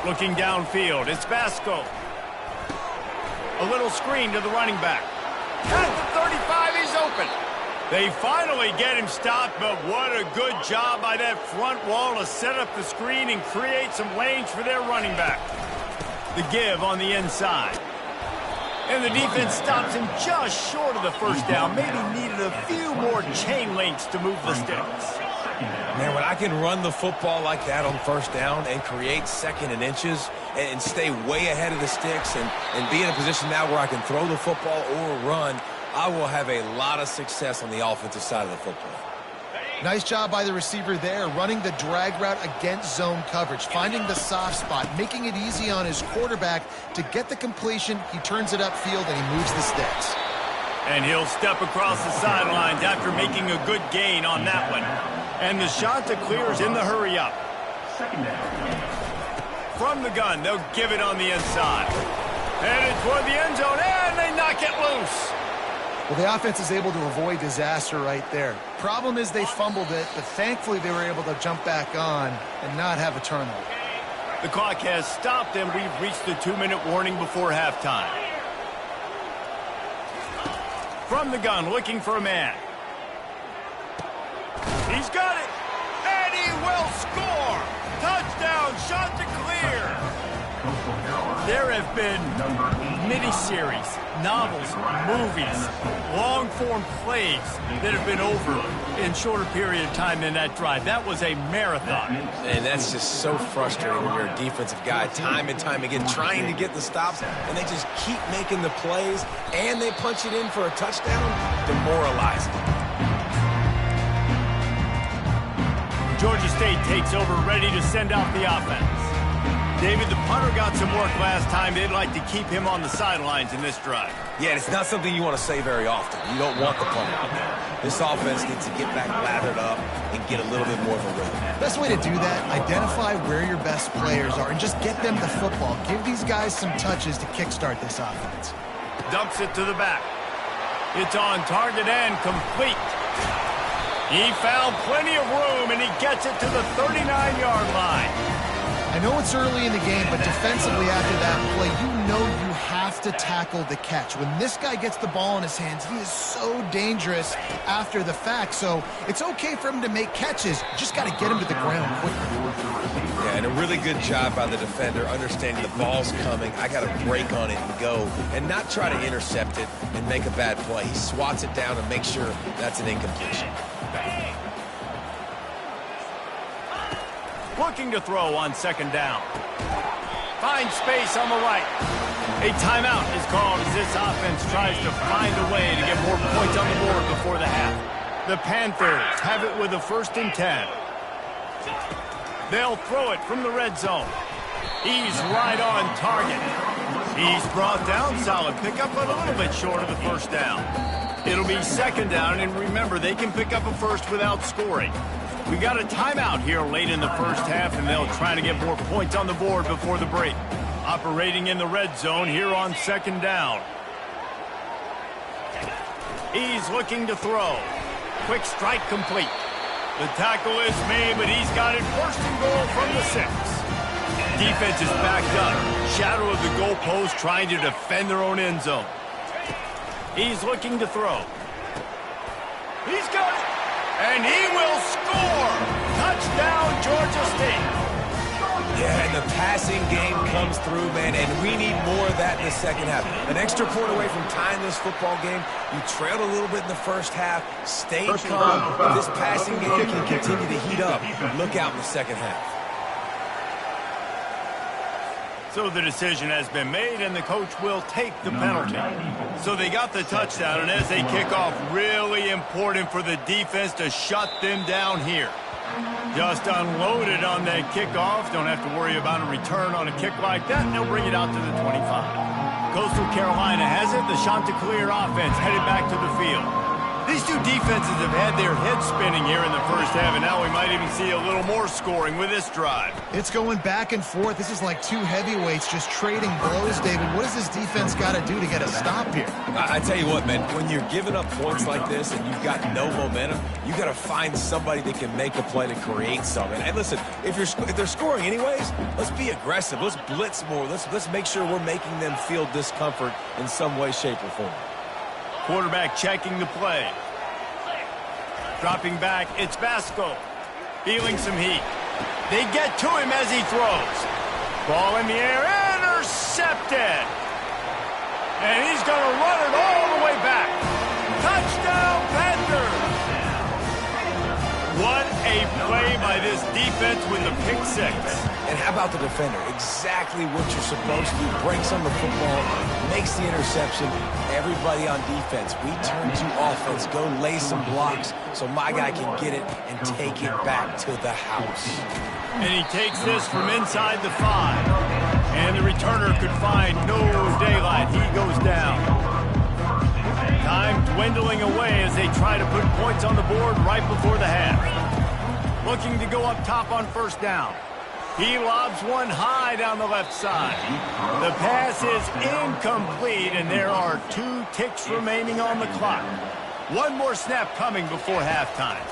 Looking downfield, it's Vasco. A little screen to the running back. At the 35, he's open. They finally get him stopped, but what a good job by that front wall to set up the screen and create some lanes for their running back. The give on the inside. And the defense stops him just short of the first down. Maybe needed a few more chain links to move the sticks. Man, when I can run the football like that on first down and create 2nd and inches and stay way ahead of the sticks and be in a position now where I can throw the football or run, I will have a lot of success on the offensive side of the football. Nice job by the receiver there, running the drag route against zone coverage, finding the soft spot, making it easy on his quarterback to get the completion. He turns it upfield, and he moves the sticks. And he'll step across the sidelines after making a good gain on that one. And the shot that clears in the hurry-up. From the gun, they'll give it on the inside. Headed toward the end zone, and they knock it loose. Well, the offense is able to avoid disaster right there. Problem is they fumbled it, but thankfully they were able to jump back on and not have a turnover. The clock has stopped, and we've reached the 2-minute warning before halftime. From the gun, looking for a man. He's got it, and he will score! Touchdown, shot to clear! There have been miniseries, novels, movies, long-form plays that have been over in shorter period of time than that drive. That was a marathon. And that's just so frustrating when you're a defensive guy, time and time again, trying to get the stops, and they just keep making the plays, and they punch it in for a touchdown. Demoralizing. Georgia State takes over, ready to send out the offense. David, the punter got some work last time. They'd like to keep him on the sidelines in this drive. Yeah, it's not something you want to say very often. You don't want the punter out there. This offense needs to get back lathered up and get a little bit more of a rhythm. Best way to do that, identify where your best players are and just get them the football. Give these guys some touches to kickstart this offense. Dumps it to the back. It's on target and complete. He found plenty of room, and he gets it to the 39-yard line. I know it's early in the game, but defensively after that play, you know you have to tackle the catch. When this guy gets the ball in his hands, he is so dangerous after the fact. So it's okay for him to make catches. You just got to get him to the ground quickly. Yeah, and a really good job by the defender understanding the ball's coming. I got to break on it and go and not try to intercept it and make a bad play. He swats it down and makes sure that's an incompletion. Looking to throw on 2nd down. Finds space on the right. A timeout is called as this offense tries to find a way to get more points on the board before the half. The Panthers have it with a 1st and 10. They'll throw it from the red zone. He's right on target. He's brought down, solid pickup, but a little bit short of the first down. It'll be 2nd down, and remember, they can pick up a first without scoring. We got a timeout here late in the first half, and they'll try to get more points on the board before the break. Operating in the red zone here on 2nd down. He's looking to throw. Quick strike complete. The tackle is made, but he's got it 1st and goal from the 6. Defense is backed up. Shadow of the goalpost trying to defend their own end zone. He's looking to throw. He's got it. And he will score! Touchdown, Georgia passing game comes through, man, and we need more of that in the second half. An extra point away from tying this football game. You trailed a little bit in the first half, stayed calm. This passing game can continue to heat up. Look out in the second half. So the decision has been made, and the coach will take the penalty. So they got the touchdown, and as they kick off, really important for the defense to shut them down here. Just unloaded on that kickoff. Don't have to worry about a return on a kick like that, and they'll bring it out to the 25. Coastal Carolina has it. The Chanticleer offense headed back to the field. These two defenses have had their heads spinning here in the first half, and now we might even see a little more scoring with this drive. It's going back and forth. This is like two heavyweights just trading blows, David. What does this defense got to do to get a stop here? I tell you what, man, when you're giving up points like this and you've got no momentum, you got to find somebody that can make a play to create something. And listen, if they're scoring anyways, let's be aggressive. Let's blitz more. Let's make sure we're making them feel discomfort in some way, shape, or form. Quarterback checking the play. Dropping back, it's Vasco. Feeling some heat. They get to him as he throws. Ball in the air, intercepted. And he's going to run it all the way back. Touchdown, Panthers! What a play by this defense with the pick six. And how about the defender? Exactly what you're supposed to do. Breaks on the football, makes the interception. Everybody on defense, we turn to offense. Go lay some blocks so my guy can get it and take it back to the house. And he takes this from inside the 5. And the returner could find no daylight. He goes down. Time dwindling away as they try to put points on the board right before the half. Looking to go up top on first down. He lobs one high down the left side. The pass is incomplete, and there are 2 ticks remaining on the clock. One more snap coming before halftime.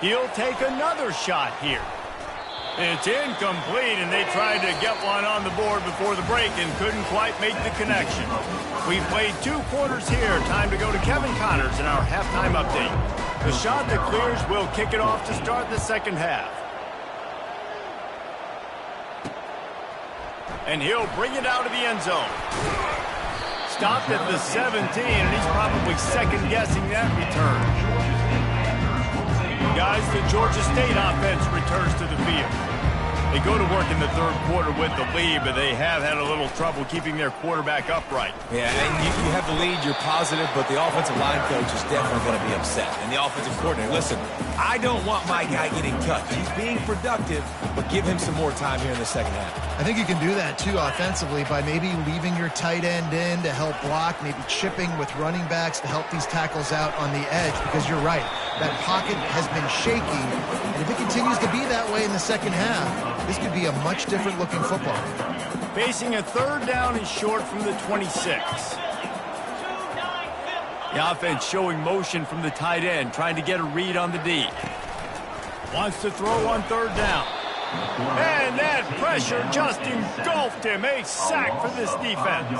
He'll take another shot here. It's incomplete, and they tried to get one on the board before the break and couldn't quite make the connection. We've played 2 quarters here. Time to go to Kevin Connors in our halftime update. The Chanticleers will kick it off to start the second half. And he'll bring it out of the end zone. Stopped at the 17, and he's probably second-guessing that return. Guys, the Georgia State offense returns to the field. They go to work in the third quarter with the lead, but they have had a little trouble keeping their quarterback upright. Yeah, and you have the lead, you're positive, but the offensive line coach is definitely going to be upset. And the offensive coordinator, listen, I don't want my guy getting touched. He's being productive, but give him some more time here in the second half. I think you can do that, too, offensively, by maybe leaving your tight end in to help block, maybe chipping with running backs to help these tackles out on the edge, because you're right. That pocket has been shaky, and if it continues to be that way in the second half, this could be a much different-looking football. Facing a third down and short from the 26. The offense showing motion from the tight end, trying to get a read on the D. Wants to throw on third down. And that pressure just engulfed him. A sack for this defense.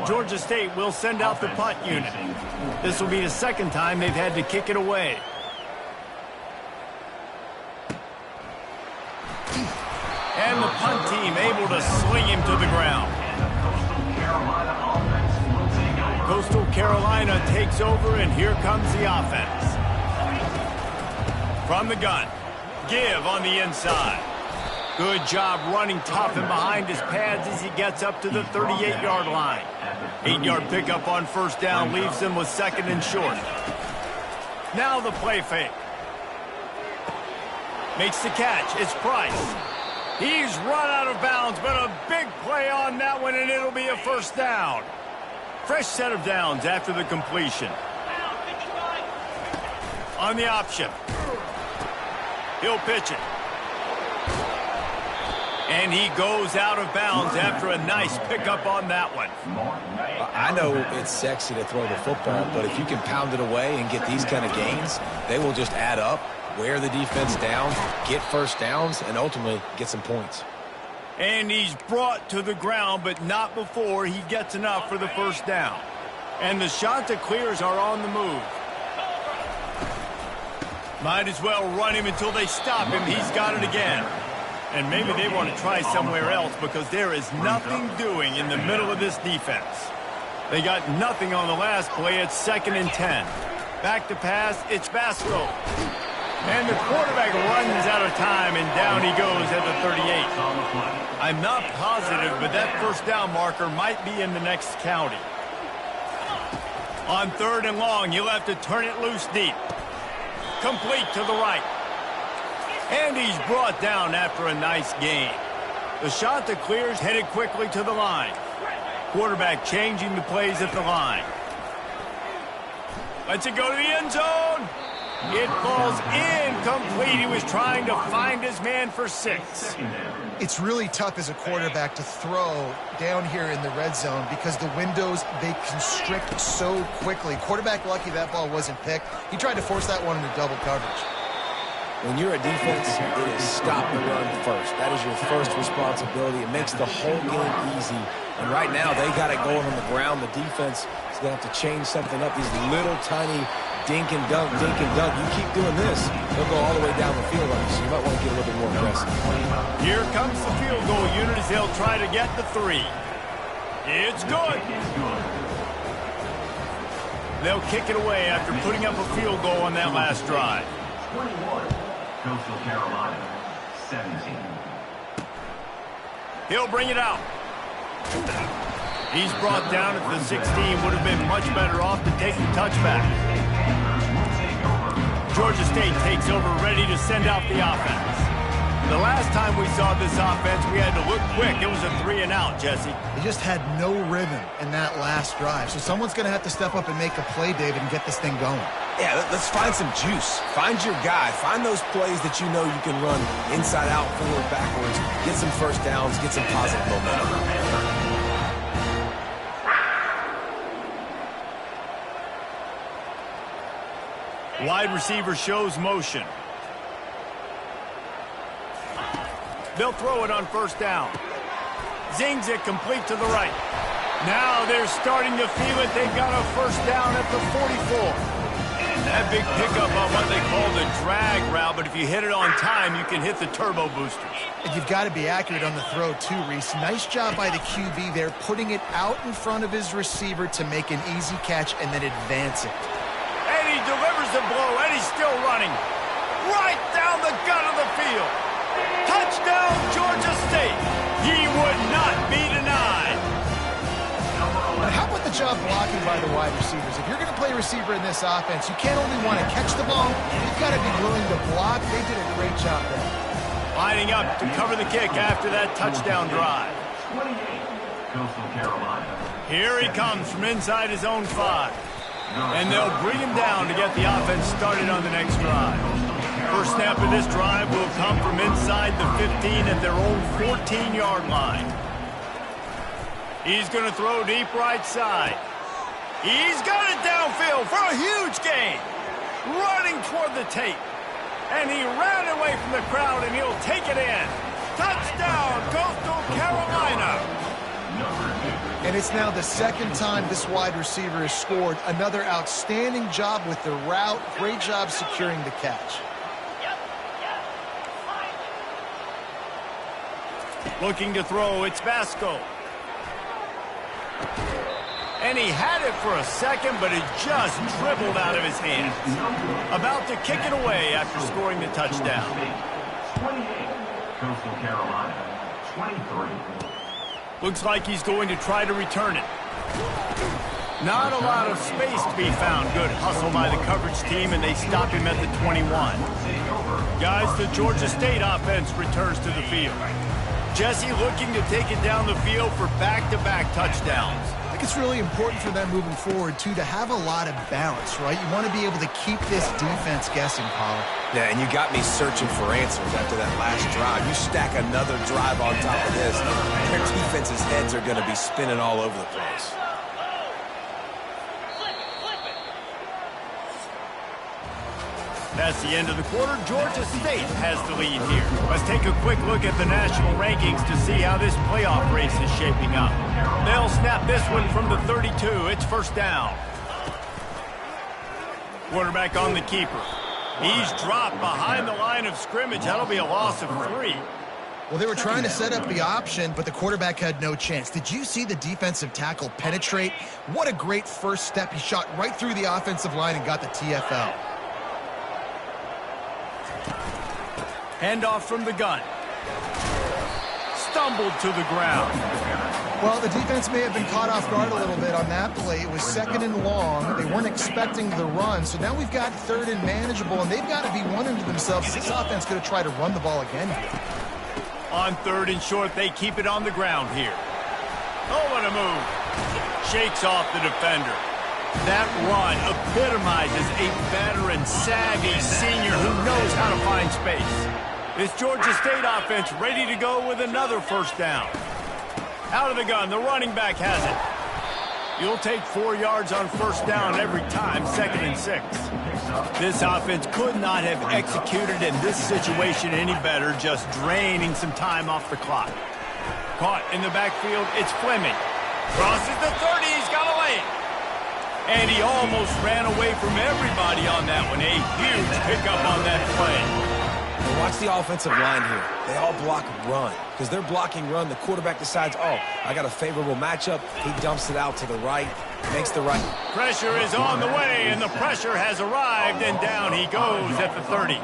Georgia State will send out the punt unit. This will be the second time they've had to kick it away. And the punt team able to sling him to the ground. Coastal Carolina takes over, and here comes the offense. From the gun, Give on the inside. Good job running tough and behind his pads as he gets up to the 38-yard line. 8-yard pickup on first down leaves them with second and short. Now the play fake. Makes the catch. It's Price. He's run out of bounds, but a big play on that one, and it'll be a first down. Fresh set of downs after the completion. On the option. He'll pitch it. And he goes out of bounds after a nice pickup on that one. I know it's sexy to throw the football, but if you can pound it away and get these kind of gains, they will just add up, wear the defense down, get first downs, and ultimately get some points. And he's brought to the ground, but not before he gets enough for the first down. And the Chanticleers are on the move. Might as well run him until they stop him. He's got it again. And maybe they want to try somewhere else because there is nothing doing in the middle of this defense. They got nothing on the last play. It's 2nd and 10. Back to pass, it's Vasco. And the quarterback runs out of time, and down he goes at the 38. I'm not positive, but that first down marker might be in the next county. On 3rd and long, you'll have to turn it loose deep. Complete to the right. And he's brought down after a nice gain. The shot that clears headed quickly to the line. Quarterback changing the plays at the line. Lets it go to the end zone. It falls incomplete. He was trying to find his man for 6. It's really tough as a quarterback to throw down here in the red zone because the windows, they constrict so quickly. Quarterback lucky that ball wasn't picked. He tried to force that one into double coverage. When you're a defense, it is stop the run first. That is your first responsibility. It makes the whole game easy. And right now, they got it going on the ground. The defense is going to have to change something up. These little tiny dink and dunk, dink and dunk. You keep doing this, they'll go all the way down the field on you, so you might want to get a little bit more aggressive. Here comes the field goal unit as they'll try to get the 3. It's good. They'll kick it away after putting up a field goal on that last drive. 21, Coastal Carolina, 17. He'll bring it out. He's brought down at the 16. Would have been much better off to take the touchback. Georgia State takes over, ready to send out the offense. The last time we saw this offense, we had to look quick. It was a 3-and-out, Jesse. They just had no rhythm in that last drive. So someone's going to have to step up and make a play, David, and get this thing going. Yeah, let's find some juice. Find your guy. Find those plays that you know you can run inside out, forward, backwards. Get some first downs. Get some positive momentum. Wide receiver shows motion. They'll throw it on 1st down. Zings it complete to the right. Now they're starting to feel it. They've got a 1st down at the 44. That big pickup on what they call the drag route, but if you hit it on time, you can hit the turbo boosters. And you've got to be accurate on the throw, too, Reese. Nice job by the QB there, putting it out in front of his receiver to make an easy catch and then advance it. And he delivers the blow, and he's still running. Right down the gut of the field. Touchdown, Georgia State. He would not be denied. How about the job blocking by the wide receivers? If you're going to play receiver in this offense, you can't only want to catch the ball, you've got to be willing to block. They did a great job there. Lining up to cover the kick after that touchdown drive. 28, Coastal Carolina. Here he comes from inside his own 5. And they'll bring him down to get the offense started on the next drive. First snap of this drive will come from inside the 15 at their own 14-yard line. He's going to throw deep right side. He's got it downfield for a huge gain. Running toward the tape. And he ran away from the crowd, and he'll take it in. Touchdown, Coastal Carolina. And it's now the 2nd time this wide receiver has scored. Another outstanding job with the route. Great job securing the catch. Looking to throw, it's Vasco. And he had it for a second, but it just dribbled out of his hands. About to kick it away after scoring the touchdown. 28, Coastal Carolina, 23. Looks like he's going to try to return it. Not a lot of space to be found. Good hustle by the coverage team, and they stop him at the 21. Guys, the Georgia State offense returns to the field. Jesse looking to take it down the field for back-to-back touchdowns. I think it's really important for them moving forward, too, to have a lot of balance, right? You want to be able to keep this defense guessing, Paul. Yeah, and you got me searching for answers after that last drive. You stack another drive on top of this, their defense's heads are going to be spinning all over the place. That's the end of the quarter. Georgia State has the lead here. Let's take a quick look at the national rankings to see how this playoff race is shaping up. They'll snap this one from the 32. It's 1st down. Quarterback on the keeper. He's dropped behind the line of scrimmage. That'll be a loss of 3. Well, they were trying to set up the option, but the quarterback had no chance. Did you see the defensive tackle penetrate? What a great first step. He shot right through the offensive line and got the TFL. Handoff from the gun. Stumbled to the ground. Well, the defense may have been caught off guard a little bit on that play. It was 2nd and long. They weren't expecting the run. So now we've got 3rd and manageable, and they've got to be wondering to themselves, is this offense going to try to run the ball again here? On 3rd and short, they keep it on the ground here. Oh, what a move. Shakes off the defender. That run epitomizes a veteran, savvy senior who knows how to find space. This Georgia State offense ready to go with another first down. Out of the gun, the running back has it. You'll take 4 yards on first down every time, 2nd and 6. This offense could not have executed in this situation any better, just draining some time off the clock. Caught in the backfield, it's Fleming. Crosses the 30, he's got a lane. And he almost ran away from everybody on that one. A huge pickup on that play. And watch the offensive line here. They all block run. Because they're blocking run, the quarterback decides, oh, I got a favorable matchup. He dumps it out to the right, makes the right. Pressure is on the way, and the pressure has arrived, and down he goes at the 30.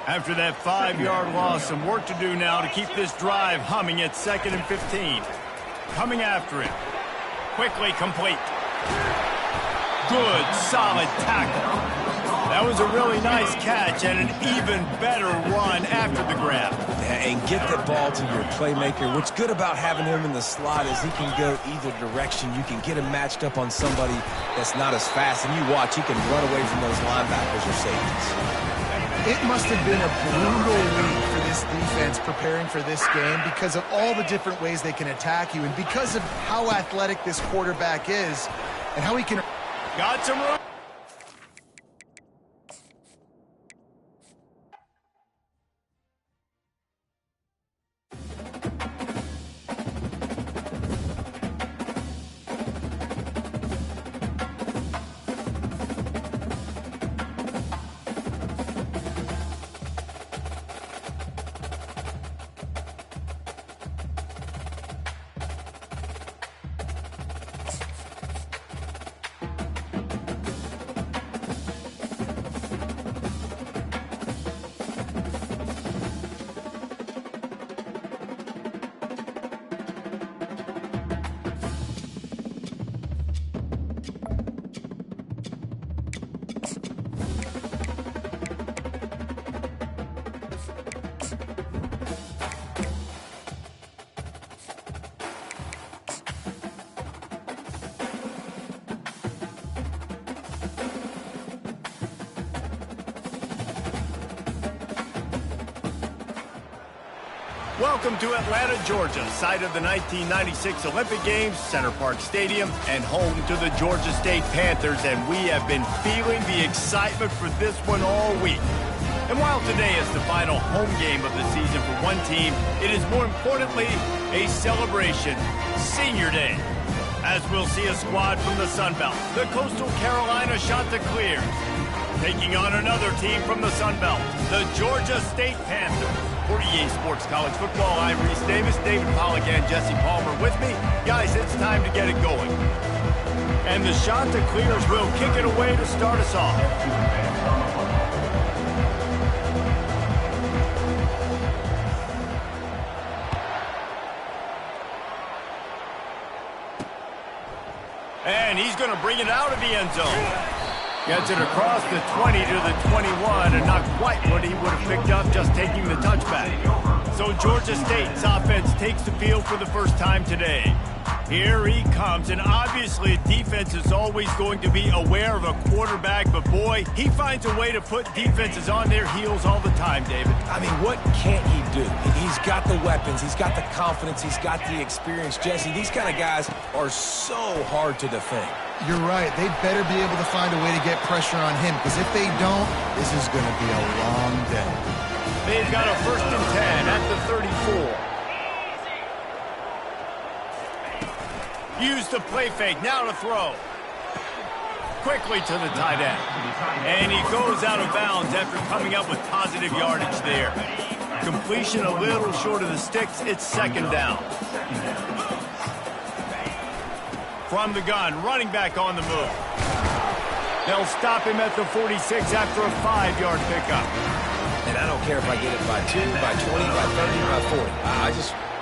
After that 5-yard loss, some work to do now to keep this drive humming at 2nd and 15. Coming after it. Quickly complete. Good, solid tackle. That was a really nice catch and an even better run after the grab. Yeah, and get the ball to your playmaker. What's good about having him in the slot is he can go either direction. You can get him matched up on somebody that's not as fast, and you watch, he can run away from those linebackers or safeties. It must have been a brutal week for this defense preparing for this game because of all the different ways they can attack you and because of how athletic this quarterback is and how he can... Got some room. Welcome to Atlanta, Georgia, site of the 1996 Olympic Games, Center Park Stadium, and home to the Georgia State Panthers, and we have been feeling the excitement for this one all week. And while today is the final home game of the season for one team, it is more importantly a celebration, Senior Day, as we'll see a squad from the Sun Belt, the Coastal Carolina Chanticleers, taking on another team from the Sun Belt, the Georgia State Panthers. For EA Sports College Football, I'm Reese Davis, David Pollack, and Jesse Palmer with me. Guys, it's time to get it going. And the Chanticleers will kick it away to start us off. And he's going to bring it out of the end zone. Gets it across the 20 to the 21, and not quite what he would have picked up just taking the touchback. So Georgia State's offense takes the field for the first time today. Here he comes, and obviously defense is always going to be aware of a quarterback, but boy, he finds a way to put defenses on their heels all the time, David. I mean, what can't he do? He's got the weapons, he's got the confidence, he's got the experience. Jesse, these kind of guys are so hard to defend. You're right. They better be able to find a way to get pressure on him, because if they don't, this is going to be a long day. They've got a 1st and 10 at the 34. Use the play fake, now to throw. Quickly to the tight end. And he goes out of bounds after coming up with positive yardage there. completion a little short of the sticks. It's second down. From the gun, running back on the move. They'll stop him at the 46 after a 5-yard pickup. And I don't care if I get it by 2, by 20, by 30, by 40.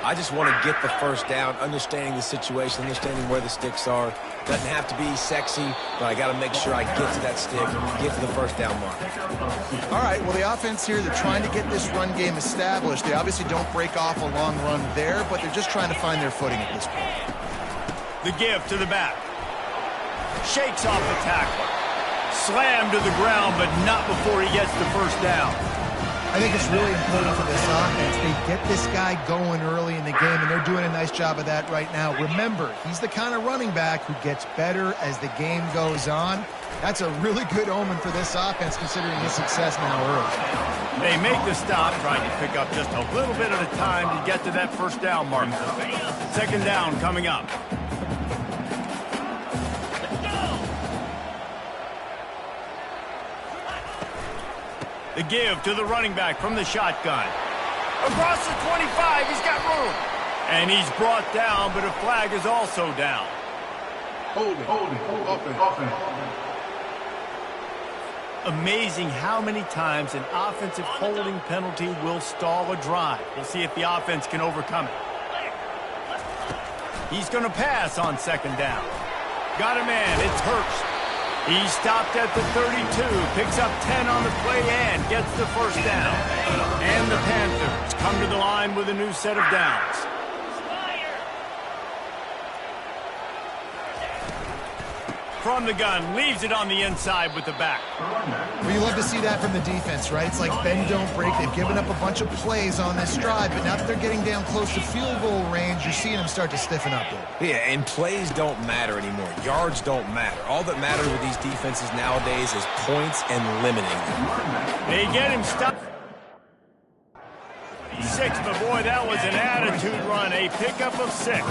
I just want to get the first down, understanding the situation, understanding where the sticks are. Doesn't have to be sexy, but I got to make sure I get to that stick, get to the first down mark. All right, well, the offense here, they're trying to get this run game established. They obviously don't break off a long run there, but they're just trying to find their footing at this point. The give to the back. Shakes off the tackler. Slammed to the ground, but not before he gets the first down. I think it's really important for this offense. They get this guy going early in the game, and they're doing a nice job of that right now. Remember, he's the kind of running back who gets better as the game goes on. That's a really good omen for this offense, considering his success now early. They make the stop, trying to pick up just a little bit at a time to get to that first down mark. Second down coming up. The give to the running back from the shotgun. Across the 25, he's got room. And he's brought down, but a flag is also down. Hold it, offense. Amazing how many times an offensive holding penalty will stall a drive. We'll see if the offense can overcome it. He's going to pass on second down. Got a man, it's Hurst. He stopped at the 32, picks up 10 on the play and gets the first down. And the Panthers come to the line with a new set of downs. From the gun, leaves it on the inside with the back. Well, you love to see that from the defense, right? It's like bend, don't break. They've given up a bunch of plays on this drive, but now that they're getting down close to field goal range, you're seeing them start to stiffen up there. Yeah, and plays don't matter anymore. Yards don't matter. All that matters with these defenses nowadays is points and limiting them. They get him stuck. 6, but boy, that was an attitude run. A pickup of 6.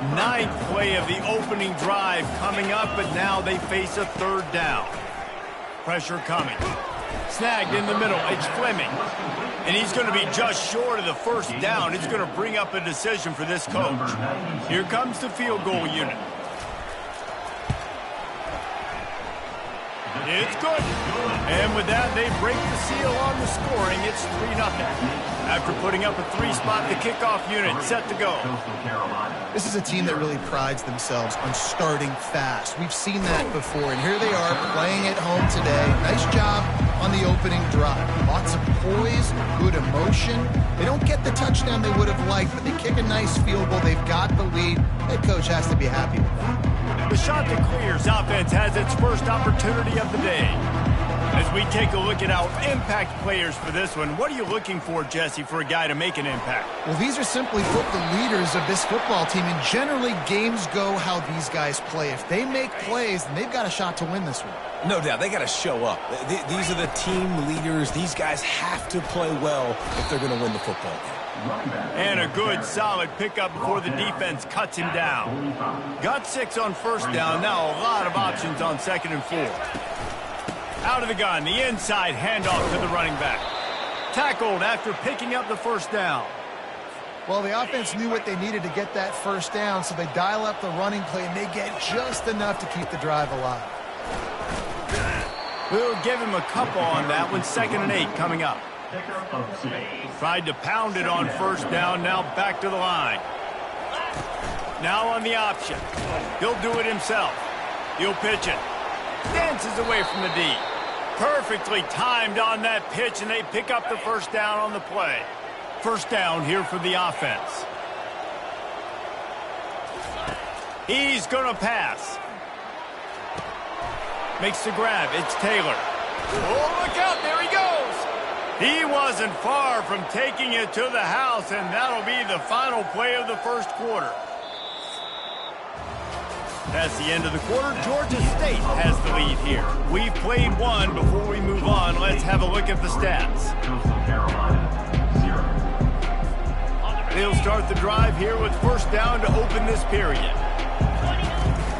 9th play of the opening drive coming up, but now they face a third down. Pressure coming. Snagged in the middle. It's Fleming. And he's going to be just short of the first down. It's going to bring up a decision for this coach. Here comes the field goal unit. It's good. And with that, they break the seal on the scoring. It's 3-0. After putting up a 3-spot, the kickoff unit set to go. This is a team that really prides themselves on starting fast. We've seen that before, and here they are playing at home today. Nice job on the opening drive. Lots of poise, good emotion. They don't get the touchdown they would have liked, but they kick a nice field goal. They've got the lead. Head coach has to be happy with that. The shot to clears offense has its first opportunity of the day. As we take a look at our impact players for this one, what are you looking for, Jesse, for a guy to make an impact? Well, these are simply the leaders of this football team, and generally games go how these guys play. If they make plays, then they've got a shot to win this one. No doubt, they got to show up. These are the team leaders. These guys have to play well if they're going to win the football game. And a good, solid pickup before the defense cuts him down. Got 6 on first down. Now a lot of options on 2nd and 4. Out of the gun, the inside handoff to the running back. Tackled after picking up the first down. Well, the offense knew what they needed to get that first down, so they dial up the running play, and they get just enough to keep the drive alive. We'll give him a couple on that one. 2nd and 8 coming up. Tried to pound it on first down, now back to the line. Now on the option. He'll do it himself. He'll pitch it. Dances away from the D. Perfectly timed on that pitch, and they pick up the first down on the play. First down here for the offense. He's going to pass. Makes the grab. It's Taylor. Oh, look out. There he goes. He wasn't far from taking it to the house, and that'll be the final play of the first quarter. That's the end of the quarter. Georgia State has the lead here. We've played one. Before we move on, let's have a look at the stats. They'll start the drive here with first down to open this period.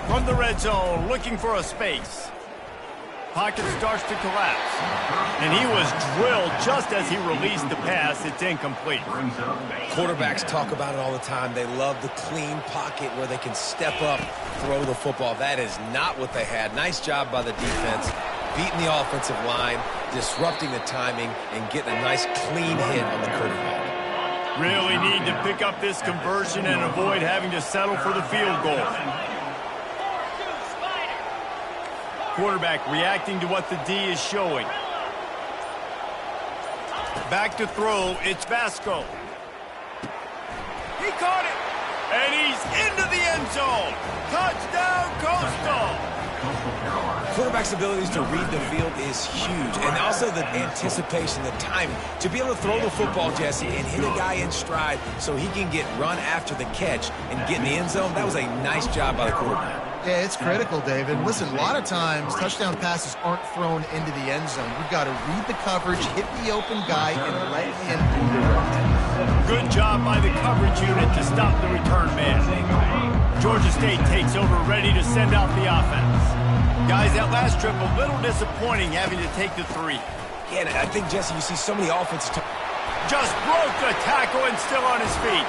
From the red zone, looking for a space. Pocket starts to collapse. And he was drilled just as he released the pass. It's incomplete. Quarterbacks talk about it all the time. They love the clean pocket where they can step up, throw the football. That is not what they had. Nice job by the defense, beating the offensive line, disrupting the timing, and getting a nice clean hit on the quarterback. Really need to pick up this conversion and avoid having to settle for the field goal. Quarterback reacting to what the D is showing. Back to throw, it's Vasco. He caught it, and he's into the end zone. Touchdown, Coastal. Quarterback's abilities to read the field is huge, and also the anticipation, the timing. To be able to throw the football, Jesse, and hit a guy in stride so he can get run after the catch and get in the end zone, that was a nice job by the quarterback. Yeah, it's critical, David. Listen, a lot of times touchdown passes aren't thrown into the end zone. You've got to read the coverage, hit the open guy, and let him do the rest. Good job by the coverage unit to stop the return man. Georgia State takes over, ready to send out the offense. Guys, that last trip, a little disappointing having to take the 3. Yeah, I think, Jesse, you see so many offensive... Just broke the tackle and still on his feet.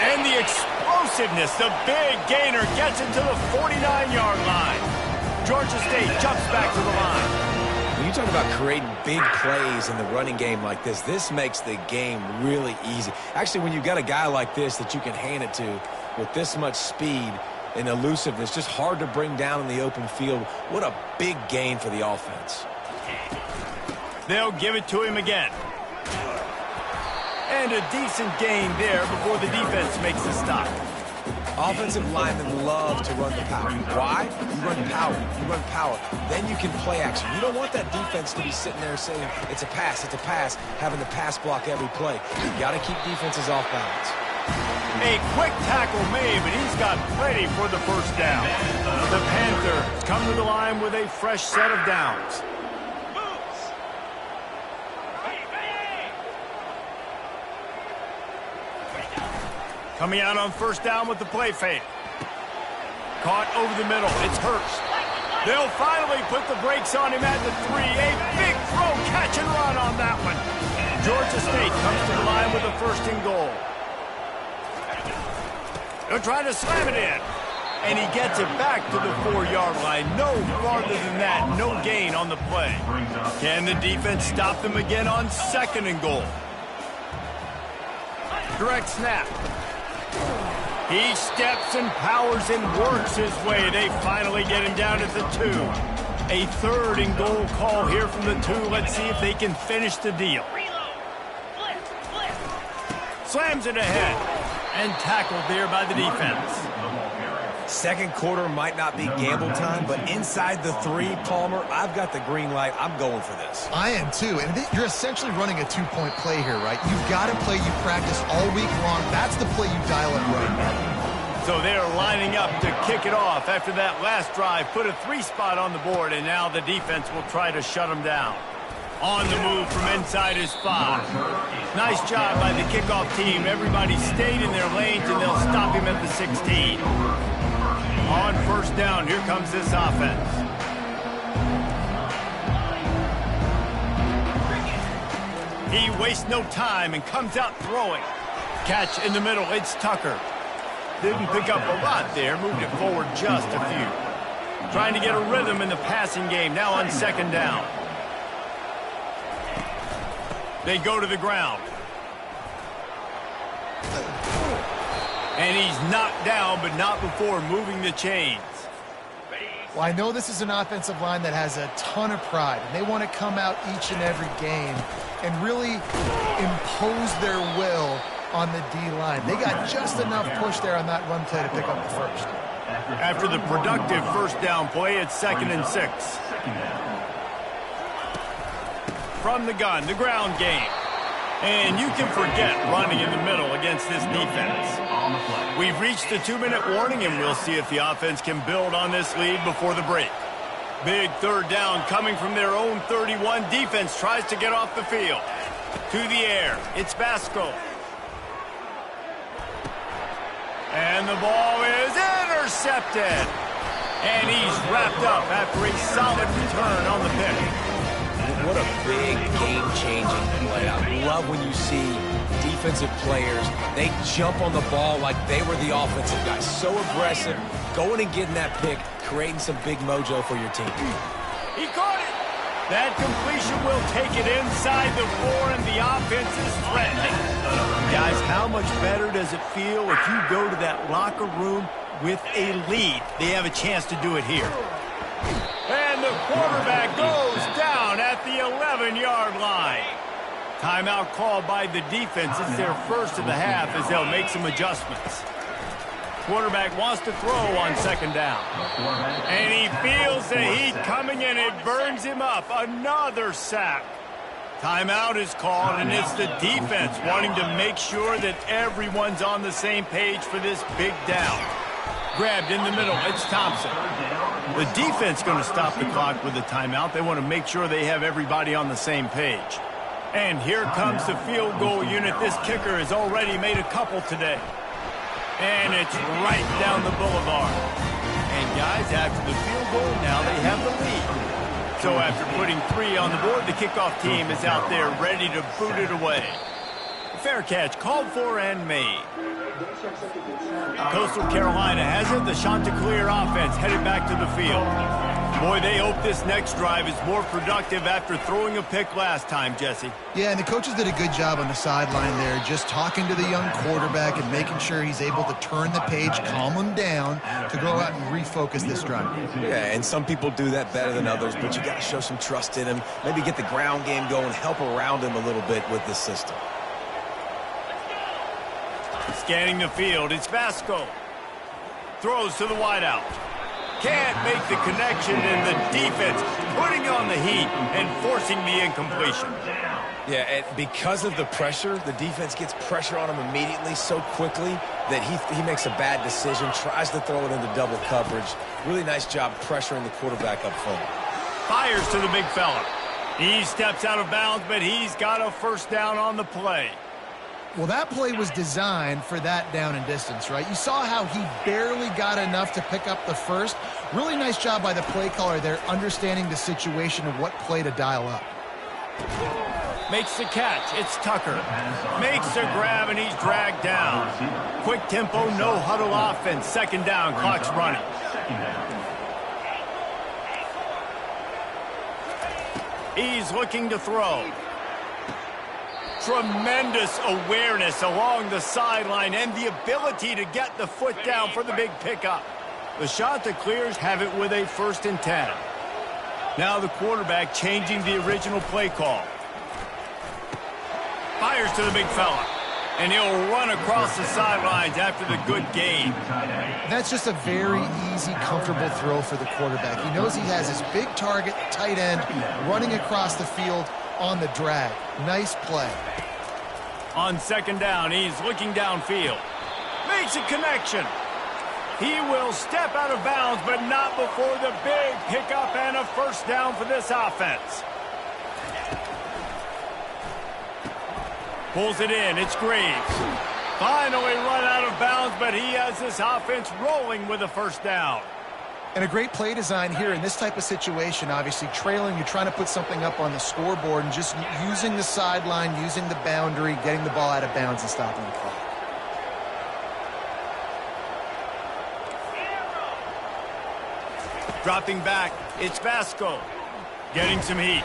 And the explosiveness, the big gainer gets into the 49-yard line. Georgia State jumps back to the line. When you talk about creating big plays in the running game like this makes the game really easy. Actually, when you've got a guy like this that you can hand it to with this much speed and elusiveness, just hard to bring down in the open field. What a big gain for the offense. They'll give it to him again. And a decent gain there before the defense makes a stop. Offensive linemen love to run the power. Why? You run power. You run power. Then you can play action. You don't want that defense to be sitting there saying, it's a pass, having to pass block every play. You got to keep defenses off balance. A quick tackle made, but he's got plenty for the first down. The Panthers come to the line with a fresh set of downs. Coming out on first down with the play fake. Caught over the middle. It's Hurst. They'll finally put the brakes on him at the 3. A big throw, catch and run on that one. Georgia State comes to the line with a first and goal. They're trying to slam it in. And he gets it back to the 4-yard line. No farther than that. No gain on the play. Can the defense stop them again on second and goal? Direct snap. He steps and powers and works his way. They finally get him down at the 2. A third and goal call here from the 2. Let's see if they can finish the deal. Slams it ahead. And tackled there by the defense. Second quarter might not be gamble time, but inside the 3, Palmer, I've got the green light. I'm going for this. I am too. And you're essentially running a 2-point play here, right? You've got a play you practice all week long. That's the play you dial up right now. So they're lining up to kick it off after that last drive. Put a 3 spot on the board, and now the defense will try to shut them down. On the move from inside his 5. Nice job by the kickoff team. Everybody stayed in their lanes, and they'll stop him at the 16. On first down, here comes this offense. He wastes no time and comes out throwing. Catch in the middle, it's Tucker. Didn't pick up a lot there, moved it forward just a few. Trying to get a rhythm in the passing game, now on second down. They go to the ground. And he's knocked down, but not before moving the chains. Well, I know this is an offensive line that has a ton of pride, and they want to come out each and every game and really impose their will on the D-line. They got just enough push there on that run play to pick up the first. After the productive first down play, it's 2nd and 6. From the gun, the ground game. And you can forget running in the middle against this defense. We've reached the 2-minute warning, and we'll see if the offense can build on this lead before the break. Big third down coming from their own 31. Defense tries to get off the field. To the air, it's Vasco. And the ball is intercepted. And he's wrapped up after a solid return on the pick. What a big game-changing play. I love when you see defensive players, they jump on the ball like they were the offensive guys. So aggressive, going and getting that pick, creating some big mojo for your team. He caught it. That completion will take it inside the 4, and the offense is threatening. Guys, how much better does it feel if you go to that locker room with a lead? They have a chance to do it here. And the quarterback goes down at the 11-yard line. Timeout called by the defense. It's their first of the half as they'll make some adjustments. Quarterback wants to throw on second down. And he feels the heat coming and it burns him up. Another sack. Timeout is called, and it's the defense wanting to make sure that everyone's on the same page for this big down. Grabbed in the middle, it's Thompson. The defense going to stop the clock with a timeout. They want to make sure they have everybody on the same page. And here comes the field goal unit. This kicker has already made a couple today. And it's right down the boulevard. And guys, after the field goal, now they have the lead. So after putting 3 on the board, the kickoff team is out there ready to boot it away. Fair catch called for and made. Coastal Carolina has it. The Chanticleer offense headed back to the field. Boy, they hope this next drive is more productive after throwing a pick last time, Jesse. Yeah, and the coaches did a good job on the sideline there, just talking to the young quarterback and making sure he's able to turn the page, calm him down to go out and refocus this drive. Yeah, and some people do that better than others, but you got to show some trust in him, maybe get the ground game going, help around him a little bit with this system. Scanning the field, it's Vasco. Throws to the wideout. Can't make the connection, and the defense putting on the heat and forcing the incompletion. Yeah, and because of the pressure, the defense gets pressure on him immediately so quickly that he makes a bad decision, tries to throw it into double coverage. Really nice job pressuring the quarterback up front. Fires to the big fella. He steps out of bounds, but he's got a first down on the play. Well, that play was designed for that down and distance, right? You saw how he barely got enough to pick up the first. Really nice job by the play caller there, understanding the situation of what play to dial up. Makes the catch. It's Tucker. Makes the grab, and he's dragged down. Quick tempo, no huddle offense. Second down, clock's running. He's looking to throw. Tremendous awareness along the sideline and the ability to get the foot down for the big pickup. The Chanticleers have it with a 1st and 10. Now the quarterback changing the original play call. Fires to the big fella. And he'll run across the sidelines after the good gain. That's just a very easy, comfortable throw for the quarterback. He knows he has his big target, tight end, running across the field on the drag. Nice play. On second down, he's looking downfield. Makes a connection. He will step out of bounds, but not before the big pickup and a first down for this offense. Pulls it in. It's Graves. Finally run out of bounds, but he has this offense rolling with a first down. And a great play design here in this type of situation. Obviously, trailing, you're trying to put something up on the scoreboard and just using the sideline, using the boundary, getting the ball out of bounds and stopping the clock. Dropping back, it's Vasco. Getting some heat.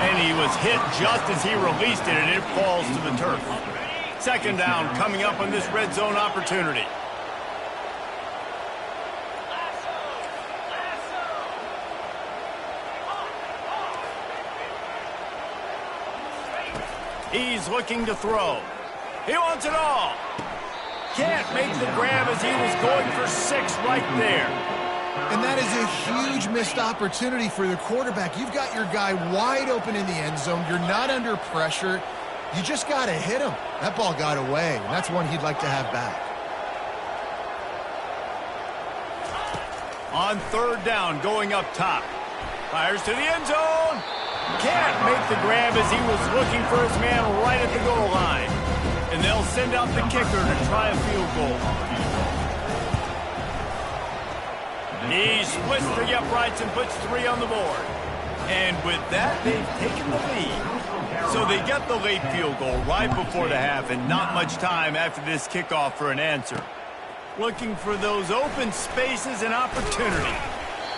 And he was hit just as he released it, and it falls to the turf. Second down coming up on this red zone opportunity. He's looking to throw. He wants it all. Can't make the grab as he was going for 6 right there. And that is a huge missed opportunity for the quarterback. You've got your guy wide open in the end zone. You're not under pressure. You just got to hit him. That ball got away, and that's one he'd like to have back. On third down, going up top. Fires to the end zone. Can't make the grab as he was looking for his man right at the goal line. And they'll send out the kicker to try a field goal. He splits the uprights and puts 3 on the board. And with that, they've taken the lead. So they get the late field goal right before the half and not much time after this kickoff for an answer. Looking for those open spaces and opportunity.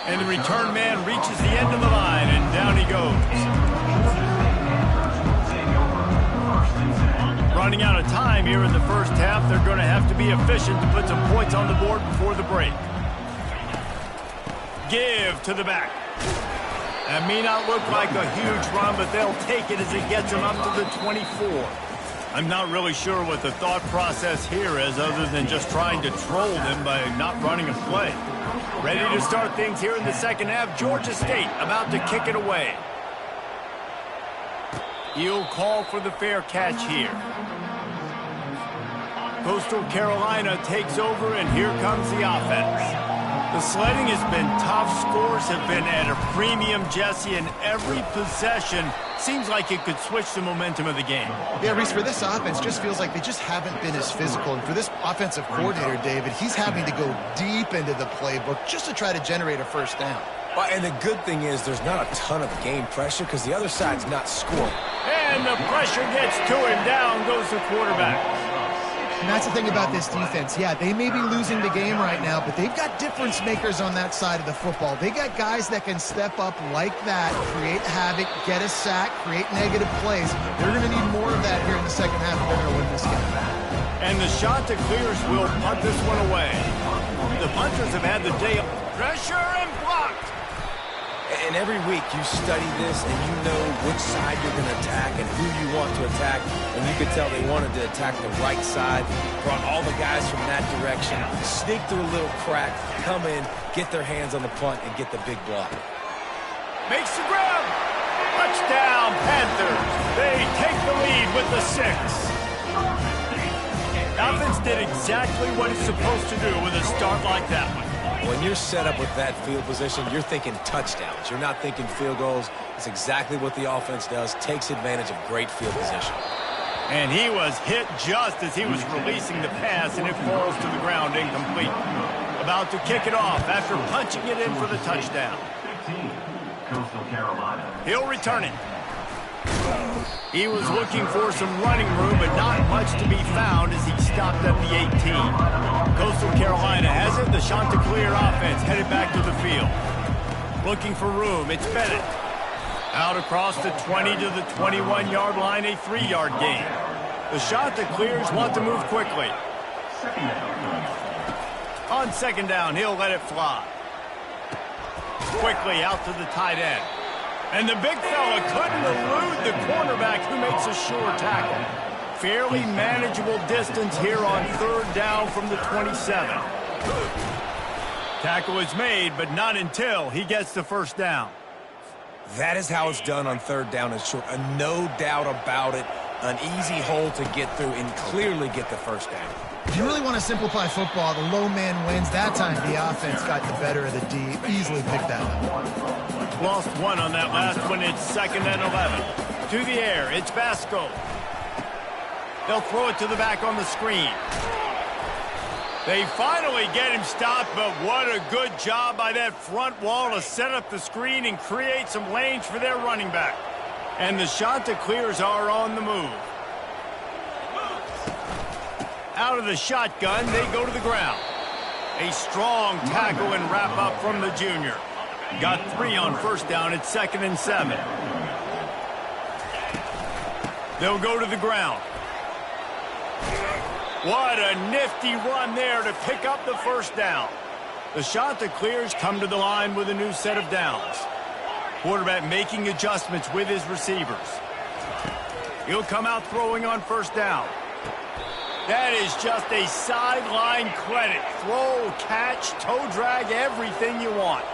And the return man reaches the end of the line, and down he goes. Running out of time here in the first half, they're going to have to be efficient to put some points on the board before the break. Give to the back. That may not look like a huge run, but they'll take it as it gets them up to the 24. I'm not really sure what the thought process here is other than just trying to troll them by not running a play. Ready to start things here in the second half. Georgia State about to kick it away. He'll call for the fair catch here. Coastal Carolina takes over, and here comes the offense. The sledding has been tough. Scores have been at a premium, Jesse, and every possession seems like it could switch the momentum of the game. Yeah, Reese, for this offense, just feels like they just haven't been as physical. And for this offensive coordinator, David, he's having to go deep into the playbook just to try to generate a first down. Well, and the good thing is there's not a ton of game pressure because the other side's not scoring. And the pressure gets to him. Down goes the quarterback. And that's the thing about this defense. Yeah, they may be losing the game right now, but they've got difference makers on that side of the football. They got guys that can step up like that, create havoc, get a sack, create negative plays. They're going to need more of that here in the second half if they're going to win this game. And the shot to clears will punt this one away. The punters have had the day of pressure and blocked. And every week you study this and you know which side you're going to attack and who you want to attack. And you could tell they wanted to attack the right side, brought all the guys from that direction, sneak through a little crack, come in, get their hands on the punt, and get the big block. Makes the grab. Touchdown, Panthers. They take the lead with the 6. Offense did exactly what it's supposed to do with a start like that one. When you're set up with that field position, you're thinking touchdowns. You're not thinking field goals. It's exactly what the offense does, takes advantage of great field position. And he was hit just as he was releasing the pass, and it falls to the ground incomplete. About to kick it off after punching it in for the touchdown. 15, Coastal Carolina. He'll return it. He was looking for some running room, but not much to be found as he stopped at the 18. Coastal Carolina has it. The Chanticleer offense headed back to the field. Looking for room. It's Bennett. Out across the 20 to the 21-yard line, a 3-yard gain. The Chanticleers want to move quickly. On second down, he'll let it fly. Quickly out to the tight end. And the big fella couldn't elude the cornerback who makes a sure tackle. Fairly manageable distance here on third down from the 27. Tackle is made, but not until he gets the first down. That is how it's done on third down and short. No doubt about it. An easy hole to get through and clearly get the first down. If you really want to simplify football, the low man wins. That time the offense got the better of the D. Easily picked that up. Lost one on that last one. It's 2nd and 11. To the air, it's Vasco. They'll throw it to the back on the screen. They finally get him stopped, but what a good job by that front wall to set up the screen and create some lanes for their running back. And the Chanticleers are on the move. Out of the shotgun, they go to the ground. A strong tackle and wrap up from the junior. Got 3 on first down. It's 2nd and 7. They'll go to the ground. What a nifty run there to pick up the first down. The Chanticleers come to the line with a new set of downs. Quarterback making adjustments with his receivers. He'll come out throwing on first down. That is just a sideline credit. Throw, catch, toe drag, everything you want.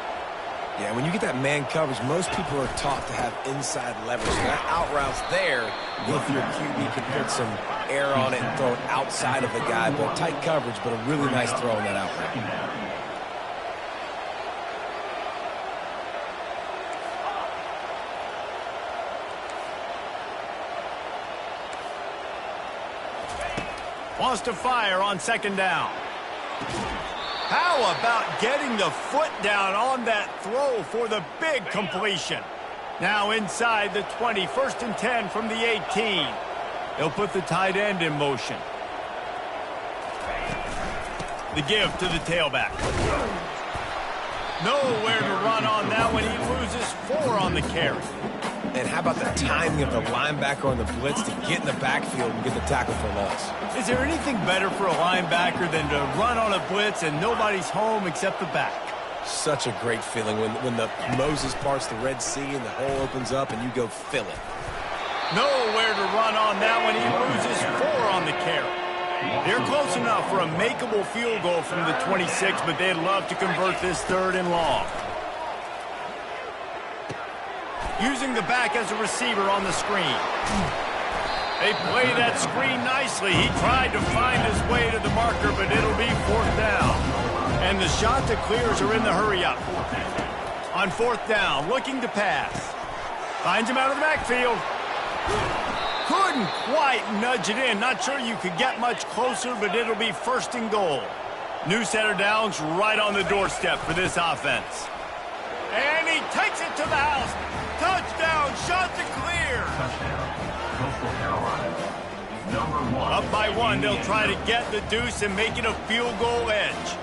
Yeah, when you get that man coverage, most people are taught to have inside leverage. So that out route's there if your QB can put some air on it and throw it outside of the guy. But tight coverage, but a really nice throw on that out route. Wants to fire on second down. How about getting the foot down on that throw for the big completion? Now inside the 20, 1st and 10 from the 18. They'll put the tight end in motion. The give to the tailback. Nowhere to run on that one. He loses 4 on the carry. And how about the timing of the linebacker on the blitz to get in the backfield and get the tackle for loss? Is there anything better for a linebacker than to run on a blitz and nobody's home except the back? Such a great feeling when the Moses parts the Red Sea and the hole opens up and you go fill it. Nowhere to run on that one. He loses 4 on the carry. They're close enough for a makeable field goal from the 26, but they'd love to convert this 3rd and long. Using the back as a receiver on the screen. They play that screen nicely. He tried to find his way to the marker, but it'll be 4th down. And the shot to clears are in the hurry-up. On 4th down, looking to pass. Finds him out of the backfield. Couldn't quite nudge it in. Not sure you could get much closer, but it'll be 1st and goal. New set of downs right on the doorstep for this offense. And he takes it to the house. Touchdown, shot to clear. Touchdown. Coastal Carolina. Number 1. Up by 1, they'll try to get the deuce and make it a field goal edge.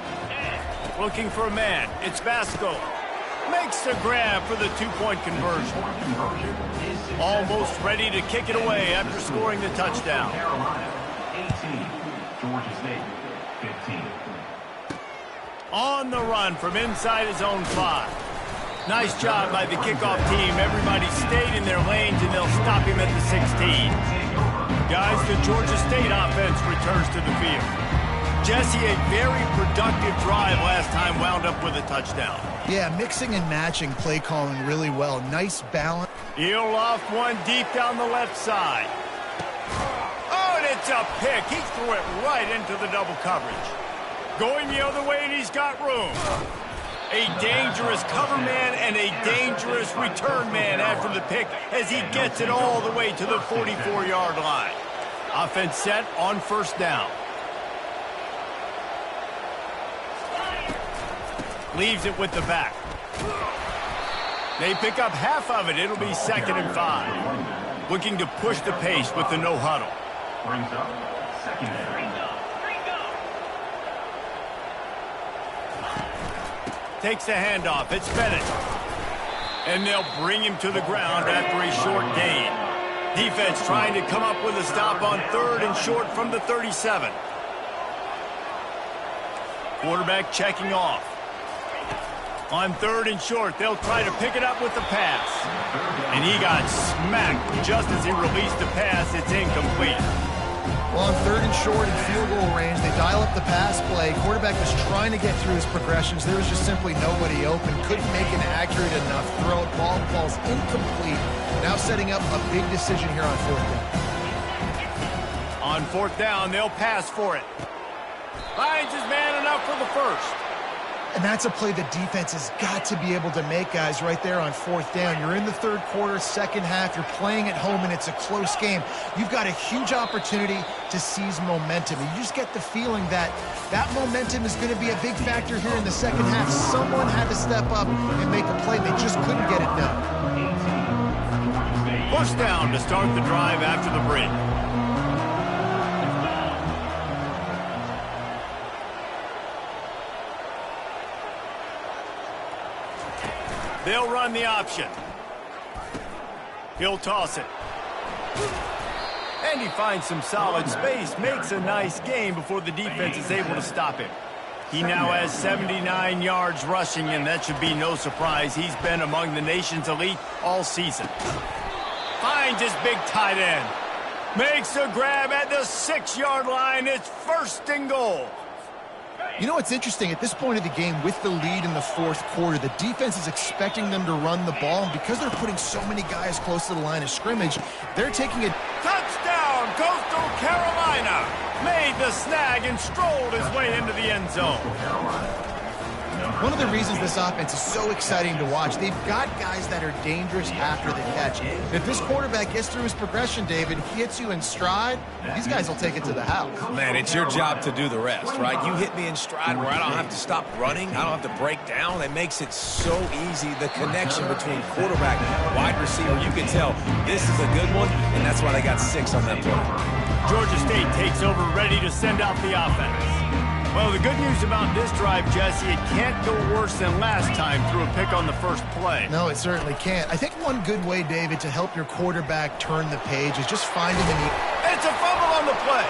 Looking for a man. It's Vasco. Makes the grab for the 2-point conversion. Almost ready to kick it away after scoring the touchdown. Carolina, 18. Georgia State, 15. On the run from inside his own 5. Nice job by the kickoff team. Everybody stayed in their lanes, and they'll stop him at the 16. Guys, the Georgia State offense returns to the field. Jesse, a very productive drive last time, wound up with a touchdown. Yeah, mixing and matching play calling really well. Nice balance. He'll loft one deep down the left side. Oh, and it's a pick. He threw it right into the double coverage. Going the other way, and he's got room. A dangerous cover man and a dangerous return man after the pick as he gets it all the way to the 44-yard line. Offense set on 1st down. Leaves it with the back. They pick up half of it. It'll be 2nd and 5. Looking to push the pace with the no huddle. Brings up 2nd and 3. Takes the handoff. It's Bennett. And they'll bring him to the ground after a short gain. Defense trying to come up with a stop on 3rd and short from the 37. Quarterback checking off. On 3rd and short, they'll try to pick it up with the pass. And he got smacked just as he released the pass. It's incomplete. Well, on 3rd and short and field goal range, they dial up the pass play. Quarterback was trying to get through his progressions. There was just simply nobody open. Couldn't make an accurate enough throw. Ball falls incomplete. Now setting up a big decision here on 4th down. On 4th down, they'll pass for it. Finds his man enough for the 1st. And that's a play the defense has got to be able to make, guys, right there on 4th down. You're in the 3rd quarter, 2nd half. You're playing at home, and it's a close game. You've got a huge opportunity to seize momentum. And you just get the feeling that that momentum is going to be a big factor here in the 2nd half. Someone had to step up and make a play. They just couldn't get it done. 1st down to start the drive after the break. They'll run the option. He'll toss it. And he finds some solid space, makes a nice gain before the defense is able to stop him. He now has 79 yards rushing, and that should be no surprise. He's been among the nation's elite all season. Finds his big tight end. Makes a grab at the 6-yard line. It's 1st and goal. You know what's interesting? At this point of the game, with the lead in the 4th quarter, the defense is expecting them to run the ball. And because they're putting so many guys close to the line of scrimmage, they're taking a touchdown. Coastal Carolina made the snag and strolled his way into the end zone. One of the reasons this offense is so exciting to watch, they've got guys that are dangerous after the catch. If this quarterback gets through his progression, David, he hits you in stride, these guys will take it to the house. Man, it's your job to do the rest, right? You hit me in stride where I don't have to stop running. I don't have to break down. It makes it so easy. The connection between quarterback and wide receiver, you can tell this is a good one, and that's why they got 6 on that play. Georgia State takes over, ready to send out the offense. Well, the good news about this drive, Jesse, it can't go worse than last time through a pick on the first play. No, it certainly can't. I think one good way, David, to help your quarterback turn the page is just find him in the... It's a fumble on the play.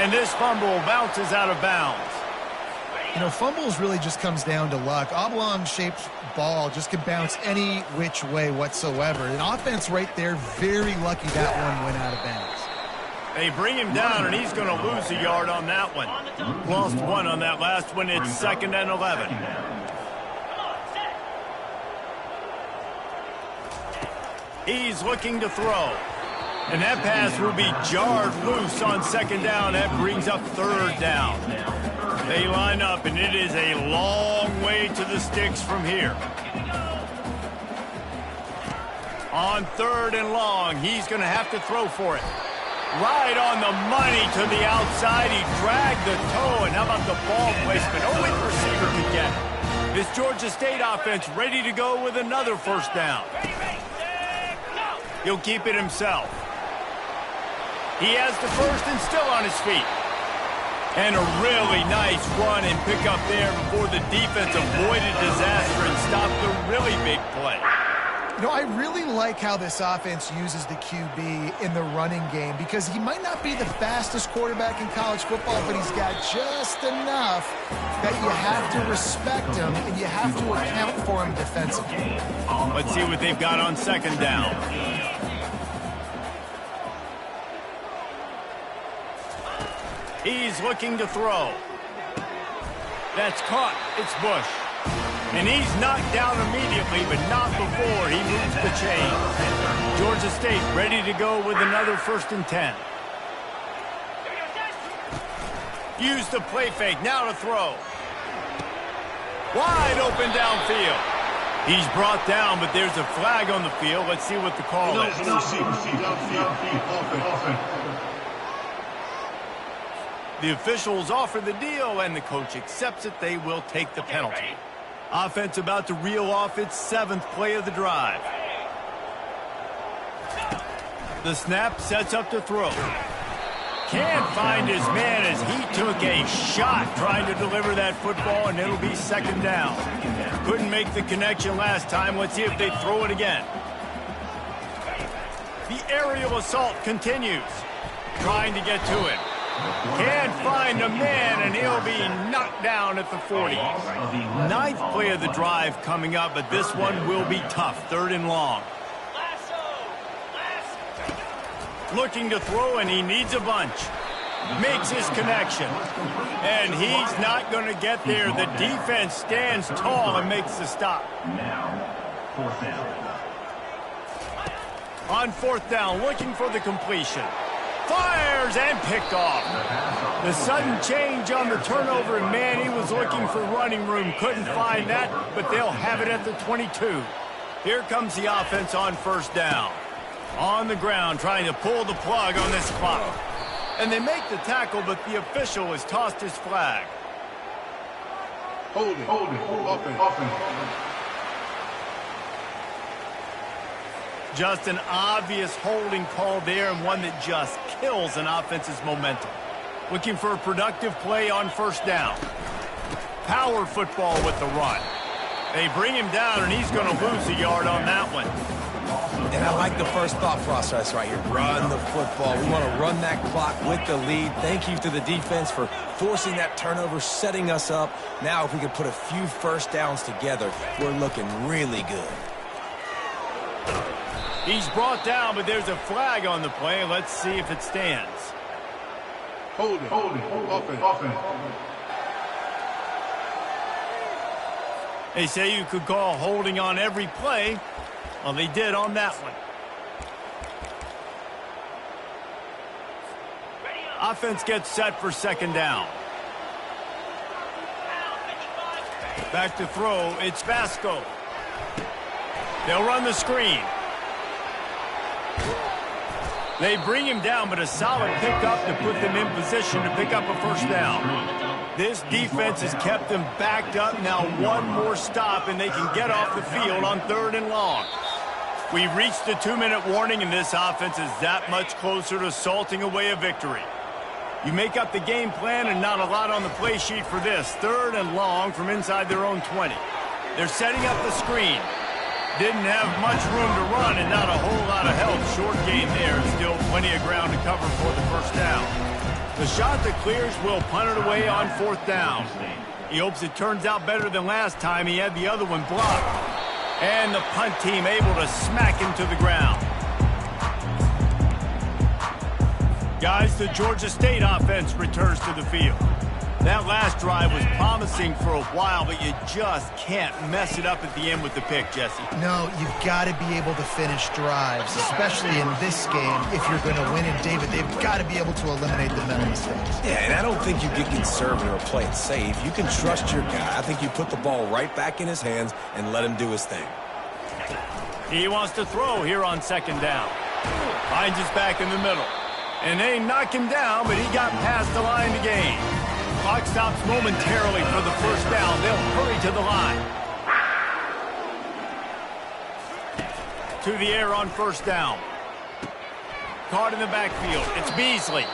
And this fumble bounces out of bounds. You know, fumbles really just comes down to luck. Oblong-shaped ball just can bounce any which way whatsoever. An offense right there, very lucky that one went out of bounds. They bring him down, and he's going to lose a yard on that one. Lost 1 on that last one. It's 2nd and 11. He's looking to throw. And that pass will be jarred loose on 2nd down. That brings up 3rd down. They line up, and it is a long way to the sticks from here. On 3rd and long, he's going to have to throw for it. Right on the money to the outside. He dragged the toe, and how about the ball placement? Only the receiver could get it. This Georgia State offense ready to go with another 1st down. He'll keep it himself. He has the 1st and still on his feet. And a really nice run and pick up there before the defense avoided disaster and stopped the really big play. You know, I really like how this offense uses the QB in the running game because he might not be the fastest quarterback in college football, but he's got just enough that you have to respect him and you have to account for him defensively. Let's see what they've got on 2nd down. He's looking to throw. That's caught. It's Bush. And he's knocked down immediately, but not before he moves the chain. Georgia State ready to go with another 1st and 10. Use the play fake. Now to throw. Wide open downfield. He's brought down, but there's a flag on the field. Let's see what the call is. The officials offer the deal, and the coach accepts it. They will take the penalty. Offense about to reel off its 7th play of the drive. The snap sets up to throw. Can't find his man as he took a shot trying to deliver that football, and it'll be 2nd down. Couldn't make the connection last time. Let's see if they throw it again. The aerial assault continues. Trying to get to him. Can't find a man, and he'll be knocked down at the 40. 9th play of the drive coming up, but this one will be tough. 3rd and long. Looking to throw, and he needs a bunch. Makes his connection. And he's not going to get there. The defense stands tall and makes the stop. Now, 4th down. On 4th down, looking for the completion. Fires and picked off. The sudden change on the turnover, and man, he was looking for running room. Couldn't find that, but they'll have it at the 22. Here comes the offense on 1st down. On the ground, trying to pull the plug on this clock. And they make the tackle, but the official has tossed his flag. Hold it. Offense. Just an obvious holding call there, and one that just kills an offense's momentum. Looking for a productive play on 1st down. Power football with the run. They bring him down, and he's going to lose a yard on that one. And I like the first thought process right here. Run the football. We want to run that clock with the lead. Thank you to the defense for forcing that turnover, setting us up. Now if we could put a few 1st downs together, we're looking really good. He's brought down, but there's a flag on the play. Let's see if it stands. Hold it. Offense. They say you could call holding on every play. Well, they did on that one. Offense gets set for 2nd down. Back to throw, it's Vasco. They'll run the screen. They bring him down, but a solid pickup to put them in position to pick up a first down. This defense has kept them backed up. Now one more stop, and they can get off the field on 3rd and long. We've reached the 2-minute warning, and this offense is that much closer to salting away a victory. You make up the game plan, and not a lot on the play sheet for this. 3rd and long from inside their own 20. They're setting up the screen. Didn't have much room to run and not a whole lot of help. Short gain there. Still plenty of ground to cover for the first down. The shot that clears will punt it away on 4th down. He hopes it turns out better than last time. He had the other one blocked. And the punt team able to smack him to the ground. Guys, the Georgia State offense returns to the field. That last drive was promising for a while, but you just can't mess it up at the end with the pick, Jesse. No, you've got to be able to finish drives, especially in this game. If you're going to win it, David, they've got to be able to eliminate the mental mistakes. Yeah, and I don't think you get conservative or play it safe. You can trust your guy. I think you put the ball right back in his hands and let him do his thing. He wants to throw here on 2nd down. Finds his back in the middle. And they knock him down, but he got past the line to gain. Clock stops momentarily for the first down. They'll hurry to the line. To the air on 1st down. Caught in the backfield. It's Beasley.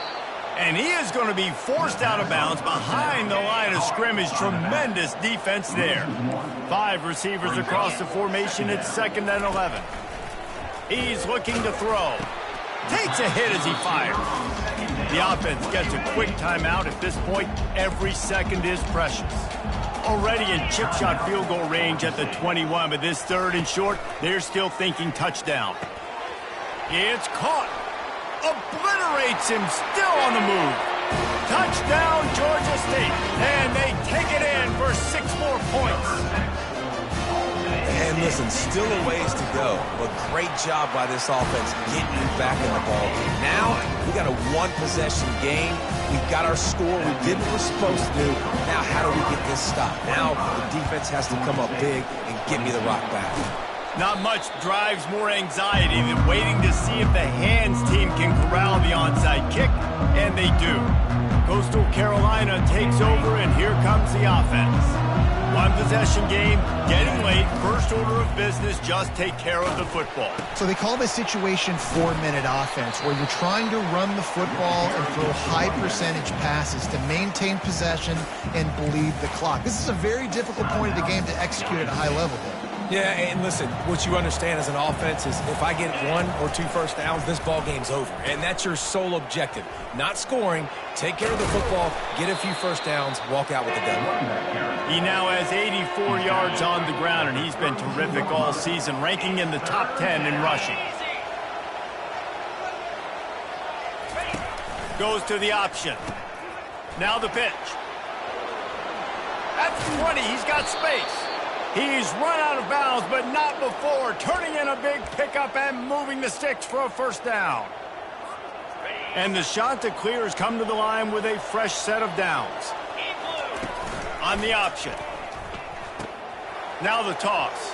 And he is going to be forced out of bounds behind the line of scrimmage. Tremendous defense there. 5 receivers across the formation. It's 2nd and 11. He's looking to throw. Takes a hit as he fires. The offense gets a quick timeout. At this point, every second is precious. Already in chip shot field goal range at the 21, but this 3rd and short, they're still thinking touchdown. It's caught. Obliterates him, still on the move. Touchdown, Georgia State. And they take it in for 6 more points. And listen, still a ways to go, but great job by this offense getting you back in the ball game. Now, we got a 1-possession game. We got our score. We did what we're supposed to do. Now, how do we get this stop? Now, the defense has to come up big and get me the rock back. Not much drives more anxiety than waiting to see if the hands team can corral the onside kick, and they do. Coastal Carolina takes over, and here comes the offense. 1-possession game, getting late, first order of business, just take care of the football. So they call this situation 4-minute offense, where you're trying to run the football and throw high-percentage passes to maintain possession and bleed the clock. This is a very difficult point of the game to execute at a high level. Yeah, and listen, what you understand as an offense is if I get 1 or 2 first downs, this ball game's over. And that's your sole objective. Not scoring, take care of the football, get a few first downs, walk out with the W. He now has 84 yards on the ground, and he's been terrific all season, ranking in the top 10 in rushing. Goes to the option. Now the pitch. At the 20, he's got space. He's run out of bounds, but not before. Turning in a big pickup and moving the sticks for a first down. And the shot that clears come to the line with a fresh set of downs. On the option. Now the toss.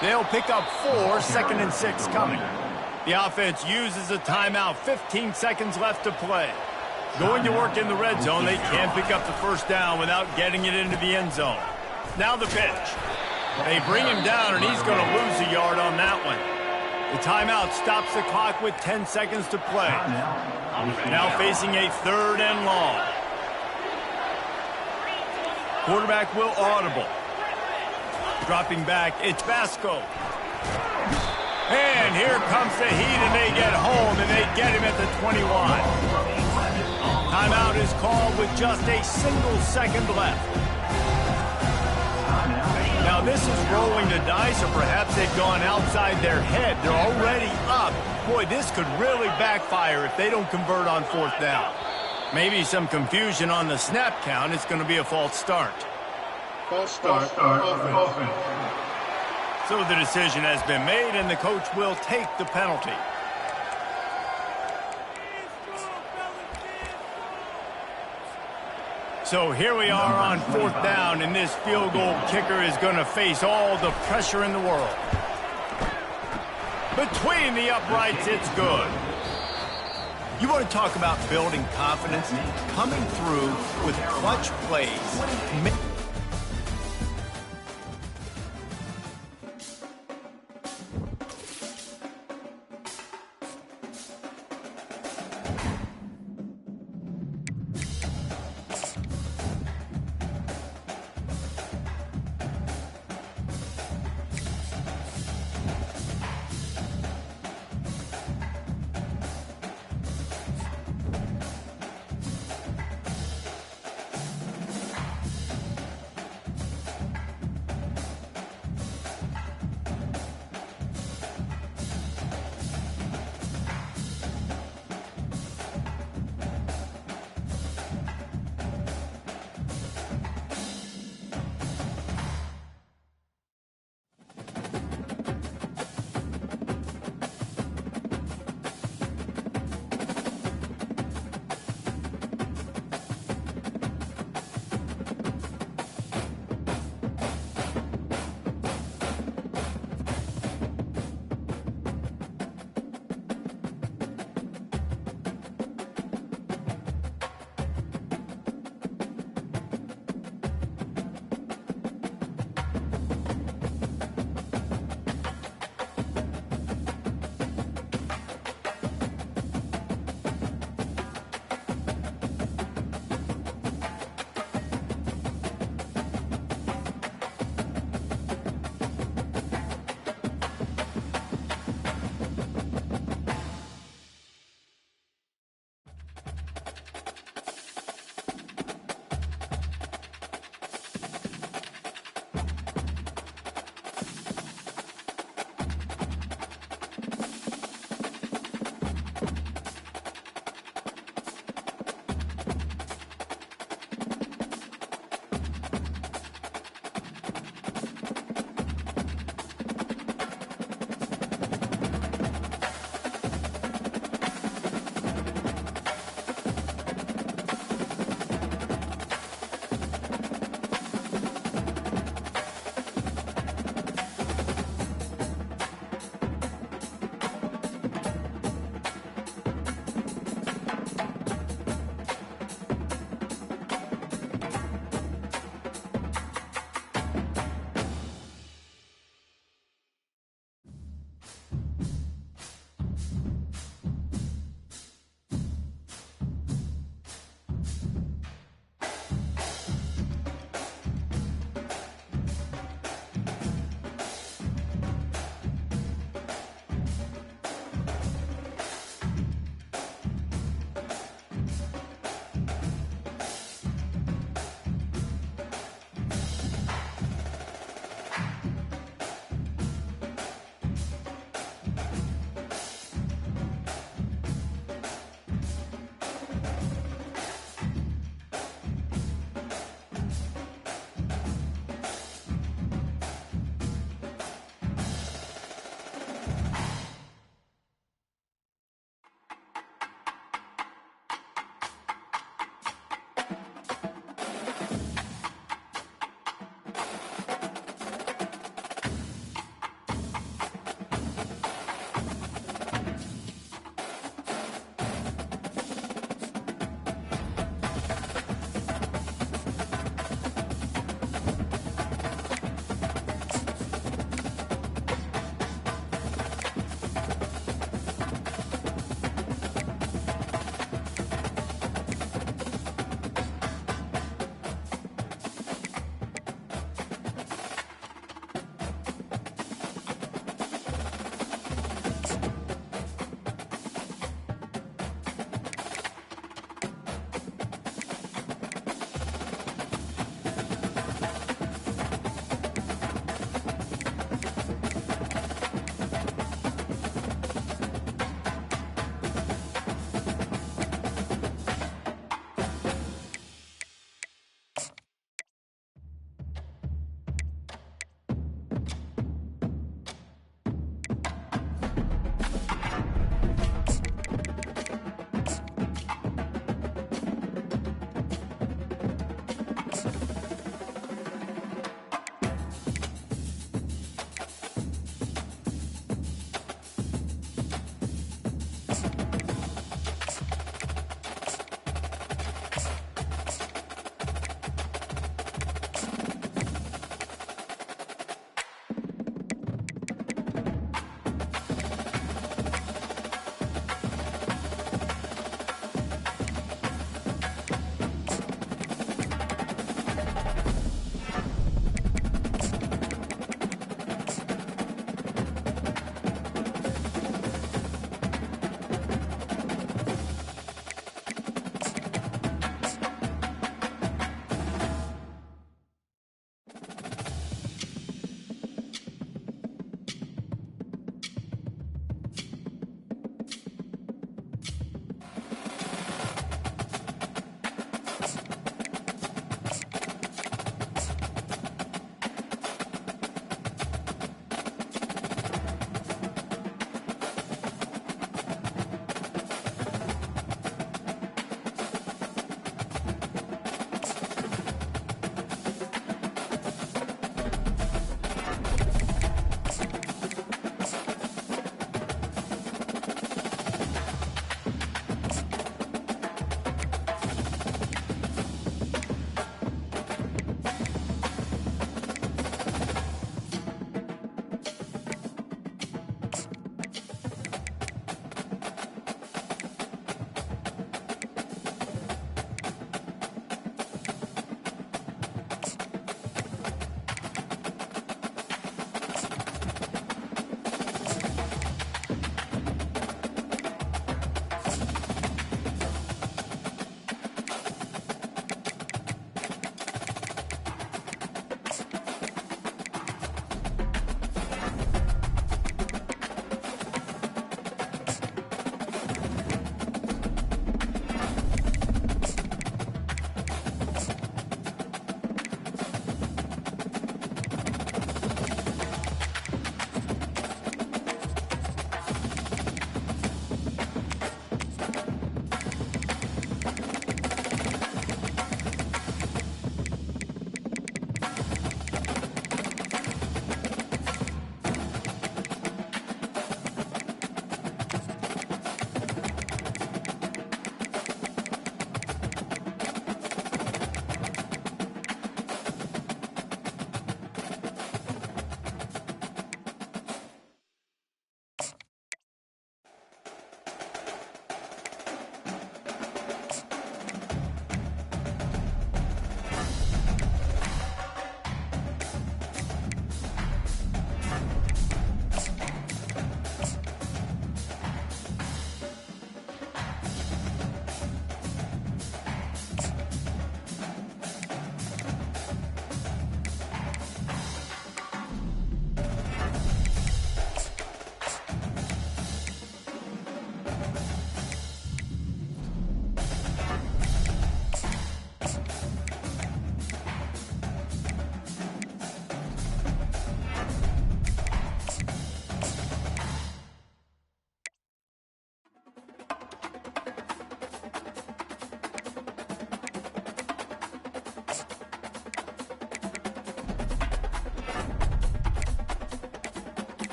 They'll pick up 4, 2nd and 6 coming. The offense uses a timeout, 15 seconds left to play. Going to work in the red zone, they can't pick up the first down without getting it into the end zone. Now the pitch. They bring him down, and he's going to lose a yard on that one. The timeout stops the clock with 10 seconds to play. Now facing a 3rd and long. Quarterback will audible. Dropping back, it's Vasco. And here comes the heat, and they get home, and they get him at the 21. Timeout is called with just a single second left. Now this is rolling the dice, or perhaps they've gone outside their head. They're already up. Boy, this could really backfire if they don't convert on 4th down. Maybe some confusion on the snap count. It's going to be a false start. False start. Offense. So the decision has been made, and the coach will take the penalty. So here we are on 4th down, and this field goal kicker is going to face all the pressure in the world. Between the uprights, it's good. You want to talk about building confidence? Coming through with clutch plays.